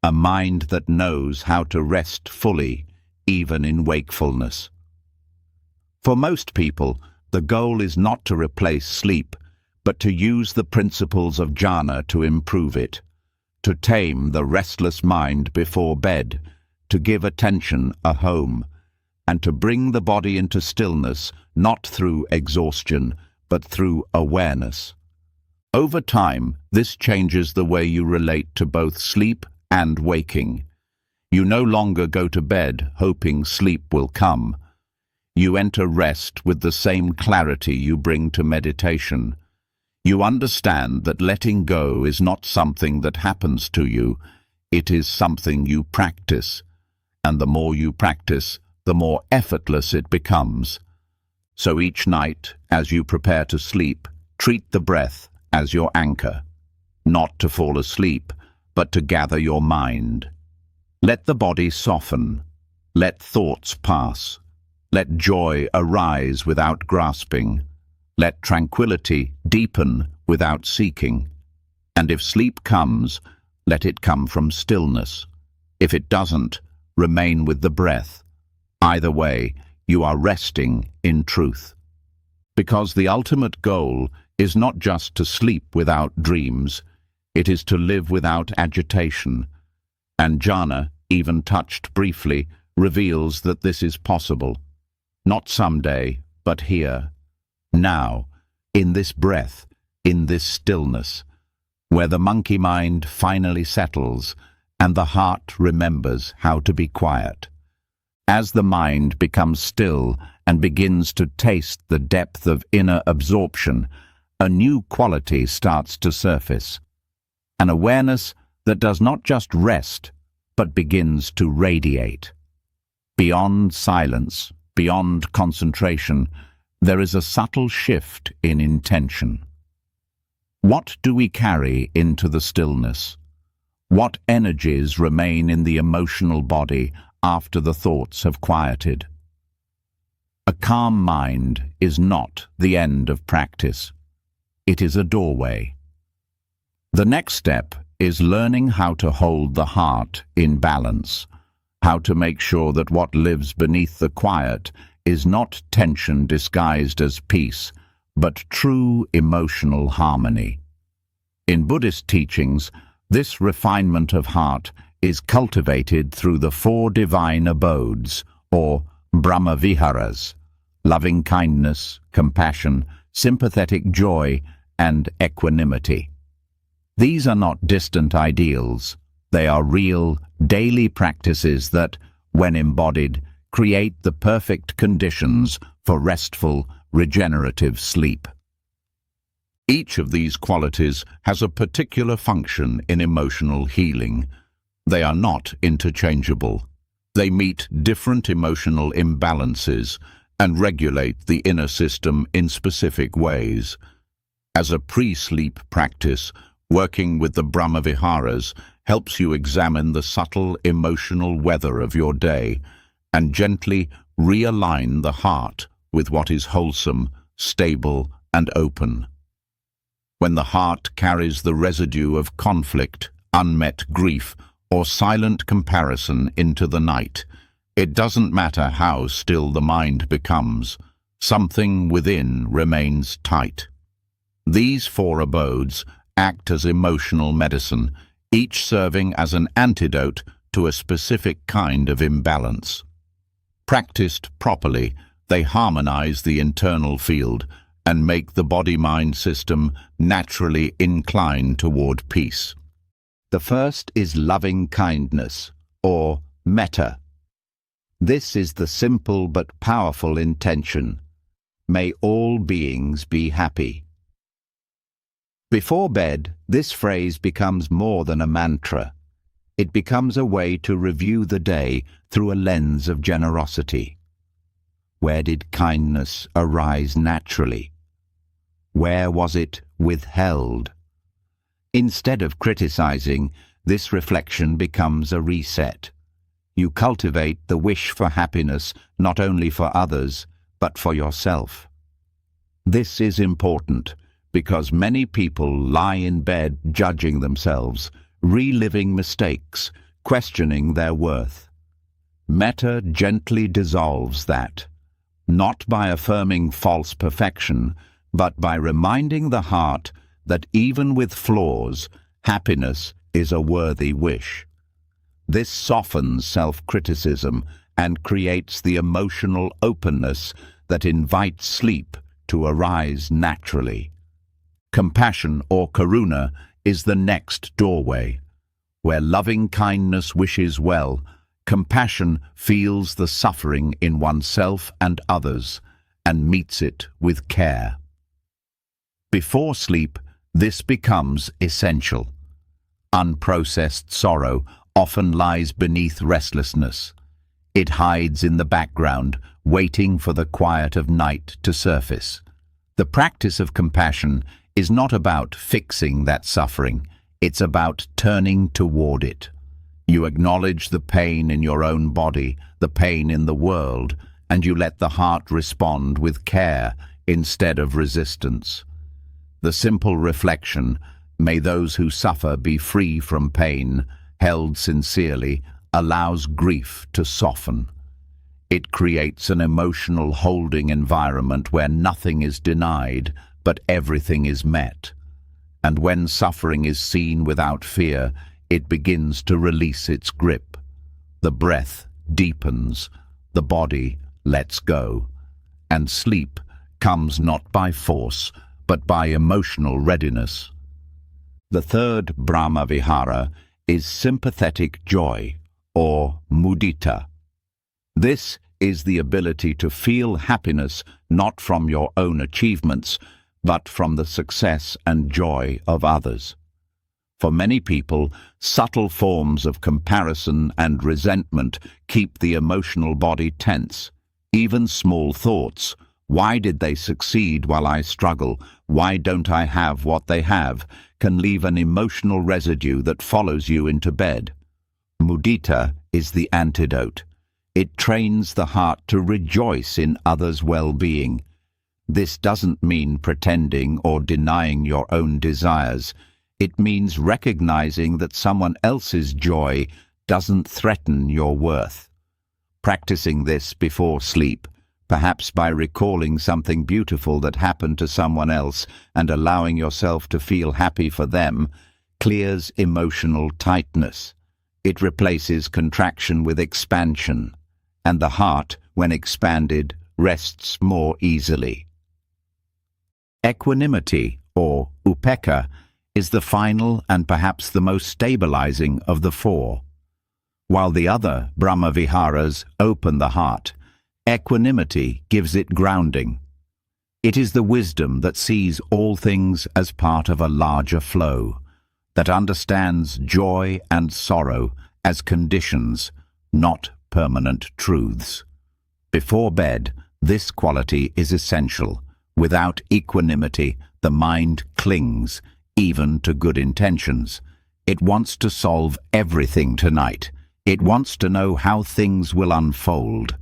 a mind that knows how to rest fully, even in wakefulness. For most people, the goal is not to replace sleep, but to use the principles of jhana to improve it, to tame the restless mind before bed, to give attention a home, and to bring the body into stillness not through exhaustion, but through awareness. Over time, this changes the way you relate to both sleep and waking. You no longer go to bed hoping sleep will come. You enter rest with the same clarity you bring to meditation. You understand that letting go is not something that happens to you, it is something you practice. And the more you practice, the more effortless it becomes. So each night, as you prepare to sleep, treat the breath as your anchor, not to fall asleep, but to gather your mind. Let the body soften, let thoughts pass. Let joy arise without grasping. Let tranquility deepen without seeking. And if sleep comes, let it come from stillness. If it doesn't, remain with the breath. Either way, you are resting in truth. Because the ultimate goal is not just to sleep without dreams, it is to live without agitation. And jhana, even touched briefly, reveals that this is possible. Not someday, but here, now, in this breath, in this stillness, where the monkey mind finally settles and the heart remembers how to be quiet. As the mind becomes still and begins to taste the depth of inner absorption, a new quality starts to surface. An awareness that does not just rest, but begins to radiate. Beyond silence, beyond concentration, there is a subtle shift in intention. What do we carry into the stillness? What energies remain in the emotional body after the thoughts have quieted? A calm mind is not the end of practice. It is a doorway. The next step is learning how to hold the heart in balance, how to make sure that what lives beneath the quiet is not tension disguised as peace, but true emotional harmony. In Buddhist teachings, this refinement of heart is cultivated through the 4 divine abodes, or Brahmaviharas: loving kindness, compassion, sympathetic joy, and equanimity. These are not distant ideals. They are real, daily practices that, when embodied, create the perfect conditions for restful, regenerative sleep. Each of these qualities has a particular function in emotional healing. They are not interchangeable. They meet different emotional imbalances and regulate the inner system in specific ways. As a pre-sleep practice, working with the Brahmaviharas helps you examine the subtle emotional weather of your day and gently realign the heart with what is wholesome, stable, and open. When the heart carries the residue of conflict, unmet grief, or silent comparison into the night, it doesn't matter how still the mind becomes, something within remains tight. These 4 abodes act as emotional medicine, each serving as an antidote to a specific kind of imbalance. Practiced properly, they harmonize the internal field and make the body-mind system naturally incline toward peace. The first is loving kindness, or metta. This is the simple but powerful intention: may all beings be happy. Before bed, this phrase becomes more than a mantra. It becomes a way to review the day through a lens of generosity. Where did kindness arise naturally? Where was it withheld? Instead of criticizing, this reflection becomes a reset. You cultivate the wish for happiness not only for others, but for yourself. This is important because many people lie in bed judging themselves, reliving mistakes, questioning their worth. Metta gently dissolves that, not by affirming false perfection, but by reminding the heart that even with flaws, happiness is a worthy wish. This softens self-criticism and creates the emotional openness that invites sleep to arise naturally. Compassion, or karuna, is the next doorway. Where loving kindness wishes well, compassion feels the suffering in oneself and others and meets it with care. Before sleep, this becomes essential. Unprocessed sorrow often lies beneath restlessness. It hides in the background, waiting for the quiet of night to surface. The practice of compassion is not about fixing that suffering. It's about turning toward it. You acknowledge the pain in your own body, the pain in the world, and you let the heart respond with care instead of resistance. The simple reflection, May those who suffer be free from pain, held sincerely, allows grief to soften. It creates an emotional holding environment where nothing is denied, but everything is met. And when suffering is seen without fear, it begins to release its grip. The breath deepens, the body lets go, and sleep comes not by force, but by emotional readiness. The third Brahma Vihara is sympathetic joy, or mudita. This is the ability to feel happiness not from your own achievements, but from the success and joy of others. For many people, subtle forms of comparison and resentment keep the emotional body tense. Even small thoughts, why did they succeed while I struggle? Why don't I have what they have? Can leave an emotional residue that follows you into bed. Mudita is the antidote. It trains the heart to rejoice in others' well-being. This doesn't mean pretending or denying your own desires. It means recognizing that someone else's joy doesn't threaten your worth. Practicing this before sleep, perhaps by recalling something beautiful that happened to someone else and allowing yourself to feel happy for them, clears emotional tightness. It replaces contraction with expansion, and the heart, when expanded, rests more easily. Equanimity, or upekkha, is the final and perhaps the most stabilizing of the four. While the other Brahma Viharas open the heart, equanimity gives it grounding. It is the wisdom that sees all things as part of a larger flow, that understands joy and sorrow as conditions, not permanent truths. Before bed, this quality is essential. Without equanimity, the mind clings, even to good intentions. It wants to solve everything tonight. It wants to know how things will unfold.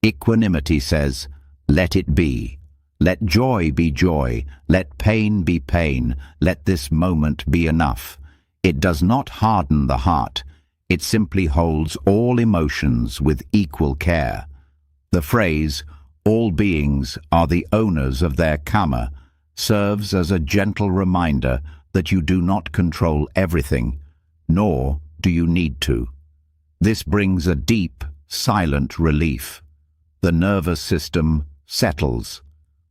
Equanimity says, let it be. Let joy be joy. Let pain be pain. Let this moment be enough. It does not harden the heart. It simply holds all emotions with equal care. The phrase, all beings are the owners of their karma, serves as a gentle reminder that you do not control everything, nor do you need to. This brings a deep, silent relief. The nervous system settles,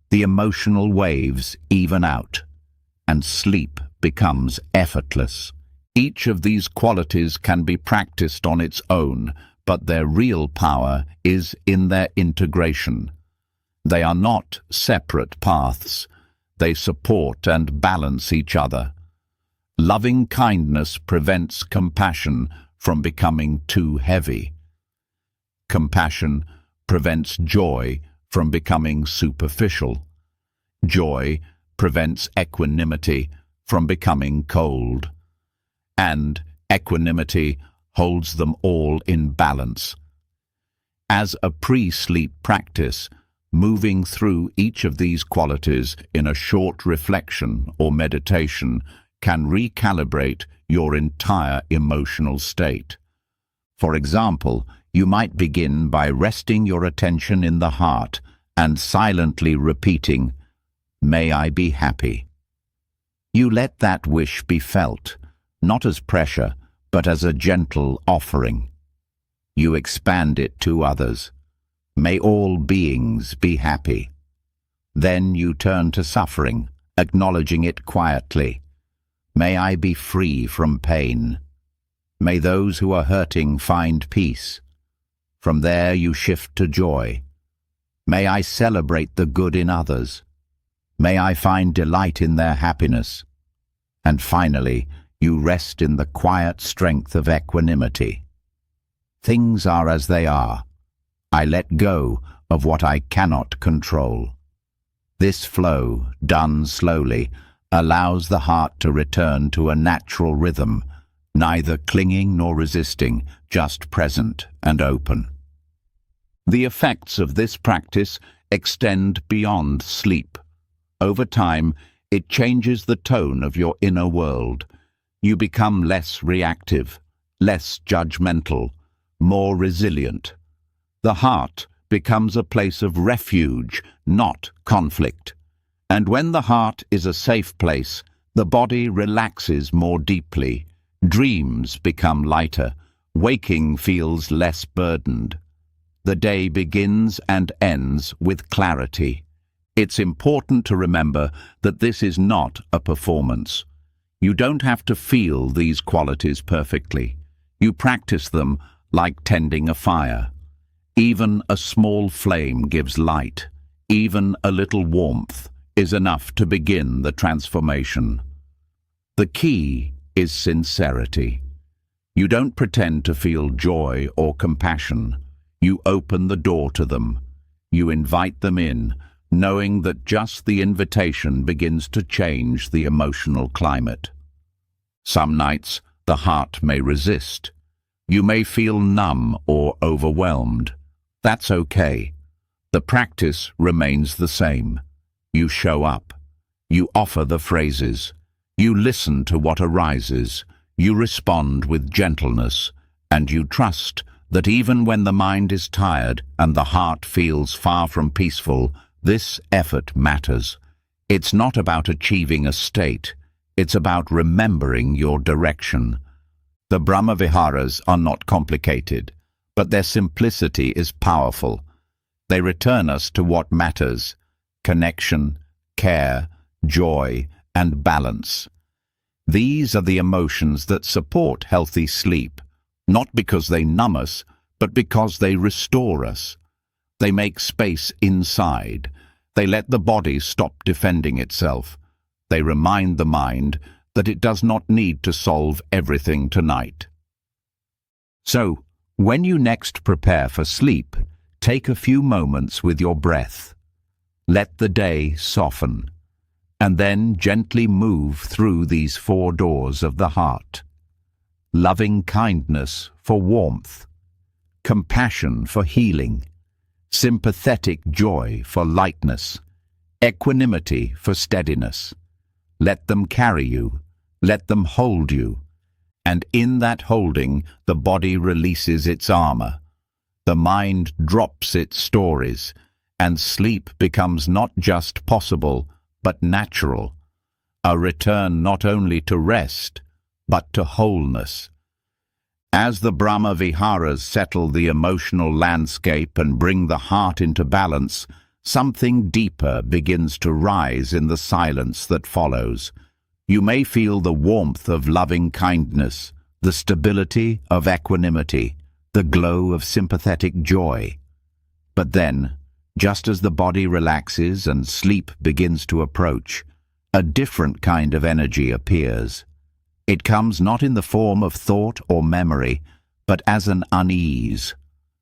the emotional waves even out, and sleep becomes effortless. Each of these qualities can be practiced on its own, but their real power is in their integration. They are not separate paths. They support and balance each other. Loving kindness prevents compassion from becoming too heavy. Compassion prevents joy from becoming superficial. Joy prevents equanimity from becoming cold. And equanimity holds them all in balance. As a pre-sleep practice, moving through each of these qualities in a short reflection or meditation can recalibrate your entire emotional state. For example, you might begin by resting your attention in the heart and silently repeating, "May I be happy." You let that wish be felt, not as pressure, but as a gentle offering. You expand it to others. May all beings be happy. Then you turn to suffering, acknowledging it quietly. May I be free from pain. May those who are hurting find peace. From there you shift to joy. May I celebrate the good in others. May I find delight in their happiness. And finally, you rest in the quiet strength of equanimity. Things are as they are. I let go of what I cannot control. This flow, done slowly, allows the heart to return to a natural rhythm, neither clinging nor resisting, just present and open. The effects of this practice extend beyond sleep. Over time, It changes the tone of your inner world. You become less reactive, less judgmental, more resilient. The heart becomes a place of refuge, not conflict. And when the heart is a safe place, the body relaxes more deeply. Dreams become lighter. Waking feels less burdened. The day begins and ends with clarity. It's important to remember that this is not a performance. You don't have to feel these qualities perfectly. You practice them like tending a fire. Even a small flame gives light. Even a little warmth is enough to begin the transformation. The key is sincerity. You don't pretend to feel joy or compassion. You open the door to them. You invite them in, knowing that just the invitation begins to change the emotional climate. Some nights, the heart may resist. You may feel numb or overwhelmed. That's okay. The practice remains the same. You show up. You offer the phrases. You listen to what arises. You respond with gentleness, and you trust that even when the mind is tired and the heart feels far from peaceful, this effort matters. It's not about achieving a state. It's about remembering your direction. The Brahma Viharas are not complicated, but their simplicity is powerful. They return us to what matters: connection, care, joy, and balance. These are the emotions that support healthy sleep, not because they numb us, but because they restore us. They make space inside. They let the body stop defending itself. They remind the mind that it does not need to solve everything tonight. So, when you next prepare for sleep, take a few moments with your breath. Let the day soften, and then gently move through these 4 doors of the heart. Loving kindness for warmth, compassion for healing, sympathetic joy for lightness, equanimity for steadiness. Let them carry you, let them hold you, and in that holding the body releases its armor. The mind drops its stories, and sleep becomes not just possible, but natural. A return not only to rest, but to wholeness. As the Brahma Viharas settle the emotional landscape and bring the heart into balance, something deeper begins to rise in the silence that follows. You may feel the warmth of loving kindness, the stability of equanimity, the glow of sympathetic joy. But then, just as the body relaxes and sleep begins to approach, a different kind of energy appears. It comes not in the form of thought or memory, but as an unease,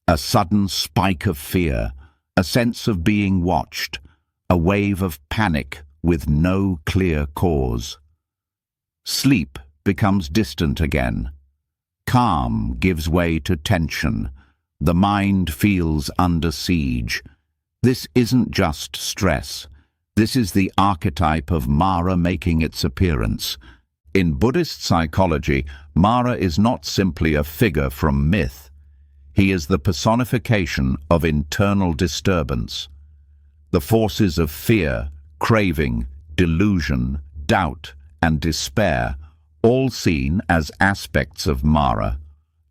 a sudden spike of fear, a sense of being watched, a wave of panic with no clear cause. Sleep becomes distant again. Calm gives way to tension. The mind feels under siege. This isn't just stress. This is the archetype of Mara making its appearance. In Buddhist psychology, Mara is not simply a figure from myth. He is the personification of internal disturbance. The forces of fear, craving, delusion, doubt, and despair, all seen as aspects of Mara,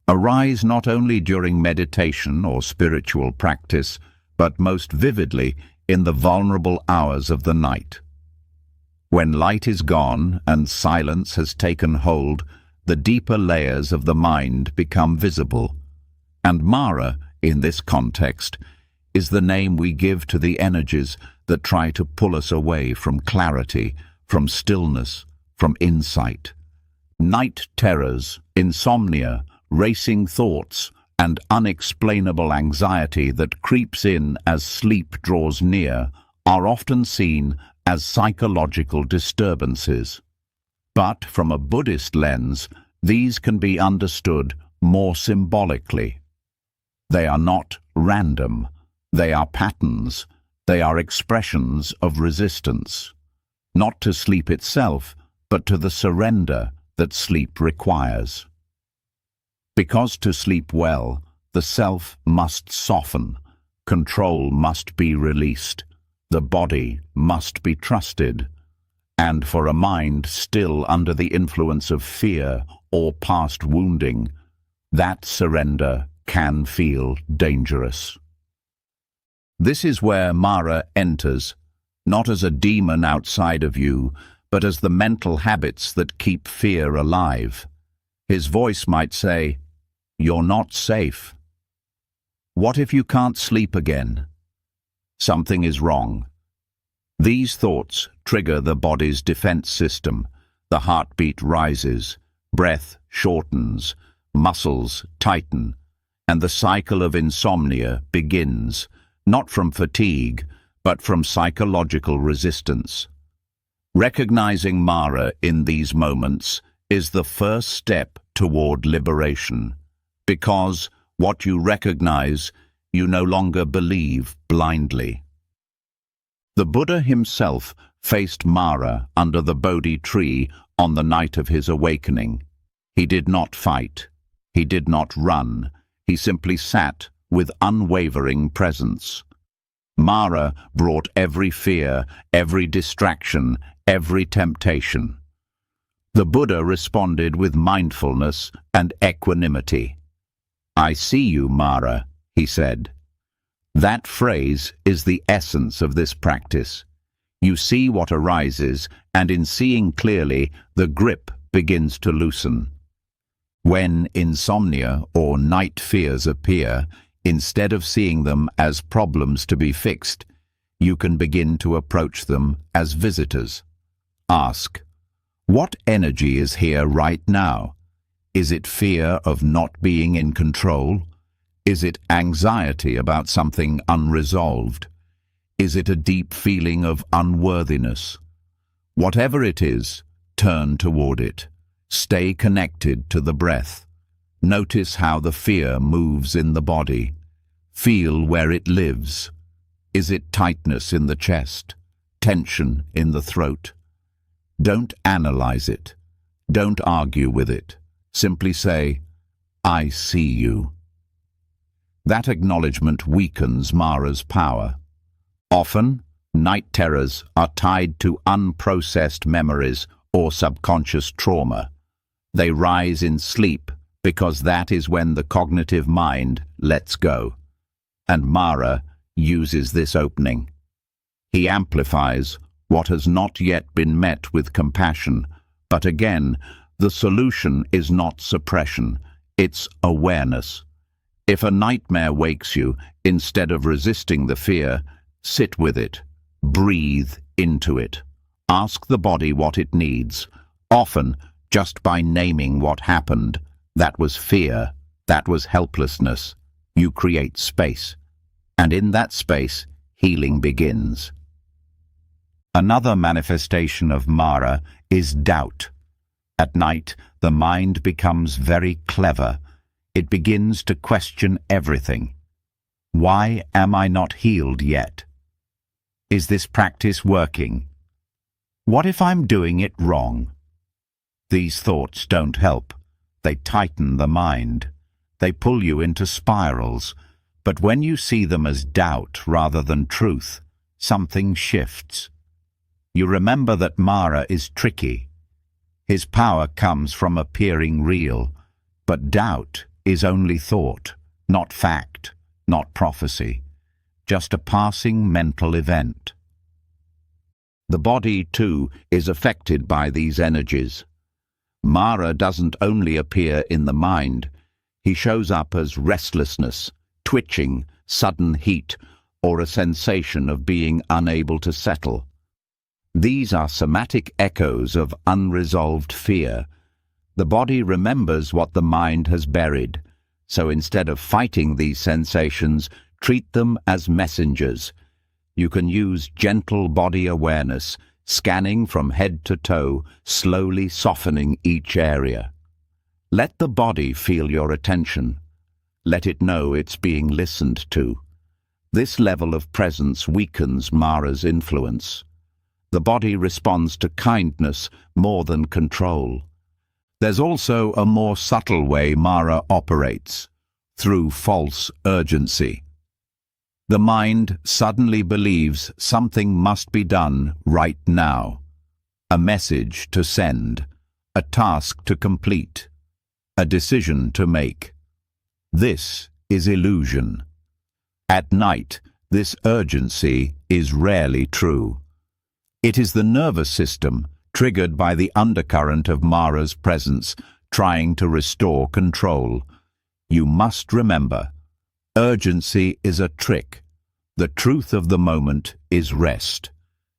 arise not only during meditation or spiritual practice, but most vividly in the vulnerable hours of the night. When light is gone and silence has taken hold, the deeper layers of the mind become visible. And Mara, in this context, is the name we give to the energies that try to pull us away from clarity, from stillness, from insight. Night terrors, insomnia, racing thoughts, and unexplainable anxiety that creeps in as sleep draws near are often seen as psychological disturbances. But from a Buddhist lens, these can be understood more symbolically. They are not random. They are patterns. They are expressions of resistance. not to sleep itself, but to the surrender that sleep requires. Because to sleep well, the self must soften, control must be released, the body must be trusted, and for a mind still under the influence of fear or past wounding, that surrender can feel dangerous. This is where Mara enters, not as a demon outside of you, but as the mental habits that keep fear alive. His voice might say, "You're not safe. What if you can't sleep again? Something is wrong." These thoughts trigger the body's defense system. The heartbeat rises, breath shortens, muscles tighten, and the cycle of insomnia begins, not from fatigue, but from psychological resistance. Recognizing Mara in these moments is the first step toward liberation, because what you recognize, you no longer believe blindly. The Buddha himself faced Mara under the Bodhi tree on the night of his awakening. He did not fight. He did not run. He simply sat with unwavering presence. Mara brought every fear, every distraction, every temptation. The Buddha responded with mindfulness and equanimity. "I see you, Mara," he said. That phrase is the essence of this practice. You see what arises, and in seeing clearly, the grip begins to loosen. When insomnia or night fears appear, instead of seeing them as problems to be fixed, you can begin to approach them as visitors. Ask, what energy is here right now? Is it fear of not being in control? Is it anxiety about something unresolved? Is it a deep feeling of unworthiness? Whatever it is, turn toward it. Stay connected to the breath. Notice how the fear moves in the body. Feel where it lives. Is it tightness in the chest? Tension in the throat? Don't analyze it. Don't argue with it. Simply say, "I see you." That acknowledgement weakens Mara's power. Often, night terrors are tied to unprocessed memories or subconscious trauma. They rise in sleep because that is when the cognitive mind lets go. And Mara uses this opening. He amplifies what has not yet been met with compassion, but again, the solution is not suppression, it's awareness. If a nightmare wakes you, instead of resisting the fear, sit with it, breathe into it. Ask the body what it needs, often just by naming what happened. That was fear, that was helplessness. You create space, and in that space, healing begins. Another manifestation of Mara is doubt. At night, the mind becomes very clever. It begins to question everything. Why am I not healed yet? Is this practice working? What if I'm doing it wrong? These thoughts don't help. They tighten the mind. They pull you into spirals. But when you see them as doubt rather than truth, something shifts. You remember that Mara is tricky. His power comes from appearing real, but doubt is only thought, not fact, not prophecy, just a passing mental event. The body, too, is affected by these energies. Mara doesn't only appear in the mind. He shows up as restlessness, twitching, sudden heat, or a sensation of being unable to settle. These are somatic echoes of unresolved fear. The body remembers what the mind has buried, so instead of fighting these sensations, treat them as messengers. You can use gentle body awareness, scanning from head to toe, slowly softening each area. Let the body feel your attention. Let it know it's being listened to. This level of presence weakens Mara's influence. The body responds to kindness more than control. There's also a more subtle way Mara operates, through false urgency. The mind suddenly believes something must be done right now. A message to send, a task to complete, a decision to make. This is illusion. At night, this urgency is rarely true. It is the nervous system, triggered by the undercurrent of Mara's presence, trying to restore control. You must remember, urgency is a trick. The truth of the moment is rest.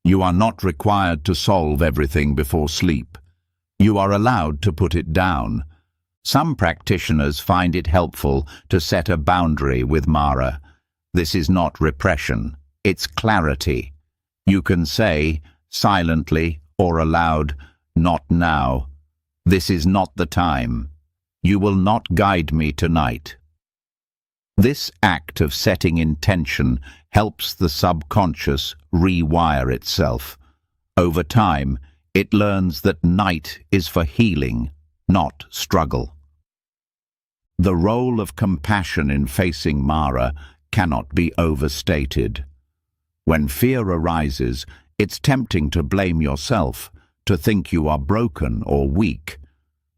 You are not required to solve everything before sleep. You are allowed to put it down. Some practitioners find it helpful to set a boundary with Mara. This is not repression, it's clarity. You can say, silently or aloud, "Not now. This is not the time. You will not guide me tonight." This act of setting intention helps the subconscious rewire itself. Over time, it learns that night is for healing, not struggle. The role of compassion in facing Mara cannot be overstated. When fear arises, it's tempting to blame yourself, to think you are broken or weak.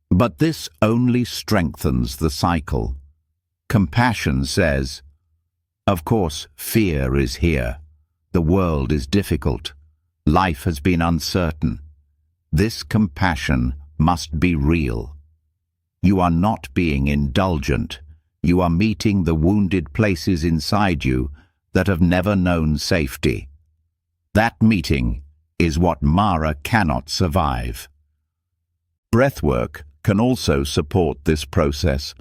But this only strengthens the cycle. Compassion says, "Of course, fear is here. The world is difficult. Life has been uncertain. This compassion must be real. You are not being indulgent. You are meeting the wounded places inside you that have never known safety. That meeting is what Mara cannot survive." Breathwork can also support this process.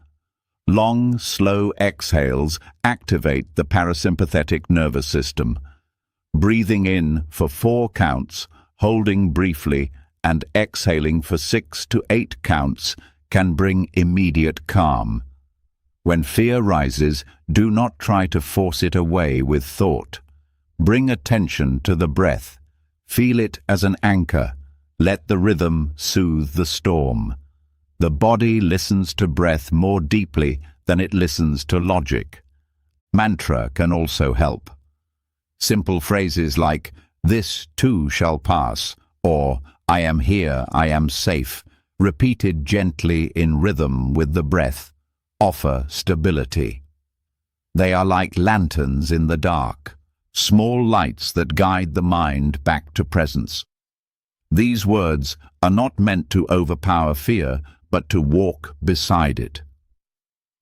Long, slow exhales activate the parasympathetic nervous system. Breathing in for 4 counts, holding briefly, and exhaling for 6 to 8 counts can bring immediate calm. When fear rises, do not try to force it away with thought. Bring attention to the breath. Feel it as an anchor. Let the rhythm soothe the storm. The body listens to breath more deeply than it listens to logic. Mantra can also help. Simple phrases like, "This too shall pass," or "I am here, I am safe," repeated gently in rhythm with the breath, offer stability. They are like lanterns in the dark, small lights that guide the mind back to presence. These words are not meant to overpower fear, but to walk beside it.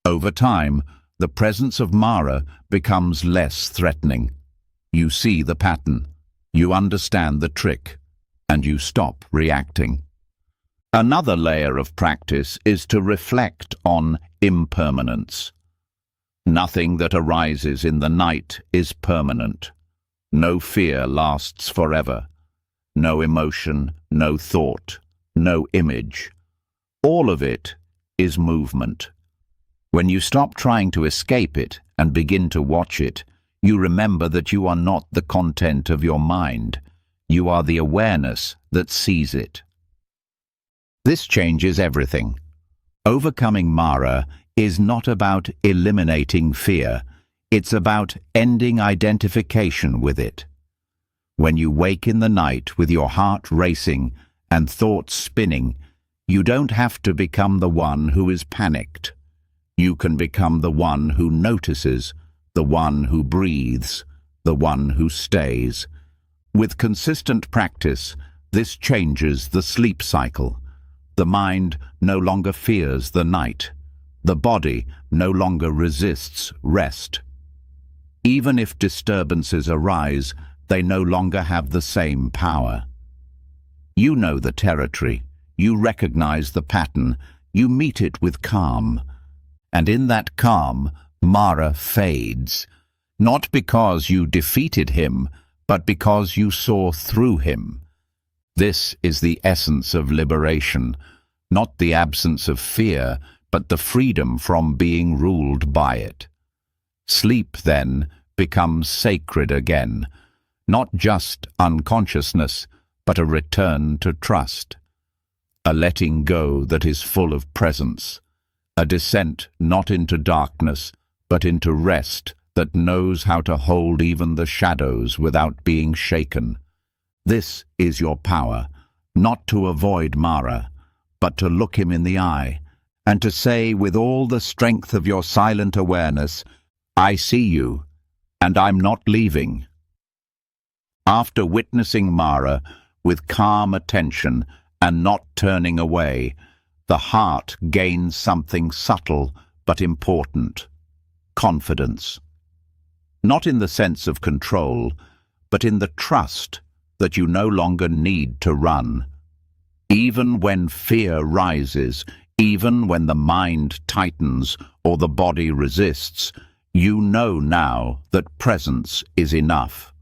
Over time, the presence of Mara becomes less threatening. You see the pattern, you understand the trick, and you stop reacting. Another layer of practice is to reflect on impermanence. Nothing that arises in the night is permanent. No fear lasts forever. No emotion, no thought, no image. All of it is movement. When you stop trying to escape it and begin to watch it, you remember that you are not the content of your mind. You are the awareness that sees it. This changes everything. Overcoming Mara is not about eliminating fear. It's about ending identification with it. When you wake in the night with your heart racing and thoughts spinning, you don't have to become the one who is panicked. You can become the one who notices, the one who breathes, the one who stays. With consistent practice, this changes the sleep cycle. The mind no longer fears the night. The body no longer resists rest. Even if disturbances arise, they no longer have the same power. You know the territory. You recognize the pattern. You meet it with calm. And in that calm, Mara fades. Not because you defeated him, but because you saw through him. This is the essence of liberation, not the absence of fear, but the freedom from being ruled by it. Sleep, then, becomes sacred again, not just unconsciousness, but a return to trust, a letting go that is full of presence, a descent not into darkness, but into rest that knows how to hold even the shadows without being shaken. This is your power, not to avoid Mara, but to look him in the eye, and to say with all the strength of your silent awareness, I see you, and I'm not leaving. After witnessing Mara with calm attention and not turning away, the heart gains something subtle but important: confidence. Not in the sense of control, but in the trust that you no longer need to run. Even when fear rises, even when the mind tightens or the body resists, you know now that presence is enough.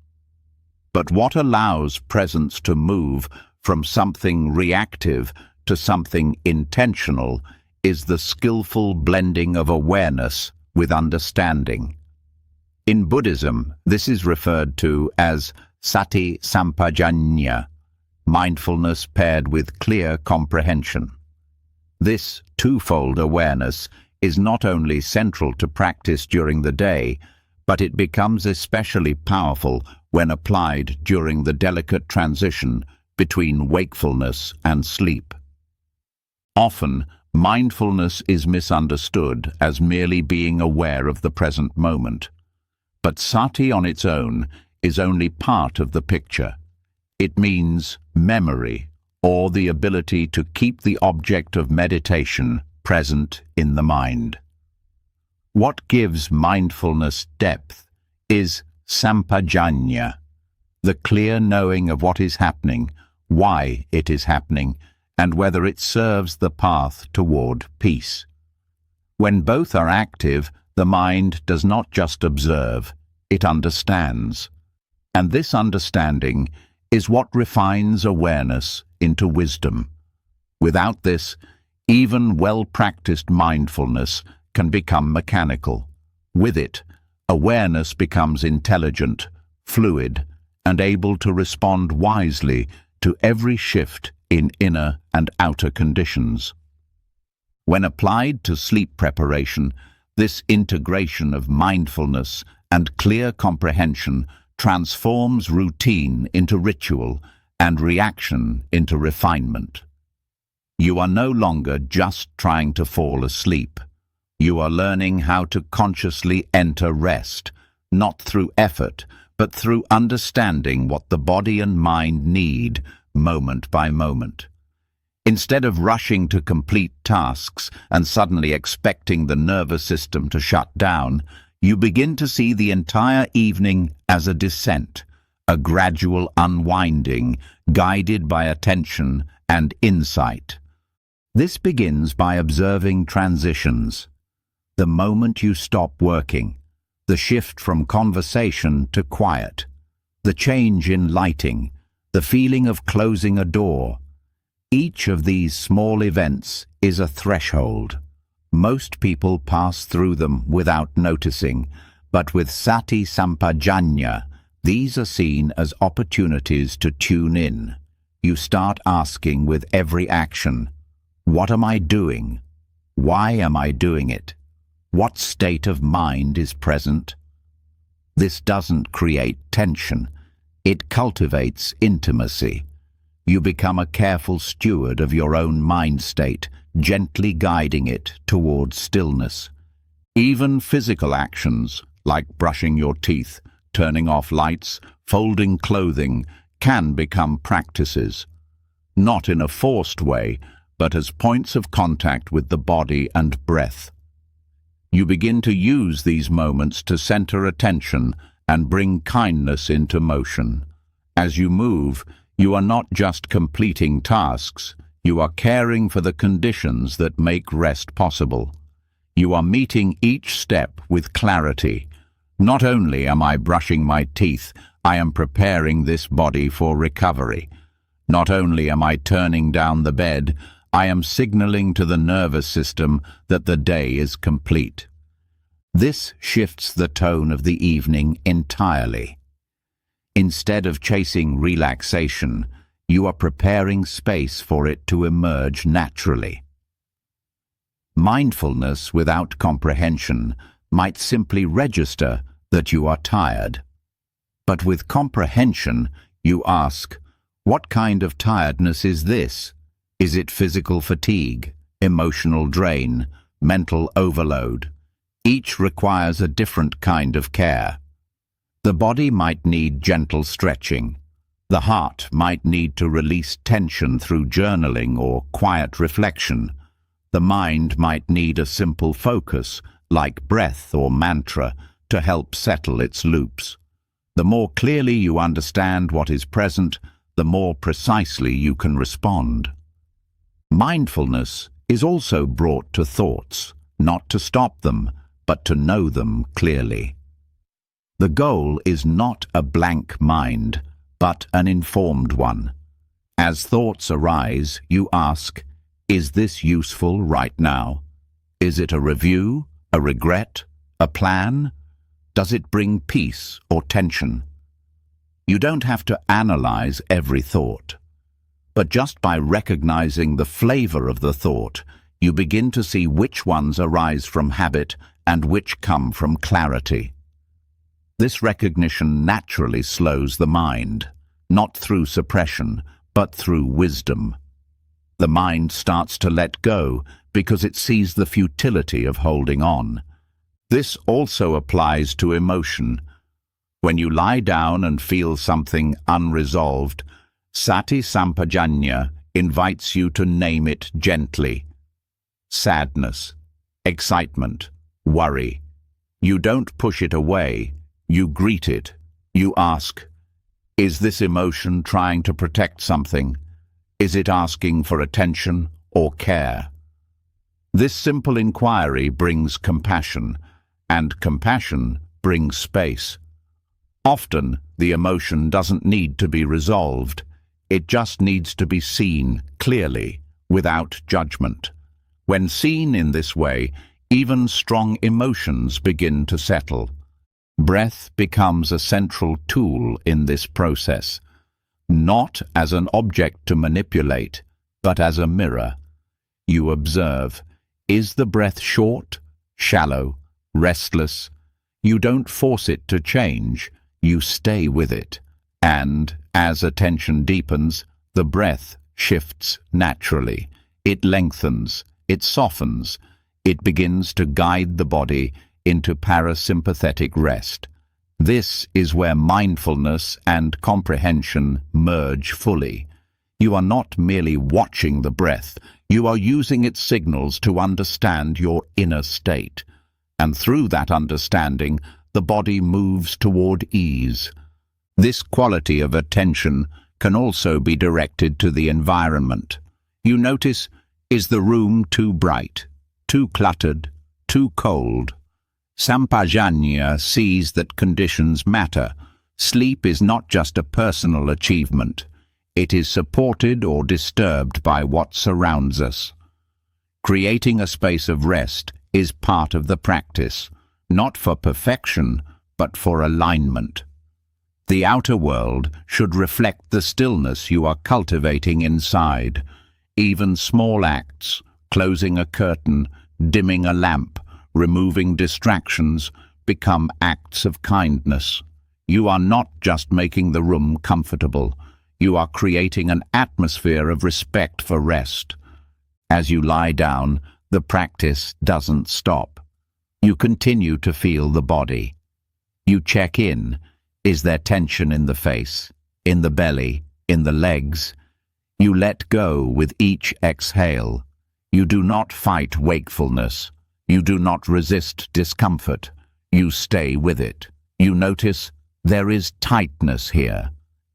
But what allows presence to move from something reactive to something intentional is the skillful blending of awareness with understanding. In Buddhism, this is referred to as sati sampajanya, mindfulness paired with clear comprehension. This twofold awareness is not only central to practice during the day, but it becomes especially powerful when applied during the delicate transition between wakefulness and sleep. Often, mindfulness is misunderstood as merely being aware of the present moment. But sati on its own is only part of the picture. It means memory, or the ability to keep the object of meditation present in the mind. What gives mindfulness depth is sampajanya, the clear knowing of what is happening, why it is happening, and whether it serves the path toward peace. When both are active, the mind does not just observe, it understands. And this understanding is what refines awareness into wisdom. Without this, even well-practiced mindfulness can become mechanical. With it, awareness becomes intelligent, fluid, and able to respond wisely to every shift in inner and outer conditions. When applied to sleep preparation, this integration of mindfulness and clear comprehension transforms routine into ritual and reaction into refinement. You are no longer just trying to fall asleep. You are learning how to consciously enter rest, not through effort, but through understanding what the body and mind need moment by moment. Instead of rushing to complete tasks and suddenly expecting the nervous system to shut down, you begin to see the entire evening as a descent, a gradual unwinding, guided by attention and insight. This begins by observing transitions. The moment you stop working, the shift from conversation to quiet, the change in lighting, the feeling of closing a door. Each of these small events is a threshold. Most people pass through them without noticing, but with sati sampajanya, these are seen as opportunities to tune in. You start asking with every action, what am I doing? Why am I doing it? What state of mind is present? This doesn't create tension. It cultivates intimacy. You become a careful steward of your own mind state, gently guiding it towards stillness. Even physical actions, like brushing your teeth, turning off lights, folding clothing, can become practices. Not in a forced way, but as points of contact with the body and breath. You begin to use these moments to center attention and bring kindness into motion. As you move, you are not just completing tasks, you are caring for the conditions that make rest possible. You are meeting each step with clarity. Not only am I brushing my teeth, I am preparing this body for recovery. Not only am I turning down the bed, I am signaling to the nervous system that the day is complete. This shifts the tone of the evening entirely. Instead of chasing relaxation, You are preparing space for it to emerge naturally. Mindfulness without comprehension might simply register that you are tired. But with comprehension, you ask, what kind of tiredness is this? Is it physical fatigue, emotional drain, mental overload? Each requires a different kind of care. The body might need gentle stretching. The heart might need to release tension through journaling or quiet reflection. The mind might need a simple focus, like breath or mantra, to help settle its loops. The more clearly you understand what is present, the more precisely you can respond. Mindfulness is also brought to thoughts, not to stop them, but to know them clearly. The goal is not a blank mind, but an informed one. As thoughts arise, you ask, is this useful right now? Is it a review, a regret, a plan? Does it bring peace or tension? You don't have to analyze every thought. But just by recognizing the flavor of the thought, you begin to see which ones arise from habit and which come from clarity. This recognition naturally slows the mind, not through suppression, but through wisdom. The mind starts to let go because it sees the futility of holding on. This also applies to emotion. When you lie down and feel something unresolved, Sati Sampajanya invites you to name it gently. Sadness, excitement, worry. You don't push it away, you greet it. You ask, is this emotion trying to protect something? Is it asking for attention or care? This simple inquiry brings compassion, and compassion brings space. Often, the emotion doesn't need to be resolved. It just needs to be seen clearly, without judgment. When seen in this way, even strong emotions begin to settle. Breath becomes a central tool in this process, not as an object to manipulate, but as a mirror. You observe, is the breath short, shallow, restless? You don't force it to change, you stay with it. And, as attention deepens, the breath shifts naturally. It lengthens, it softens, it begins to guide the body into parasympathetic rest. This is where mindfulness and comprehension merge fully. You are not merely watching the breath, you are using its signals to understand your inner state. And through that understanding, the body moves toward ease. This quality of attention can also be directed to the environment. You notice, is the room too bright, too cluttered, too cold? Sampajanya sees that conditions matter. Sleep is not just a personal achievement. It is supported or disturbed by what surrounds us. Creating a space of rest is part of the practice, not for perfection, but for alignment. The outer world should reflect the stillness you are cultivating inside. Even small acts, closing a curtain, dimming a lamp, removing distractions, become acts of kindness. You are not just making the room comfortable, you are creating an atmosphere of respect for rest. As you lie down, the practice doesn't stop. You continue to feel the body. You check in. Is there tension in the face, in the belly, in the legs? You let go with each exhale. You do not fight wakefulness. You do not resist discomfort. You stay with it. You notice there is tightness here.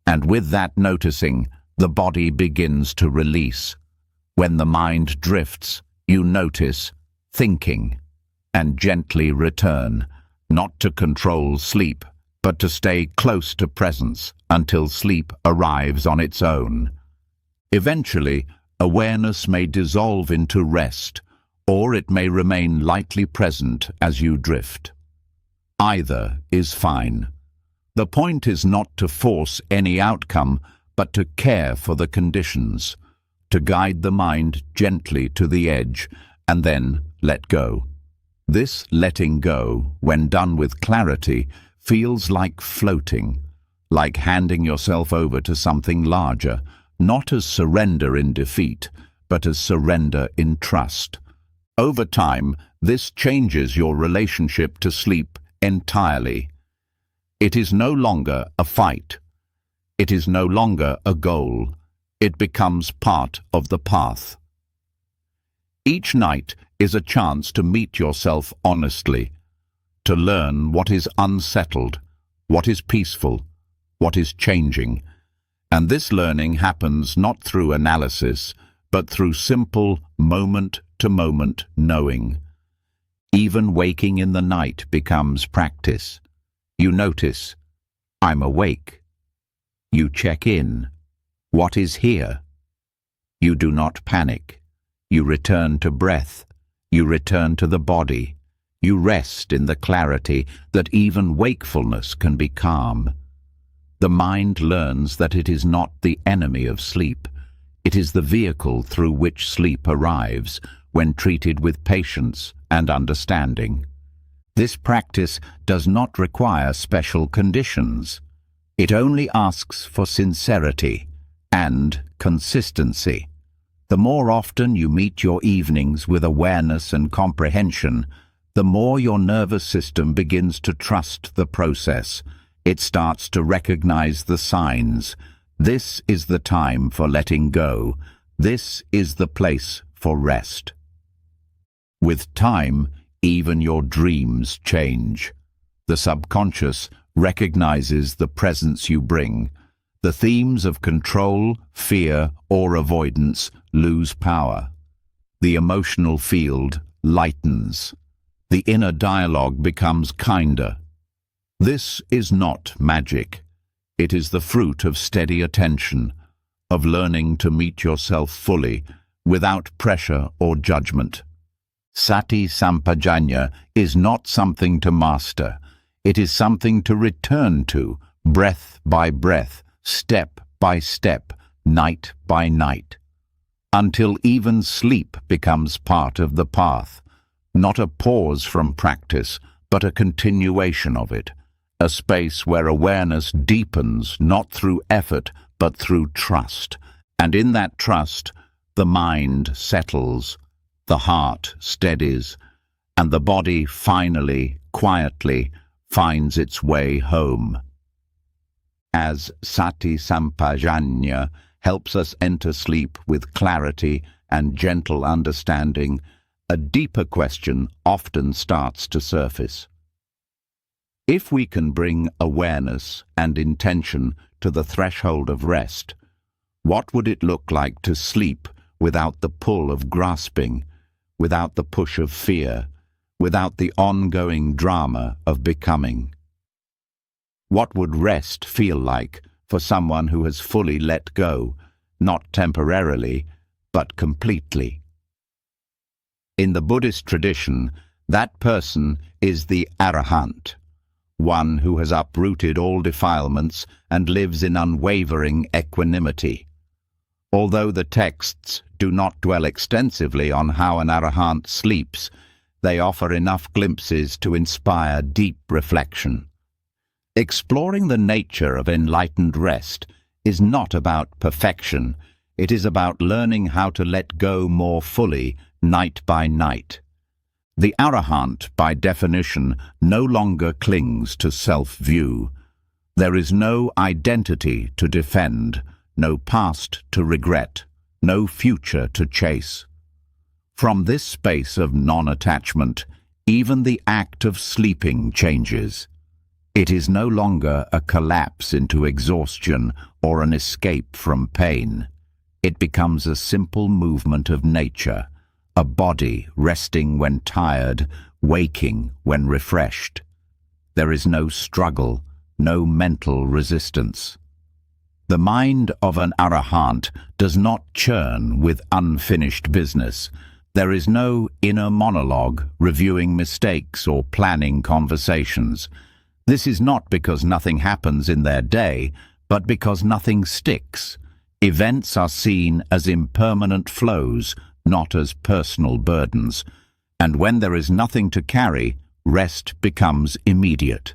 And with that noticing, the body begins to release. When the mind drifts, you notice thinking and gently return, not to control sleep, but to stay close to presence until sleep arrives on its own. Eventually, awareness may dissolve into rest, or it may remain lightly present as you drift. Either is fine. The point is not to force any outcome, but to care for the conditions, to guide the mind gently to the edge, and then let go. This letting go, when done with clarity, feels like floating, like handing yourself over to something larger, not as surrender in defeat, but as surrender in trust. Over time, this changes your relationship to sleep entirely. It is no longer a fight. It is no longer a goal. It becomes part of the path. Each night is a chance to meet yourself honestly, to learn what is unsettled, what is peaceful, what is changing. And this learning happens not through analysis, but through simple moment-to-moment knowing. Even waking in the night becomes practice. You notice, I'm awake. You check in. What is here? You do not panic. You return to breath. You return to the body. You rest in the clarity that even wakefulness can be calm. The mind learns that it is not the enemy of sleep. It is the vehicle through which sleep arrives when treated with patience and understanding. This practice does not require special conditions. It only asks for sincerity and consistency. The more often you meet your evenings with awareness and comprehension, the more your nervous system begins to trust the process. It starts to recognize the signs. This is the time for letting go. This is the place for rest. With time, even your dreams change. The subconscious recognizes the presence you bring. The themes of control, fear, or avoidance lose power. The emotional field lightens. The inner dialogue becomes kinder. This is not magic. It is the fruit of steady attention, of learning to meet yourself fully, without pressure or judgment. Sati Sampajanya is not something to master. It is something to return to, breath by breath, step by step, night by night, until even sleep becomes part of the path, not a pause from practice, but a continuation of it. A space where awareness deepens not through effort but through trust, and in that trust the mind settles, the heart steadies, and the body finally, quietly, finds its way home. As Sati Sampajanya helps us enter sleep with clarity and gentle understanding, a deeper question often starts to surface. If we can bring awareness and intention to the threshold of rest, what would it look like to sleep without the pull of grasping, without the push of fear, without the ongoing drama of becoming? What would rest feel like for someone who has fully let go, not temporarily, but completely? In the Buddhist tradition, that person is the Arahant, one who has uprooted all defilements and lives in unwavering equanimity. Although the texts do not dwell extensively on how an Arahant sleeps, they offer enough glimpses to inspire deep reflection. Exploring the nature of enlightened rest is not about perfection. It is about learning how to let go more fully, night by night. The Arahant, by definition, no longer clings to self-view. There is no identity to defend, no past to regret, no future to chase. From this space of non-attachment, even the act of sleeping changes. It is no longer a collapse into exhaustion or an escape from pain. It becomes a simple movement of nature, a body resting when tired, waking when refreshed. There is no struggle, no mental resistance. The mind of an Arahant does not churn with unfinished business. There is no inner monologue reviewing mistakes or planning conversations. This is not because nothing happens in their day, but because nothing sticks. Events are seen as impermanent flows, not as personal burdens. And when there is nothing to carry, rest becomes immediate.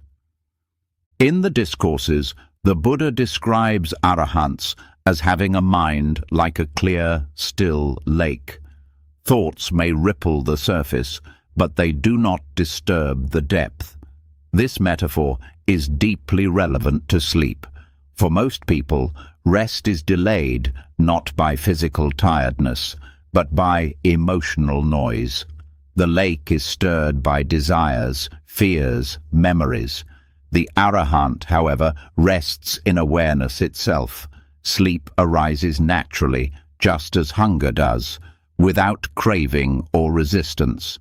In the discourses, the Buddha describes arahants as having a mind like a clear, still lake. Thoughts may ripple the surface, but they do not disturb the depth. This metaphor is deeply relevant to sleep. For most people, rest is delayed not by physical tiredness, but by emotional noise. The lake is stirred by desires, fears, memories. The arahant, however, rests in awareness itself. Sleep arises naturally, just as hunger does, without craving or resistance.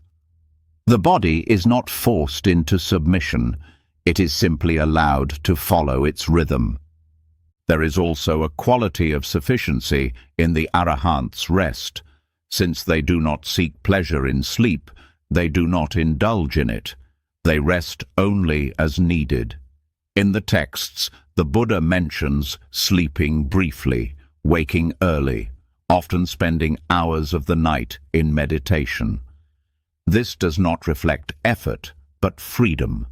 The body is not forced into submission. It is simply allowed to follow its rhythm. There is also a quality of sufficiency in the arahant's rest. Since they do not seek pleasure in sleep, they do not indulge in it. They rest only as needed. In the texts, the Buddha mentions sleeping briefly, waking early, often spending hours of the night in meditation. This does not reflect effort, but freedom.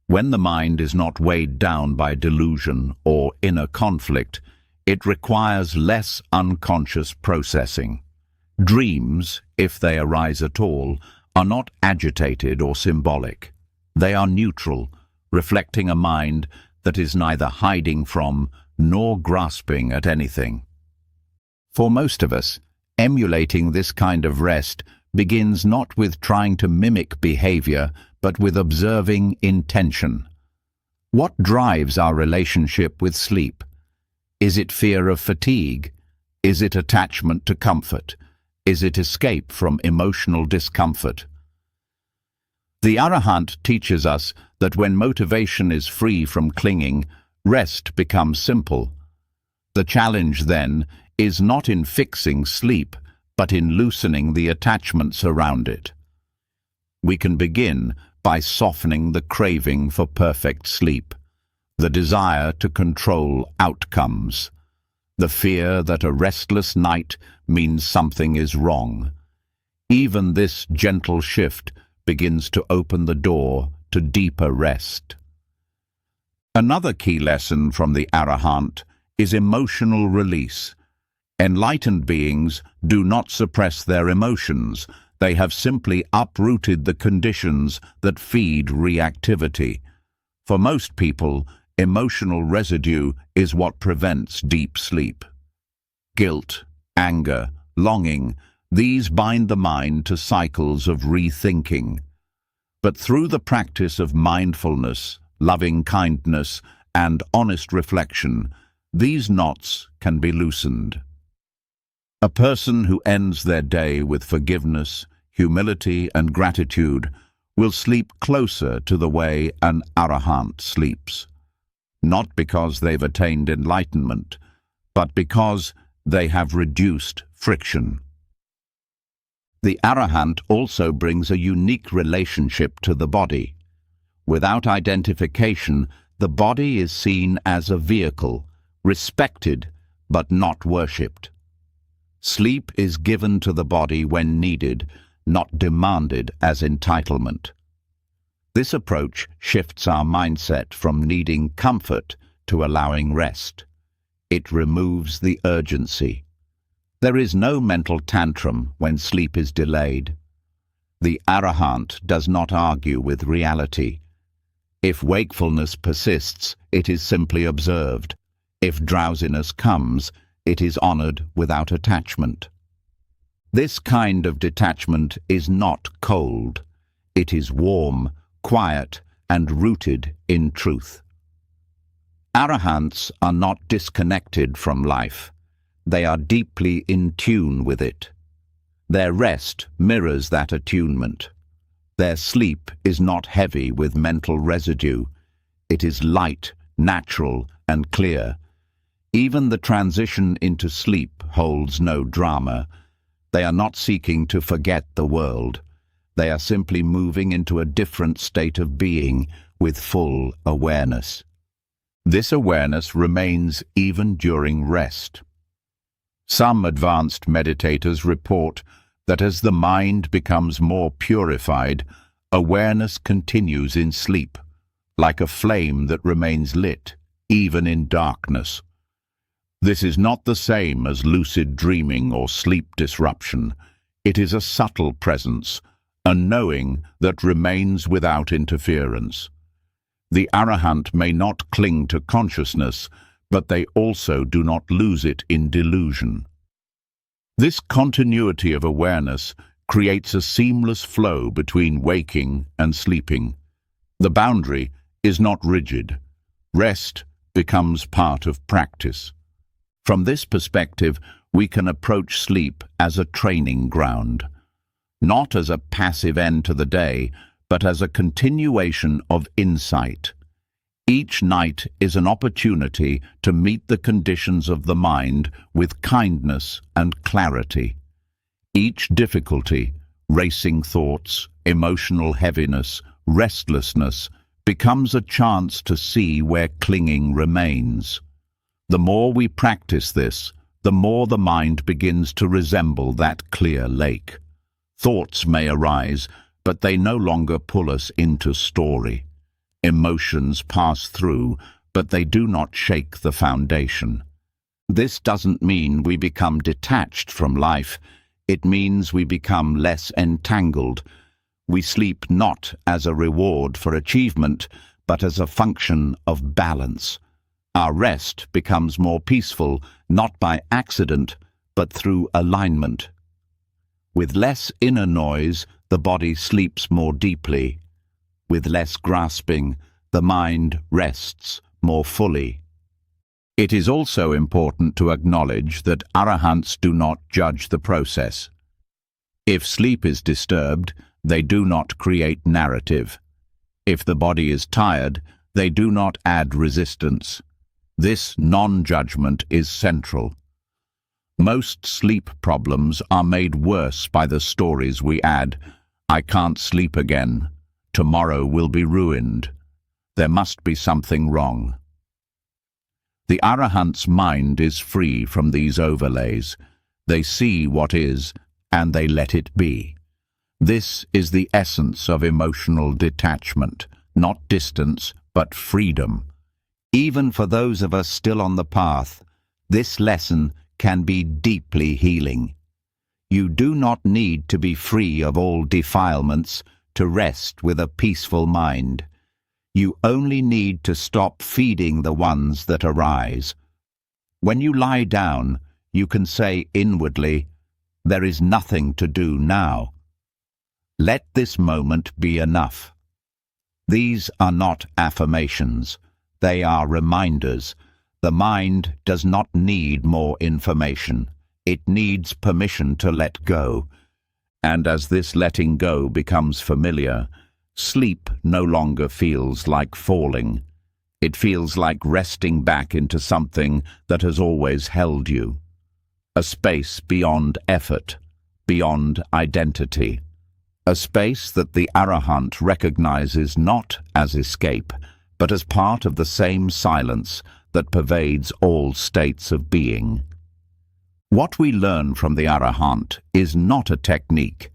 When the mind is not weighed down by delusion or inner conflict, it requires less unconscious processing. Dreams, if they arise at all, are not agitated or symbolic. They are neutral, reflecting a mind that is neither hiding from nor grasping at anything. For most of us, emulating this kind of rest begins not with trying to mimic behavior, but with observing intention. What drives our relationship with sleep? Is it fear of fatigue? Is it attachment to comfort? Is it escape from emotional discomfort? The arahant teaches us that when motivation is free from clinging, rest becomes simple. The challenge, then, is not in fixing sleep, but in loosening the attachments around it. We can begin by softening the craving for perfect sleep, the desire to control outcomes, the fear that a restless night means something is wrong. Even this gentle shift begins to open the door to deeper rest. Another key lesson from the arahant is emotional release. Enlightened beings do not suppress their emotions. They have simply uprooted the conditions that feed reactivity. For most people, emotional residue is what prevents deep sleep. Guilt, anger, longing, these bind the mind to cycles of rethinking. But through the practice of mindfulness, loving kindness, and honest reflection, these knots can be loosened. A person who ends their day with forgiveness, humility, and gratitude will sleep closer to the way an arahant sleeps. Not because they've attained enlightenment, but because they have reduced friction. The arahant also brings a unique relationship to the body. Without identification, the body is seen as a vehicle, respected but not worshipped. Sleep is given to the body when needed, not demanded as entitlement. This approach shifts our mindset from needing comfort to allowing rest. It removes the urgency. There is no mental tantrum when sleep is delayed. The arahant does not argue with reality. If wakefulness persists, it is simply observed. If drowsiness comes, it is honored without attachment. This kind of detachment is not cold. It is warm, quiet, and rooted in truth. Arahants are not disconnected from life. They are deeply in tune with it. Their rest mirrors that attunement. Their sleep is not heavy with mental residue. It is light, natural, and clear. Even the transition into sleep holds no drama. They are not seeking to forget the world. They are simply moving into a different state of being with full awareness. This awareness remains even during rest. Some advanced meditators report that as the mind becomes more purified, awareness continues in sleep, like a flame that remains lit, even in darkness. This is not the same as lucid dreaming or sleep disruption. It is a subtle presence, a knowing that remains without interference. The Arahant may not cling to consciousness, but they also do not lose it in delusion. This continuity of awareness creates a seamless flow between waking and sleeping. The boundary is not rigid. Rest becomes part of practice. From this perspective, we can approach sleep as a training ground, not as a passive end to the day, but as a continuation of insight. Each night is an opportunity to meet the conditions of the mind with kindness and clarity. Each difficulty, racing thoughts, emotional heaviness, restlessness, becomes a chance to see where clinging remains. The more we practice this, the more the mind begins to resemble that clear lake. Thoughts may arise, but they no longer pull us into story. Emotions pass through, but they do not shake the foundation. This doesn't mean we become detached from life. It means we become less entangled. We sleep not as a reward for achievement, but as a function of balance. Our rest becomes more peaceful, not by accident, but through alignment. With less inner noise, the body sleeps more deeply. With less grasping, the mind rests more fully. It is also important to acknowledge that Arahants do not judge the process. If sleep is disturbed, they do not create narrative. If the body is tired, they do not add resistance. This non-judgment is central. Most sleep problems are made worse by the stories we add. I can't sleep again. Tomorrow will be ruined. There must be something wrong. The Arahant's mind is free from these overlays. They see what is, and they let it be. This is the essence of emotional detachment, not distance, but freedom. Even for those of us still on the path, this lesson can be deeply healing. You do not need to be free of all defilements to rest with a peaceful mind. You only need to stop feeding the ones that arise. When you lie down, you can say inwardly, "There is nothing to do now." Let this moment be enough. These are not affirmations. They are reminders. The mind does not need more information. It needs permission to let go. And as this letting go becomes familiar, sleep no longer feels like falling. It feels like resting back into something that has always held you. A space beyond effort, beyond identity. A space that the Arahant recognizes not as escape, but as part of the same silence that pervades all states of being. What we learn from the Arahant is not a technique.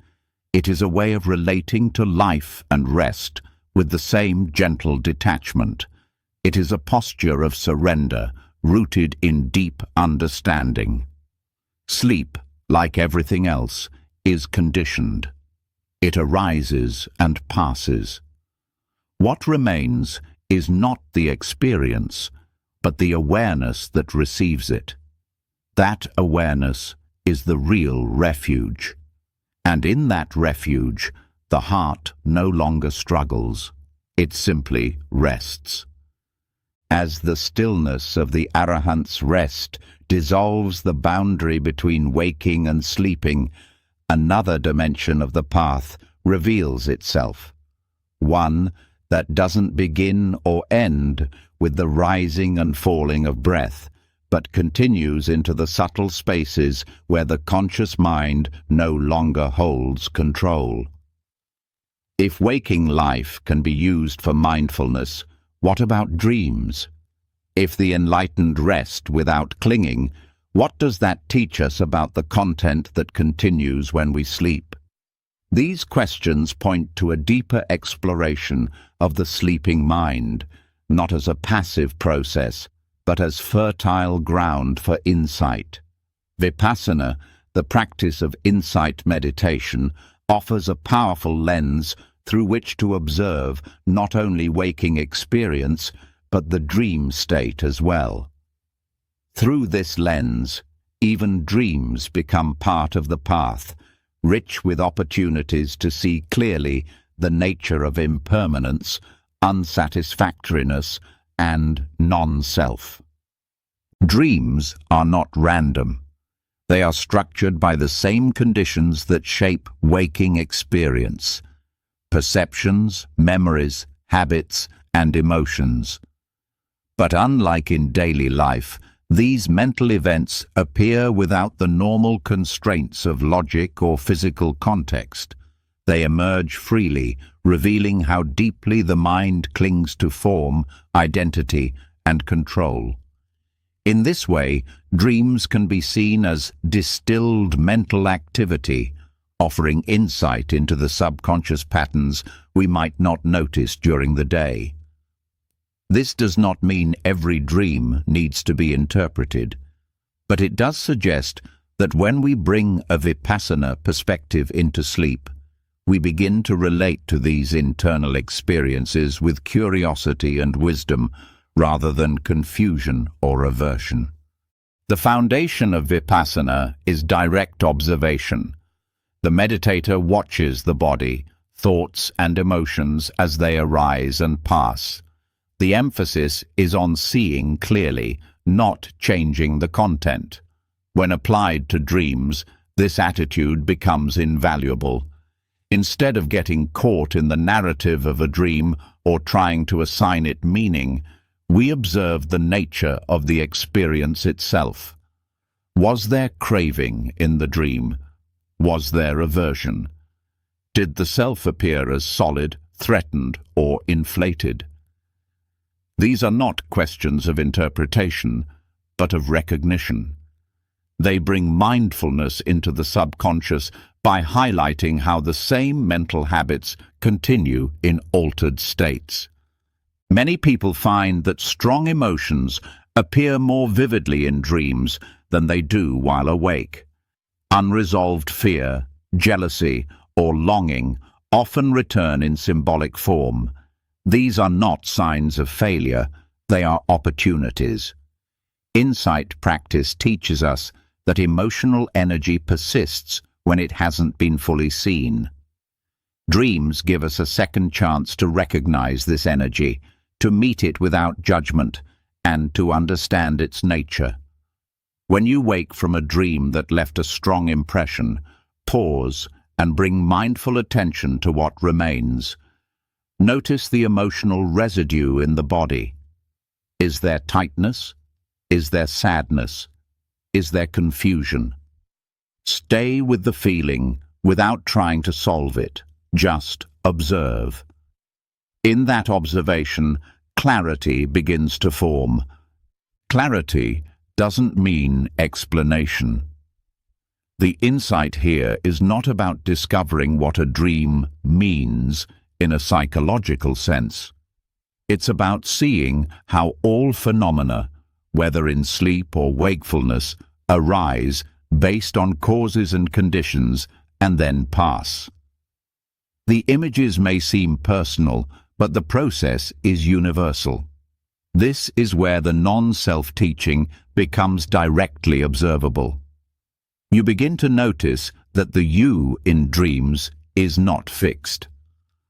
It is a way of relating to life and rest with the same gentle detachment. It is a posture of surrender, rooted in deep understanding. Sleep, like everything else, is conditioned. It arises and passes. What remains is not the experience, but the awareness that receives it. That awareness is the real refuge. And in that refuge, the heart no longer struggles. It simply rests. As the stillness of the Arahant's rest dissolves the boundary between waking and sleeping, another dimension of the path reveals itself. One that doesn't begin or end with the rising and falling of breath, but continues into the subtle spaces where the conscious mind no longer holds control. If waking life can be used for mindfulness, what about dreams? If the enlightened rest without clinging, what does that teach us about the content that continues when we sleep? These questions point to a deeper exploration of the sleeping mind, not as a passive process, but as fertile ground for insight. Vipassana, the practice of insight meditation, offers a powerful lens through which to observe not only waking experience, but the dream state as well. Through this lens, even dreams become part of the path, rich with opportunities to see clearly the nature of impermanence, unsatisfactoriness, and non-self. Dreams are not random. They are structured by the same conditions that shape waking experience: perceptions, memories, habits, and emotions. But unlike in daily life, these mental events appear without the normal constraints of logic or physical context. They emerge freely, revealing how deeply the mind clings to form, identity, and control. In this way, dreams can be seen as distilled mental activity, offering insight into the subconscious patterns we might not notice during the day. This does not mean every dream needs to be interpreted, but it does suggest that when we bring a Vipassana perspective into sleep, we begin to relate to these internal experiences with curiosity and wisdom rather than confusion or aversion. The foundation of Vipassana is direct observation. The meditator watches the body, thoughts, and emotions as they arise and pass. The emphasis is on seeing clearly, not changing the content. When applied to dreams, this attitude becomes invaluable. Instead of getting caught in the narrative of a dream or trying to assign it meaning, we observe the nature of the experience itself. Was there craving in the dream? Was there aversion? Did the self appear as solid, threatened, or inflated? These are not questions of interpretation, but of recognition. They bring mindfulness into the subconscious by highlighting how the same mental habits continue in altered states. Many people find that strong emotions appear more vividly in dreams than they do while awake. Unresolved fear, jealousy, or longing often return in symbolic form. These are not signs of failure, they are opportunities. Insight practice teaches us that emotional energy persists when it hasn't been fully seen. Dreams give us a second chance to recognize this energy, to meet it without judgment, and to understand its nature. When you wake from a dream that left a strong impression, pause and bring mindful attention to what remains. Notice the emotional residue in the body. Is there tightness? Is there sadness? Is there confusion? Stay with the feeling without trying to solve it. Just observe. In that observation, clarity begins to form. Clarity doesn't mean explanation. The insight here is not about discovering what a dream means in a psychological sense. It's about seeing how all phenomena, whether in sleep or wakefulness, arise based on causes and conditions and then pass. The images may seem personal, but the process is universal. This is where the non-self-teaching becomes directly observable. You begin to notice that the you in dreams is not fixed.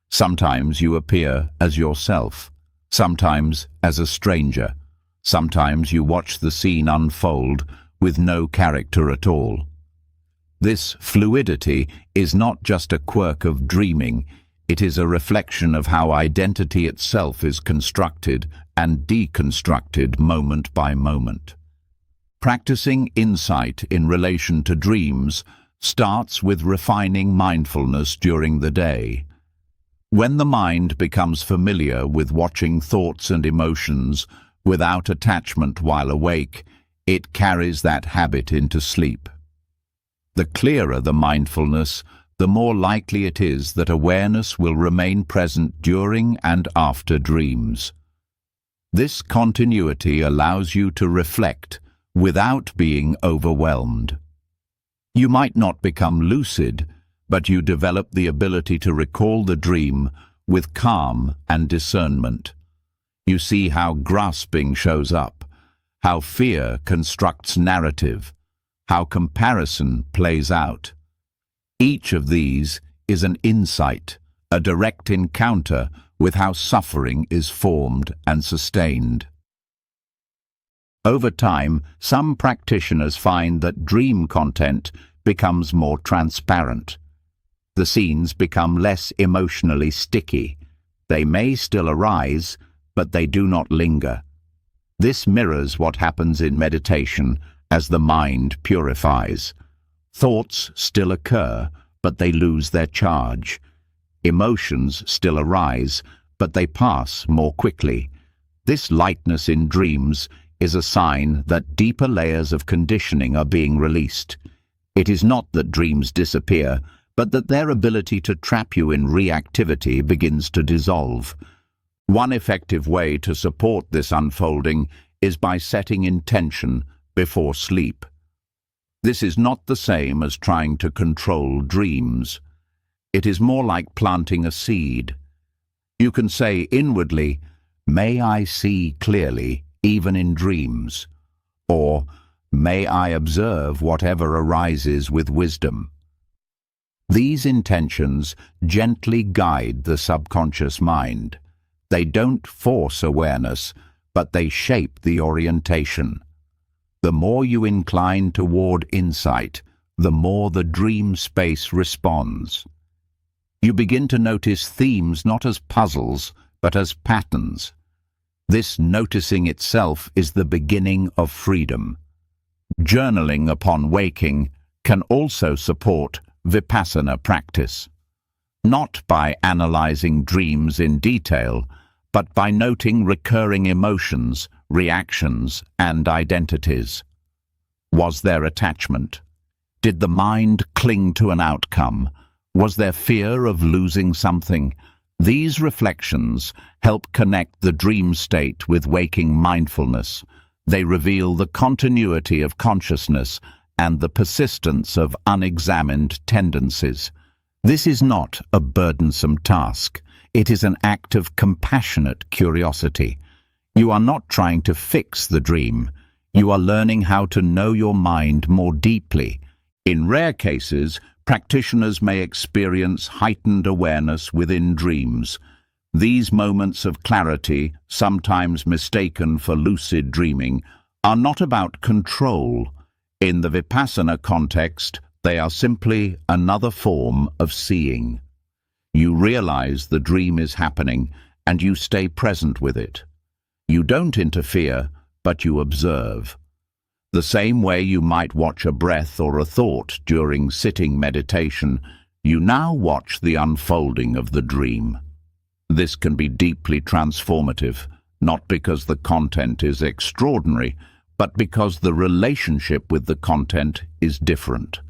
Sometimes you appear as yourself, sometimes as a stranger, sometimes you watch the scene unfold with no character at all. This fluidity is not just a quirk of dreaming, it is a reflection of how identity itself is constructed and deconstructed moment by moment. Practicing insight in relation to dreams starts with refining mindfulness during the day. When the mind becomes familiar with watching thoughts and emotions without attachment while awake, it carries that habit into sleep. The clearer the mindfulness, the more likely it is that awareness will remain present during and after dreams. This continuity allows you to reflect without being overwhelmed. You might not become lucid, but you develop the ability to recall the dream with calm and discernment. You see how grasping shows up, how fear constructs narrative, how comparison plays out. Each of these is an insight, a direct encounter with how suffering is formed and sustained. Over time, some practitioners find that dream content becomes more transparent. The scenes become less emotionally sticky. They may still arise, but they do not linger. This mirrors what happens in meditation as the mind purifies. Thoughts still occur, but they lose their charge. Emotions still arise, but they pass more quickly. This lightness in dreams is a sign that deeper layers of conditioning are being released. It is not that dreams disappear, but that their ability to trap you in reactivity begins to dissolve. One effective way to support this unfolding is by setting intention before sleep. This is not the same as trying to control dreams. It is more like planting a seed. You can say inwardly, "May I see clearly, even in dreams," or "May I observe whatever arises with wisdom." These intentions gently guide the subconscious mind. They don't force awareness, but they shape the orientation. The more you incline toward insight, the more the dream space responds. You begin to notice themes not as puzzles, but as patterns. This noticing itself is the beginning of freedom. Journaling upon waking can also support Vipassana practice, not by analyzing dreams in detail, but by noting recurring emotions, reactions, and identities. Was there attachment? Did the mind cling to an outcome? Was there fear of losing something? These reflections help connect the dream state with waking mindfulness. They reveal the continuity of consciousness and the persistence of unexamined tendencies. This is not a burdensome task. It is an act of compassionate curiosity. You are not trying to fix the dream. You are learning how to know your mind more deeply. In rare cases, practitioners may experience heightened awareness within dreams. These moments of clarity, sometimes mistaken for lucid dreaming, are not about control. In the Vipassana context, they are simply another form of seeing. You realize the dream is happening, and you stay present with it. You don't interfere, but you observe. The same way you might watch a breath or a thought during sitting meditation, you now watch the unfolding of the dream. This can be deeply transformative, not because the content is extraordinary, but because the relationship with the content is different.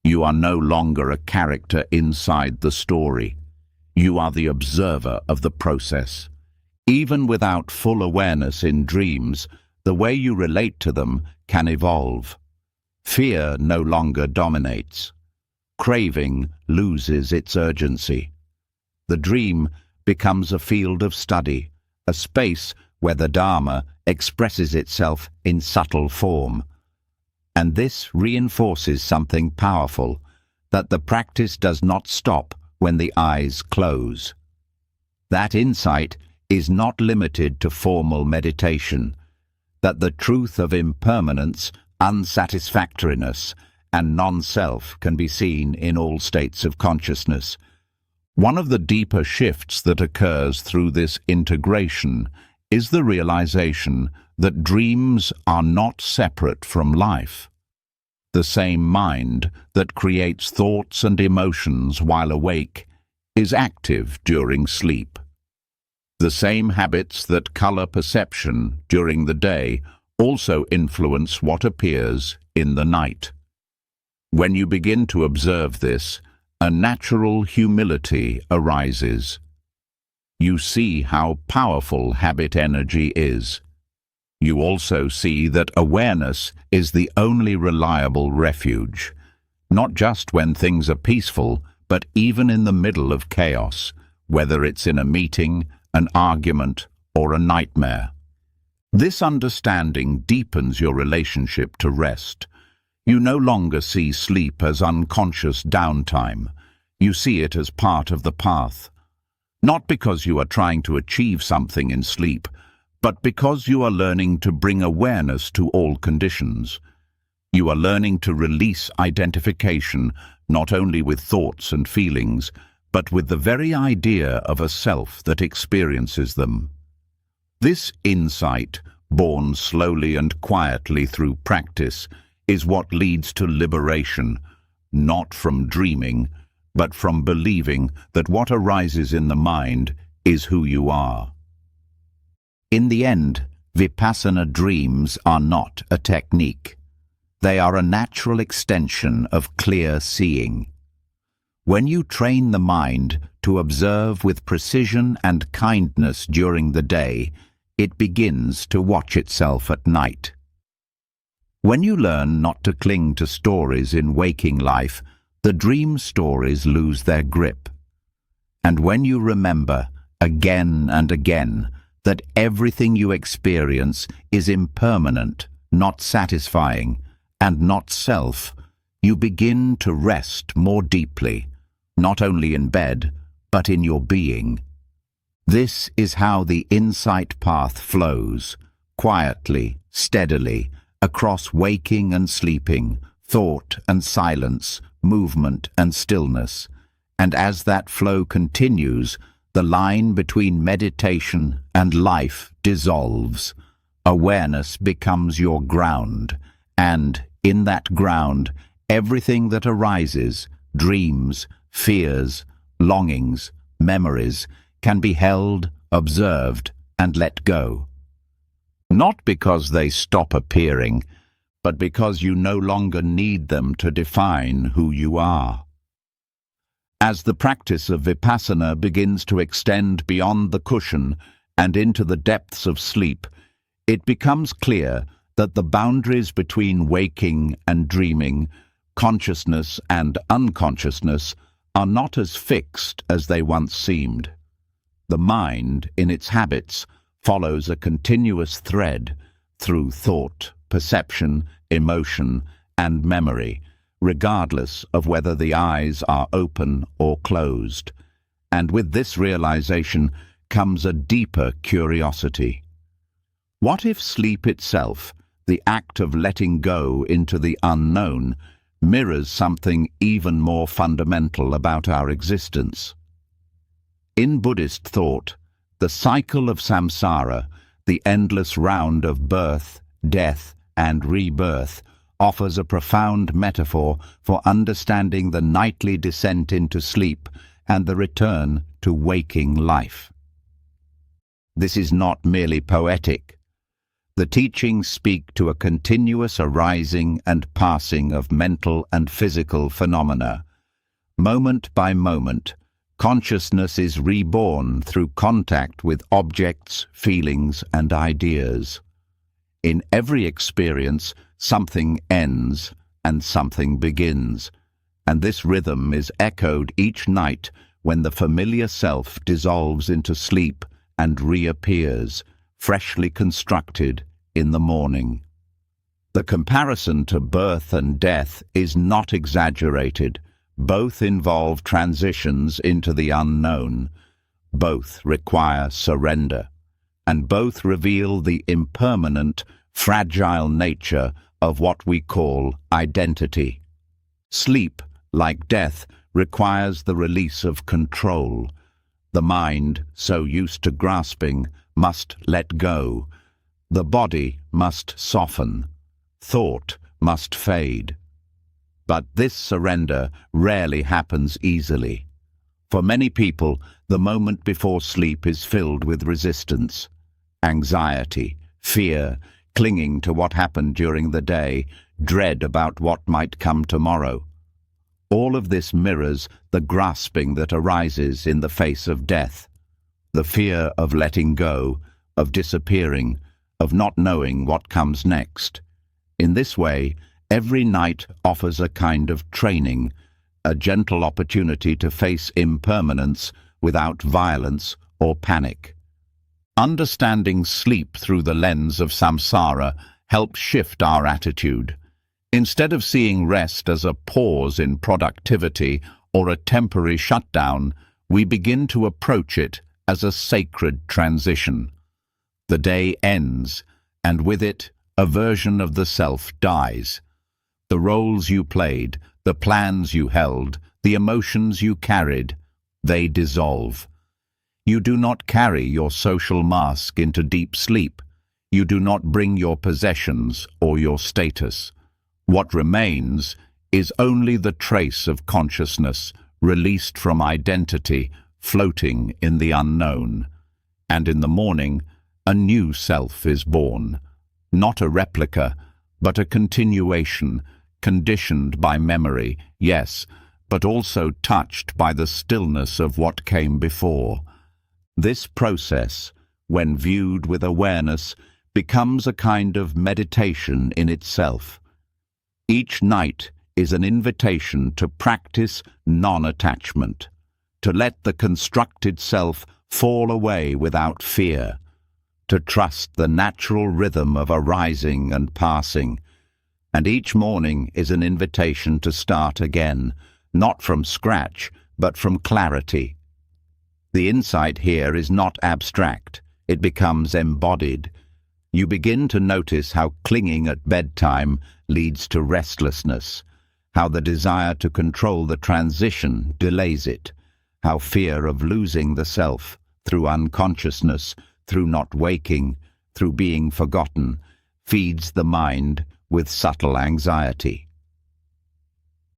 You are no longer a character inside the story. You are the observer of the process. Even without full awareness in dreams, the way you relate to them can evolve. Fear no longer dominates. Craving loses its urgency. The dream becomes a field of study, a space where the Dharma expresses itself in subtle form. And this reinforces something powerful, that the practice does not stop when the eyes close. That insight is not limited to formal meditation, that the truth of impermanence, unsatisfactoriness, and non-self can be seen in all states of consciousness. One of the deeper shifts that occurs through this integration is the realization that dreams are not separate from life. The same mind that creates thoughts and emotions while awake is active during sleep. The same habits that color perception during the day also influence what appears in the night. When you begin to observe this, a natural humility arises. You see how powerful habit energy is. You also see that awareness is the only reliable refuge, not just when things are peaceful, but even in the middle of chaos, whether it's in a meeting, an argument, or a nightmare. This understanding deepens your relationship to rest. You no longer see sleep as unconscious downtime. You see it as part of the path. Not because you are trying to achieve something in sleep, but because you are learning to bring awareness to all conditions. You are learning to release identification, not only with thoughts and feelings, but with the very idea of a self that experiences them. This insight, born slowly and quietly through practice, is what leads to liberation, not from dreaming, but from believing that what arises in the mind is who you are. In the end, Vipassana dreams are not a technique. They are a natural extension of clear seeing. When you train the mind to observe with precision and kindness during the day, it begins to watch itself at night. When you learn not to cling to stories in waking life, the dream stories lose their grip. And when you remember, again and again, that everything you experience is impermanent, not satisfying, and not self, you begin to rest more deeply, not only in bed, but in your being. This is how the insight path flows, quietly, steadily, across waking and sleeping, thought and silence, movement and stillness. And as that flow continues, the line between meditation and life dissolves. Awareness becomes your ground, and in that ground, everything that arises, dreams, fears, longings, memories, can be held, observed, and let go. Not because they stop appearing, but because you no longer need them to define who you are. As the practice of Vipassana begins to extend beyond the cushion and into the depths of sleep, it becomes clear that the boundaries between waking and dreaming, consciousness and unconsciousness, are not as fixed as they once seemed. The mind, in its habits, follows a continuous thread through thought, perception, emotion, and memory, regardless of whether the eyes are open or closed. And with this realization comes a deeper curiosity. What if sleep itself, the act of letting go into the unknown, mirrors something even more fundamental about our existence? In Buddhist thought, the cycle of samsara, the endless round of birth, death, and rebirth, offers a profound metaphor for understanding the nightly descent into sleep and the return to waking life. This is not merely poetic. The teachings speak to a continuous arising and passing of mental and physical phenomena. Moment by moment, consciousness is reborn through contact with objects, feelings, and ideas. In every experience, something ends and something begins, and this rhythm is echoed each night when the familiar self dissolves into sleep and reappears, freshly constructed, in the morning. The comparison to birth and death is not exaggerated. Both involve transitions into the unknown. Both require surrender, and both reveal the impermanent, fragile nature of what we call identity. Sleep, like death, requires the release of control. The mind, so used to grasping, must let go. The body must soften. Thought must fade. But this surrender rarely happens easily. For many people, the moment before sleep is filled with resistance, anxiety, fear, clinging to what happened during the day, dread about what might come tomorrow. All of this mirrors the grasping that arises in the face of death, the fear of letting go, of disappearing, of not knowing what comes next. In this way, every night offers a kind of training, a gentle opportunity to face impermanence without violence or panic. Understanding sleep through the lens of samsara helps shift our attitude. Instead of seeing rest as a pause in productivity or a temporary shutdown, we begin to approach it as a sacred transition. The day ends, and with it, a version of the self dies. The roles you played, the plans you held, the emotions you carried, they dissolve. You do not carry your social mask into deep sleep. You do not bring your possessions or your status. What remains is only the trace of consciousness, released from identity, floating in the unknown. And in the morning, a new self is born. Not a replica, but a continuation, conditioned by memory, yes, but also touched by the stillness of what came before. This process, when viewed with awareness, becomes a kind of meditation in itself. Each night is an invitation to practice non-attachment, to let the constructed self fall away without fear, to trust the natural rhythm of arising and passing. And each morning is an invitation to start again, not from scratch, but from clarity. The insight here is not abstract, it becomes embodied. You begin to notice how clinging at bedtime leads to restlessness, how the desire to control the transition delays it, how fear of losing the self through unconsciousness, through not waking, through being forgotten, feeds the mind with subtle anxiety.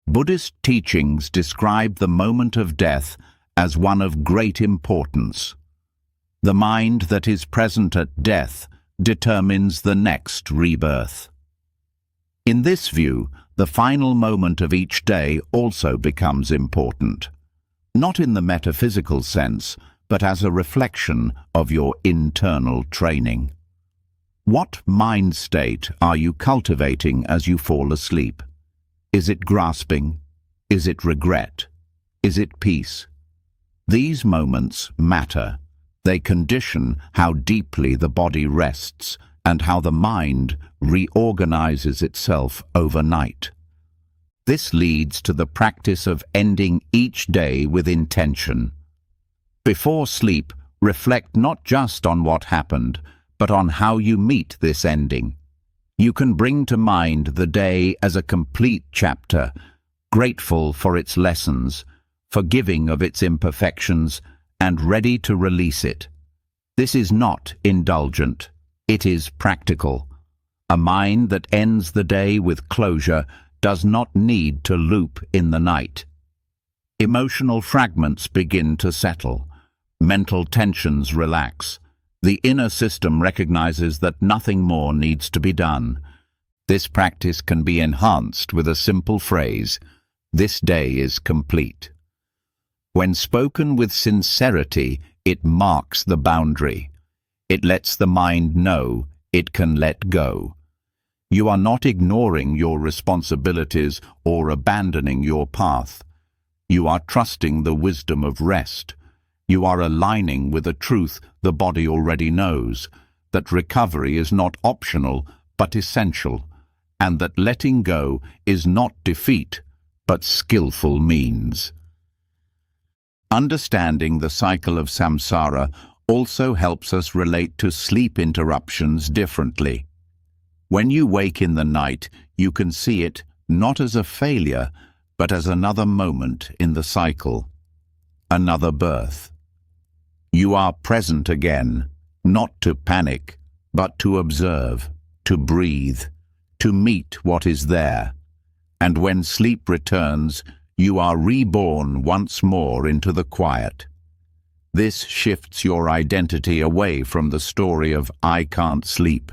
Buddhist teachings describe the moment of death as one of great importance. The mind that is present at death determines the next rebirth. In this view, the final moment of each day also becomes important, not in the metaphysical sense, but as a reflection of your internal training. What mind state are you cultivating as you fall asleep? Is it grasping? Is it regret? Is it peace? These moments matter. They condition how deeply the body rests and how the mind reorganizes itself overnight. This leads to the practice of ending each day with intention. Before sleep, reflect not just on what happened, but on how you meet this ending. You can bring to mind the day as a complete chapter, grateful for its lessons, forgiving of its imperfections, and ready to release it. This is not indulgent, it is practical. A mind that ends the day with closure does not need to loop in the night. Emotional fragments begin to settle. Mental tensions relax. The inner system recognizes that nothing more needs to be done. This practice can be enhanced with a simple phrase, "This day is complete." When spoken with sincerity, it marks the boundary. It lets the mind know it can let go. You are not ignoring your responsibilities or abandoning your path. You are trusting the wisdom of rest. You are aligning with a truth the body already knows, that recovery is not optional but essential, and that letting go is not defeat but skillful means. Understanding the cycle of samsara also helps us relate to sleep interruptions differently. When you wake in the night, you can see it not as a failure, but as another moment in the cycle, another birth. You are present again, not to panic, but to observe, to breathe, to meet what is there. And when sleep returns, You are reborn once more into the quiet. This shifts your identity away from the story of "I can't sleep"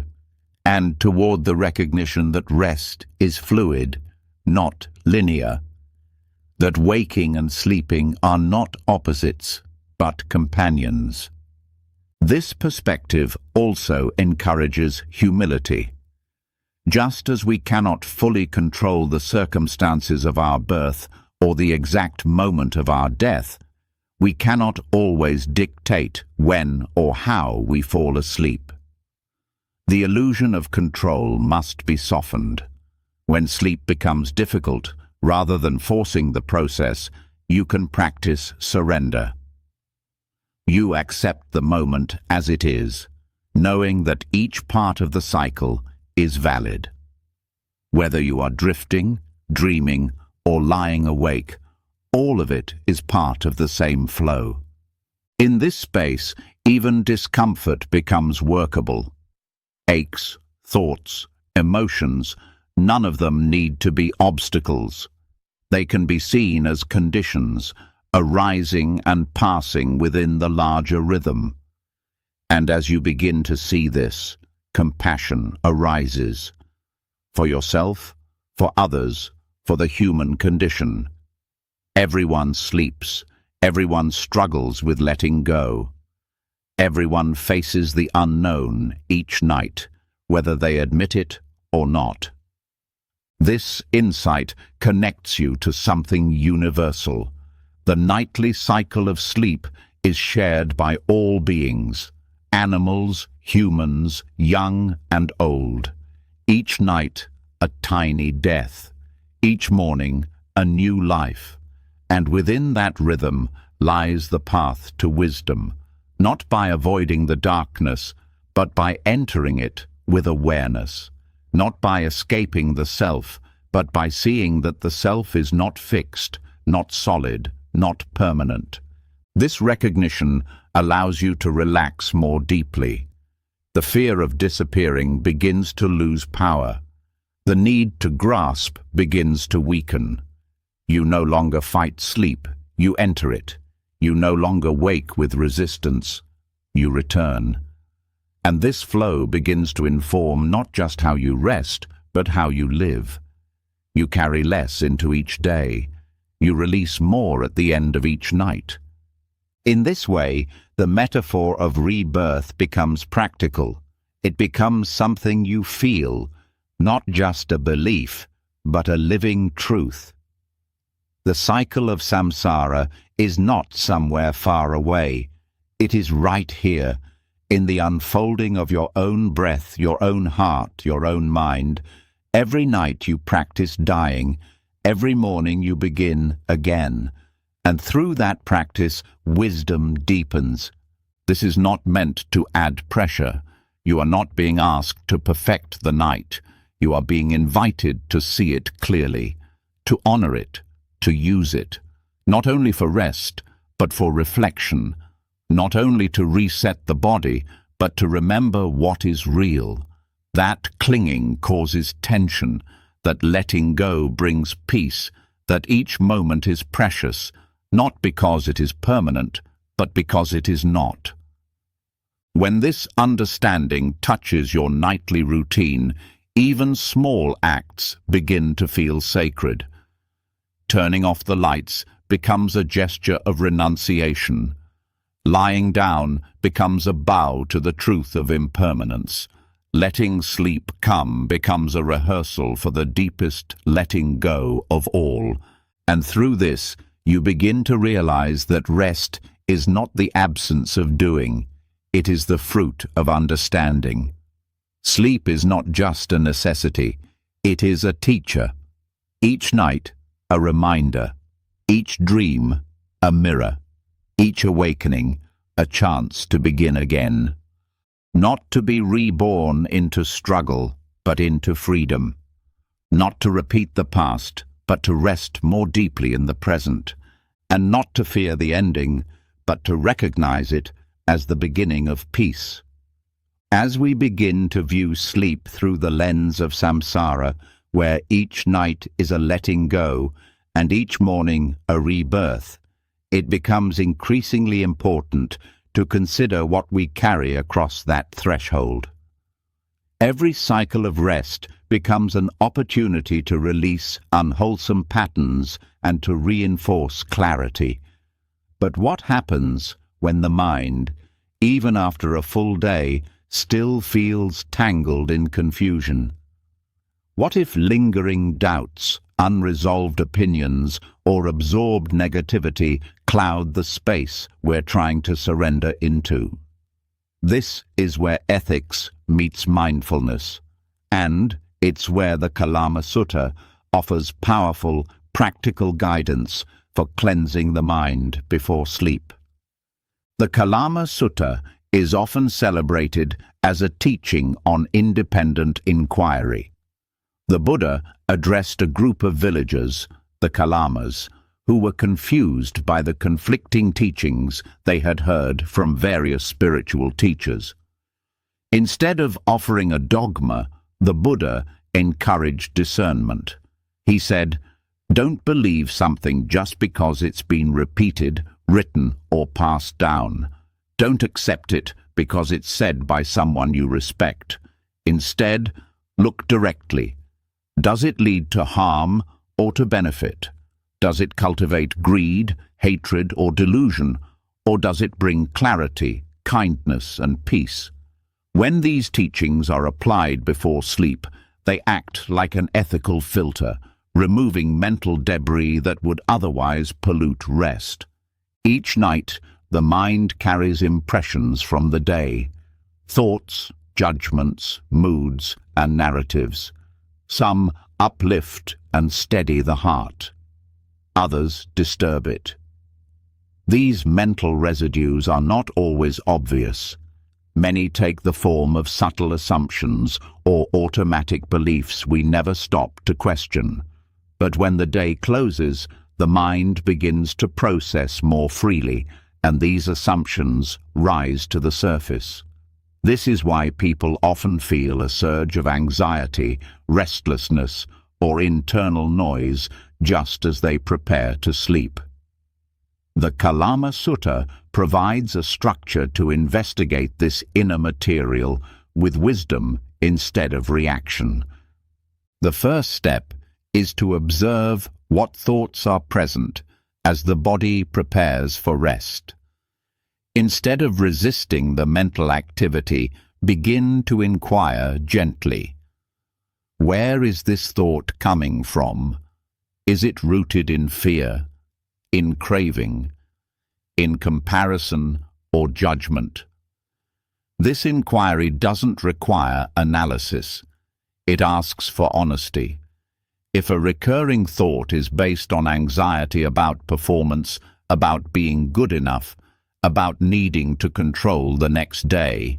and toward the recognition that rest is fluid, not linear. That waking and sleeping are not opposites, but companions. This perspective also encourages humility. Just as we cannot fully control the circumstances of our birth or the exact moment of our death, we cannot always dictate when or how we fall asleep. The illusion of control must be softened. When sleep becomes difficult, rather than forcing the process, you can practice surrender. You accept the moment as it is, knowing that each part of the cycle is valid. Whether you are drifting, dreaming, or lying awake, all of it is part of the same flow. In this space, even discomfort becomes workable. Aches, thoughts, emotions, none of them need to be obstacles. They can be seen as conditions, arising and passing within the larger rhythm. And as you begin to see this, compassion arises. For yourself, for others, for the human condition. Everyone sleeps. Everyone struggles with letting go. Everyone faces the unknown each night, whether they admit it or not. This insight connects you to something universal. The nightly cycle of sleep is shared by all beings, animals, humans, young and old. Each night, a tiny death. Each morning, a new life. And within that rhythm lies the path to wisdom, not by avoiding the darkness, but by entering it with awareness, not by escaping the self, but by seeing that the self is not fixed, not solid, not permanent. This recognition allows you to relax more deeply. The fear of disappearing begins to lose power. The need to grasp begins to weaken. You no longer fight sleep, you enter it. You no longer wake with resistance, you return. And this flow begins to inform not just how you rest, but how you live. You carry less into each day. You release more at the end of each night. In this way, the metaphor of rebirth becomes practical. It becomes something you feel, not just a belief, but a living truth. The cycle of samsara is not somewhere far away. It is right here, in the unfolding of your own breath, your own heart, your own mind. Every night you practice dying. Every morning you begin again. And through that practice, wisdom deepens. This is not meant to add pressure. You are not being asked to perfect the night. You are being invited to see it clearly, to honor it, to use it, not only for rest, but for reflection, not only to reset the body, but to remember what is real. That clinging causes tension, that letting go brings peace, that each moment is precious, not because it is permanent, but because it is not. When this understanding touches your nightly routine, even small acts begin to feel sacred. Turning off the lights becomes a gesture of renunciation. Lying down becomes a bow to the truth of impermanence. Letting sleep come becomes a rehearsal for the deepest letting go of all. And through this, you begin to realize that rest is not the absence of doing. It is the fruit of understanding. Sleep is not just a necessity. It is a teacher. Each night, a reminder. Each dream, a mirror. Each awakening, a chance to begin again. Not to be reborn into struggle, but into freedom. Not to repeat the past, but to rest more deeply in the present. And not to fear the ending, but to recognize it as the beginning of peace. As we begin to view sleep through the lens of samsara, where each night is a letting go, and each morning a rebirth, it becomes increasingly important to consider what we carry across that threshold. Every cycle of rest becomes an opportunity to release unwholesome patterns and to reinforce clarity. But what happens when the mind, even after a full day, still feels tangled in confusion? What if lingering doubts, unresolved opinions, or absorbed negativity cloud the space we're trying to surrender into? This is where ethics meets mindfulness, and it's where the Kalama Sutta offers powerful, practical guidance for cleansing the mind before sleep. The Kalama Sutta is often celebrated as a teaching on independent inquiry. The Buddha addressed a group of villagers, the Kalamas, who were confused by the conflicting teachings they had heard from various spiritual teachers. Instead of offering a dogma, the Buddha encouraged discernment. He said, "Don't believe something just because it's been repeated, written, or passed down. Don't accept it because it's said by someone you respect. Instead, look directly. Does it lead to harm or to benefit? Does it cultivate greed, hatred, or delusion? Or does it bring clarity, kindness, and peace?" When these teachings are applied before sleep, they act like an ethical filter, removing mental debris that would otherwise pollute rest. Each night, the mind carries impressions from the day, thoughts, judgments, moods, and narratives. Some uplift and steady the heart. Others disturb it. These mental residues are not always obvious. Many take the form of subtle assumptions or automatic beliefs we never stop to question. But when the day closes, the mind begins to process more freely, and these assumptions rise to the surface. This is why people often feel a surge of anxiety, restlessness, or internal noise just as they prepare to sleep. The Kalama Sutta provides a structure to investigate this inner material with wisdom instead of reaction. The first step is to observe what thoughts are present as the body prepares for rest. Instead of resisting the mental activity, begin to inquire gently. Where is this thought coming from? Is it rooted in fear, in craving, in comparison, or judgment? This inquiry doesn't require analysis. It asks for honesty. If a recurring thought is based on anxiety about performance, about being good enough, about needing to control the next day,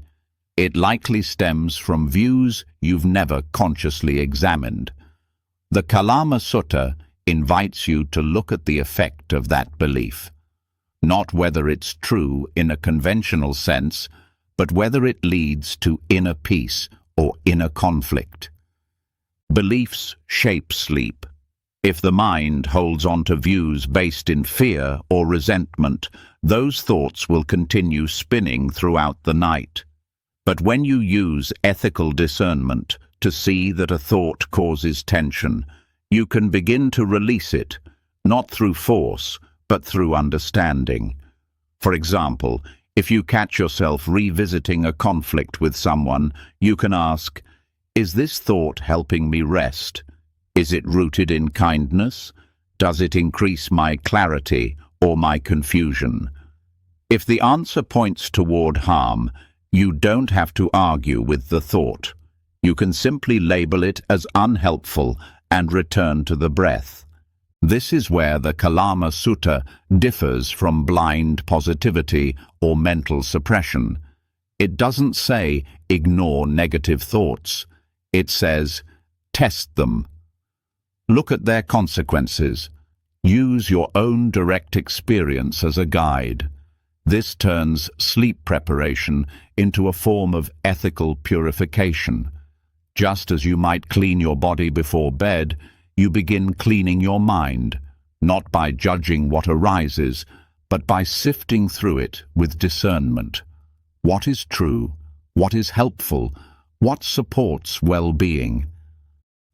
it likely stems from views you've never consciously examined. The Kalama Sutta invites you to look at the effect of that belief, not whether it's true in a conventional sense, but whether it leads to inner peace or inner conflict. Beliefs shape sleep. If the mind holds on to views based in fear or resentment, those thoughts will continue spinning throughout the night. But when you use ethical discernment to see that a thought causes tension, you can begin to release it, not through force, but through understanding. For example, if you catch yourself revisiting a conflict with someone, you can ask, "Is this thought helping me rest? Is it rooted in kindness? Does it increase my clarity or my confusion?" If the answer points toward harm, you don't have to argue with the thought. You can simply label it as unhelpful and return to the breath. This is where the Kalama Sutta differs from blind positivity or mental suppression. It doesn't say, ignore negative thoughts. It says, test them. Look at their consequences. Use your own direct experience as a guide. This turns sleep preparation into a form of ethical purification. Just as you might clean your body before bed, you begin cleaning your mind, not by judging what arises, but by sifting through it with discernment. What is true? What is helpful? What supports well-being?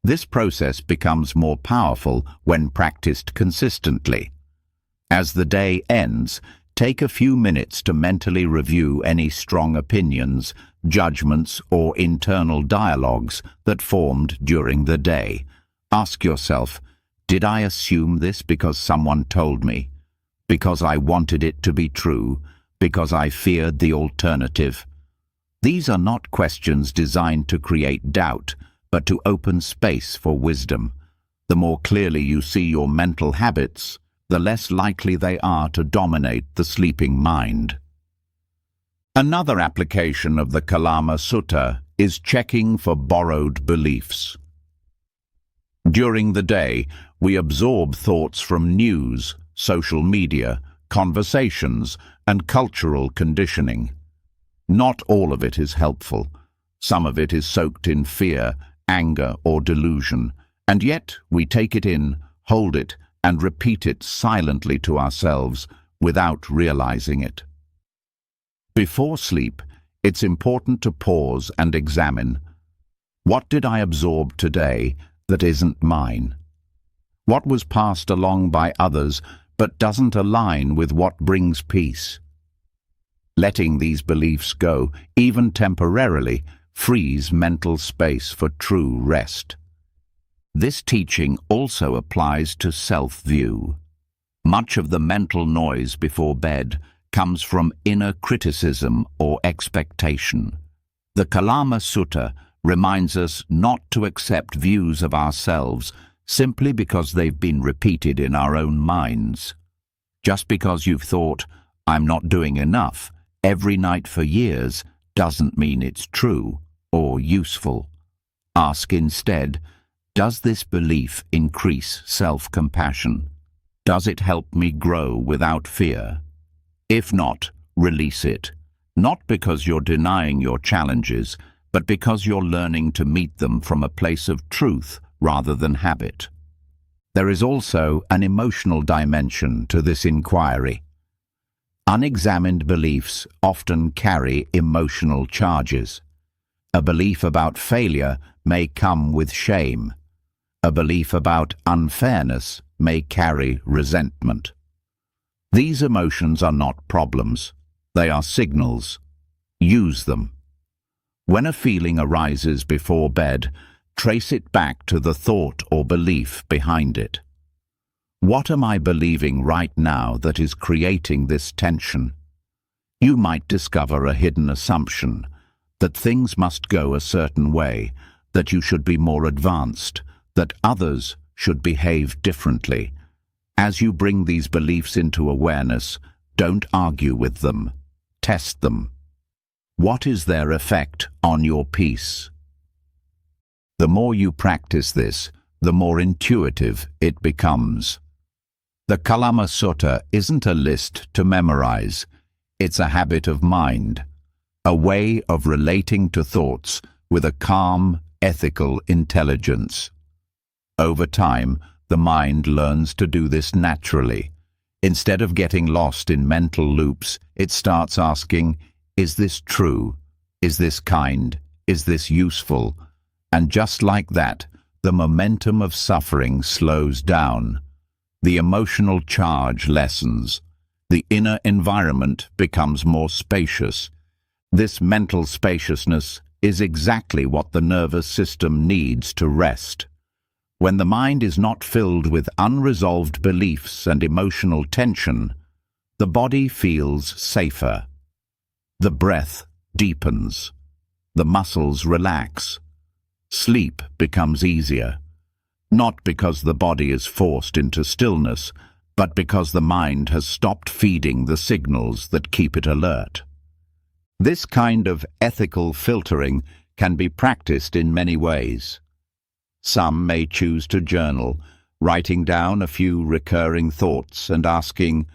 This process becomes more powerful when practiced consistently. As the day ends, take a few minutes to mentally review any strong opinions, judgments, or internal dialogues that formed during the day. Ask yourself, did I assume this because someone told me? Because I wanted it to be true? Because I feared the alternative? These are not questions designed to create doubt, but to open space for wisdom. The more clearly you see your mental habits, the less likely they are to dominate the sleeping mind. Another application of the Kalama Sutta is checking for borrowed beliefs. During the day, we absorb thoughts from news, social media, conversations, and cultural conditioning. Not all of it is helpful. Some of it is soaked in fear, anger, or delusion, and yet we take it in, hold it, and repeat it silently to ourselves without realizing it. Before sleep, it's important to pause and examine. What did I absorb today that isn't mine? What was passed along by others but doesn't align with what brings peace? Letting these beliefs go, even temporarily, frees mental space for true rest. This teaching also applies to self-view. Much of the mental noise before bed comes from inner criticism or expectation. The Kalama Sutta reminds us not to accept views of ourselves simply because they've been repeated in our own minds. Just because you've thought, "I'm not doing enough," every night for years doesn't mean it's true or useful. Ask instead, does this belief increase self-compassion? Does it help me grow without fear? If not, release it. Not because you're denying your challenges, but because you're learning to meet them from a place of truth rather than habit. There is also an emotional dimension to this inquiry. Unexamined beliefs often carry emotional charges. A belief about failure may come with shame. A belief about unfairness may carry resentment. These emotions are not problems. They are signals. Use them. When a feeling arises before bed, trace it back to the thought or belief behind it. What am I believing right now that is creating this tension? You might discover a hidden assumption that things must go a certain way, that you should be more advanced, that others should behave differently. As you bring these beliefs into awareness, don't argue with them. Test them. What is their effect on your peace? The more you practice this, the more intuitive it becomes. The Kalama Sutta isn't a list to memorize. It's a habit of mind, a way of relating to thoughts with a calm, ethical intelligence. Over time, the mind learns to do this naturally. Instead of getting lost in mental loops, it starts asking, is this true? Is this kind? Is this useful? And just like that, the momentum of suffering slows down. The emotional charge lessens. The inner environment becomes more spacious. This mental spaciousness is exactly what the nervous system needs to rest. When the mind is not filled with unresolved beliefs and emotional tension, the body feels safer. The breath deepens. The muscles relax. Sleep becomes easier. Not because the body is forced into stillness, but because the mind has stopped feeding the signals that keep it alert. This kind of ethical filtering can be practiced in many ways. Some may choose to journal, writing down a few recurring thoughts and asking,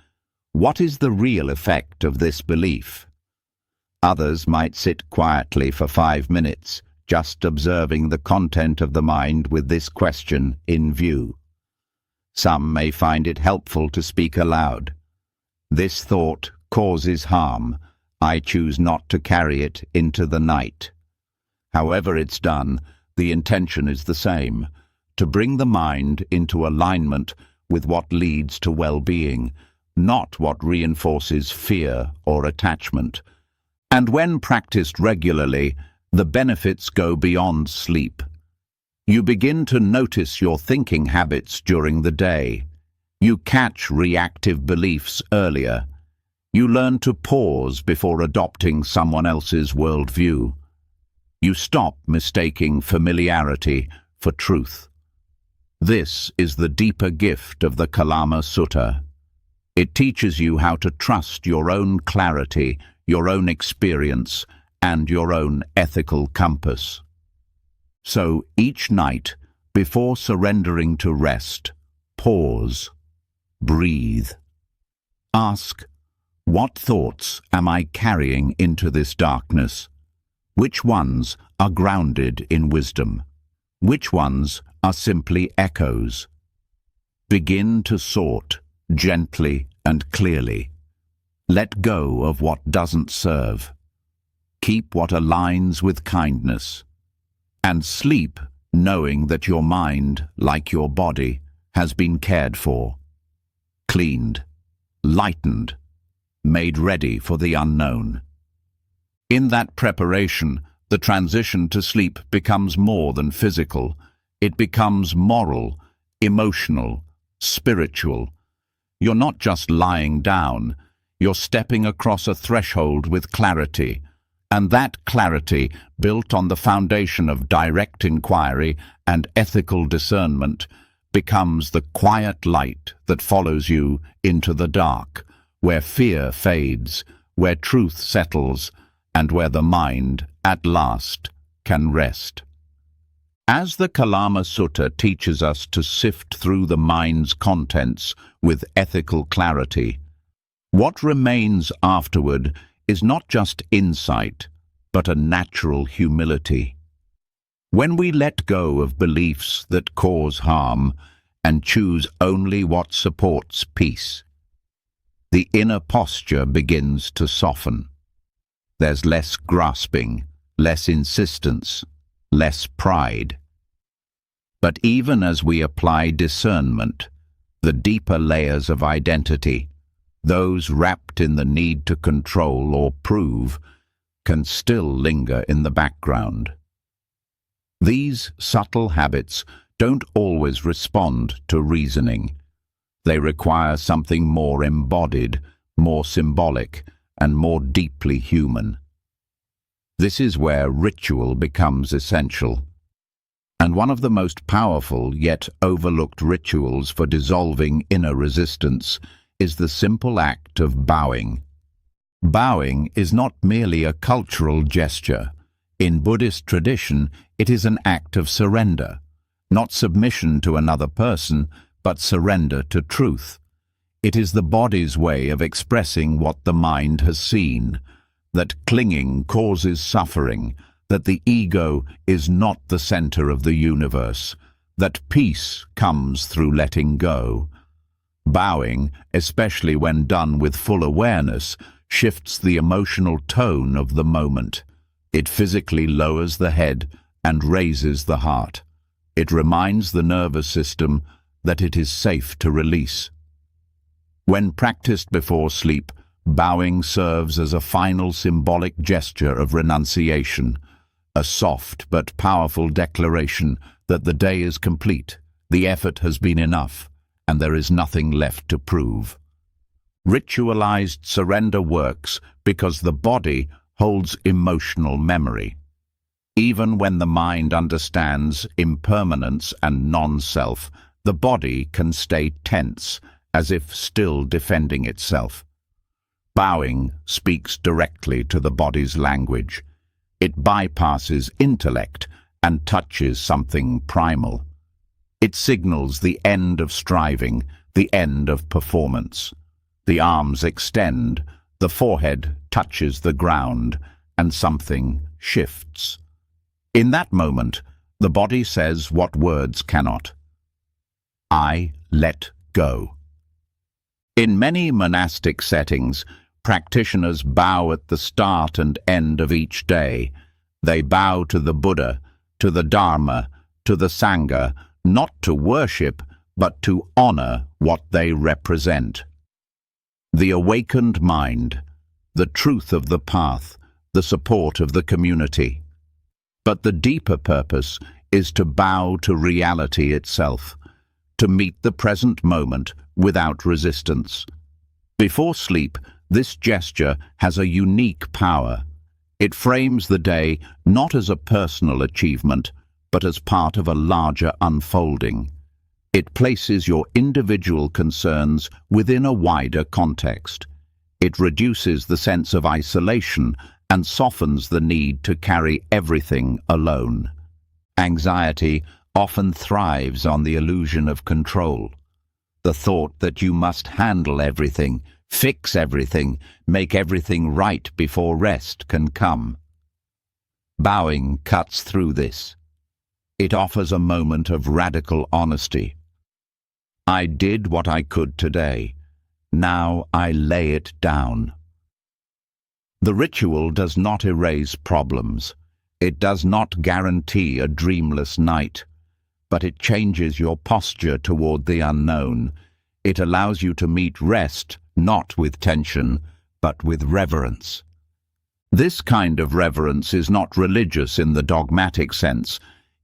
what is the real effect of this belief? Others might sit quietly for 5 minutes, just observing the content of the mind with this question in view. Some may find it helpful to speak aloud. This thought causes harm. I choose not to carry it into the night. However it's done, the intention is the same, to bring the mind into alignment with what leads to well-being, not what reinforces fear or attachment. And when practiced regularly, the benefits go beyond sleep. You begin to notice your thinking habits during the day. You catch reactive beliefs earlier. You learn to pause before adopting someone else's worldview. You stop mistaking familiarity for truth. This is the deeper gift of the Kalama Sutta. It teaches you how to trust your own clarity, your own experience, and your own ethical compass. So each night, before surrendering to rest, pause, breathe. Ask, what thoughts am I carrying into this darkness? Which ones are grounded in wisdom? Which ones are simply echoes? Begin to sort gently and clearly. Let go of what doesn't serve. Keep what aligns with kindness. And sleep knowing that your mind, like your body, has been cared for, cleaned, lightened, made ready for the unknown. In that preparation, the transition to sleep becomes more than physical. It becomes moral, emotional, spiritual. You're not just lying down, you're stepping across a threshold with clarity, and that clarity, built on the foundation of direct inquiry and ethical discernment, becomes the quiet light that follows you into the dark, where fear fades, where truth settles, and where the mind, at last, can rest. As the Kalama Sutta teaches us to sift through the mind's contents with ethical clarity, what remains afterward is not just insight, but a natural humility. When we let go of beliefs that cause harm and choose only what supports peace, the inner posture begins to soften. There's less grasping, less insistence, less pride. But even as we apply discernment, the deeper layers of identity, those wrapped in the need to control or prove, can still linger in the background. These subtle habits don't always respond to reasoning. They require something more embodied, more symbolic, and more deeply human. This is where ritual becomes essential. And one of the most powerful yet overlooked rituals for dissolving inner resistance is the simple act of bowing. Bowing is not merely a cultural gesture. In Buddhist tradition, it is an act of surrender, not submission to another person, but surrender to truth. It is the body's way of expressing what the mind has seen, that clinging causes suffering, that the ego is not the center of the universe, that peace comes through letting go. Bowing, especially when done with full awareness, shifts the emotional tone of the moment. It physically lowers the head and raises the heart. It reminds the nervous system that it is safe to release. When practiced before sleep, bowing serves as a final symbolic gesture of renunciation, a soft but powerful declaration that the day is complete, the effort has been enough, and there is nothing left to prove. Ritualized surrender works because the body holds emotional memory. Even when the mind understands impermanence and non-self, the body can stay tense, as if still defending itself. Bowing speaks directly to the body's language. It bypasses intellect and touches something primal. It signals the end of striving, the end of performance. The arms extend, the forehead touches the ground, and something shifts. In that moment, the body says what words cannot. I let go. In many monastic settings, practitioners bow at the start and end of each day. They bow to the Buddha, to the Dharma, to the Sangha, not to worship, but to honor what they represent. The awakened mind, the truth of the path, the support of the community. But the deeper purpose is to bow to reality itself, to meet the present moment without resistance. Before sleep, this gesture has a unique power. It frames the day not as a personal achievement, but as part of a larger unfolding. It places your individual concerns within a wider context. It reduces the sense of isolation and softens the need to carry everything alone. Anxiety often thrives on the illusion of control. The thought that you must handle everything, fix everything, make everything right before rest can come. Bowing cuts through this. It offers a moment of radical honesty. I did what I could today. Now I lay it down. The ritual does not erase problems. It does not guarantee a dreamless night, but it changes your posture toward the unknown. It allows you to meet rest not with tension, but with reverence. This kind of reverence is not religious in the dogmatic sense.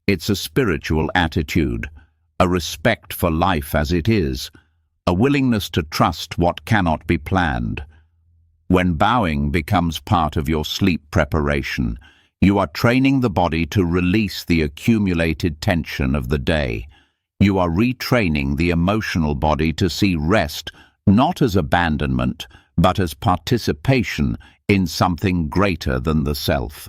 It's a spiritual attitude, a respect for life as it is, a willingness to trust what cannot be planned. When bowing becomes part of your sleep preparation, you are training the body to release the accumulated tension of the day. You are retraining the emotional body to see rest not as abandonment, but as participation in something greater than the self.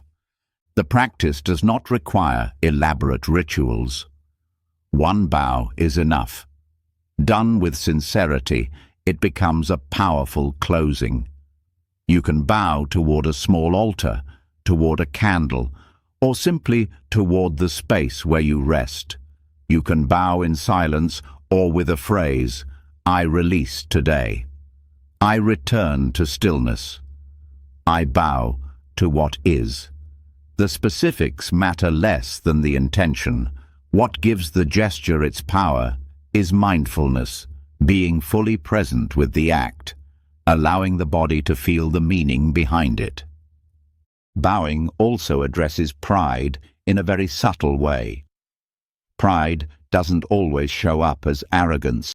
The practice does not require elaborate rituals. One bow is enough. Done with sincerity, it becomes a powerful closing. You can bow toward a small altar, toward a candle, or simply toward the space where you rest. You can bow in silence or with a phrase, I release today. I return to stillness. I bow to what is. The specifics matter less than the intention. What gives the gesture its power is mindfulness, being fully present with the act, allowing the body to feel the meaning behind it. Bowing also addresses pride in a very subtle way. Pride doesn't always show up as arrogance.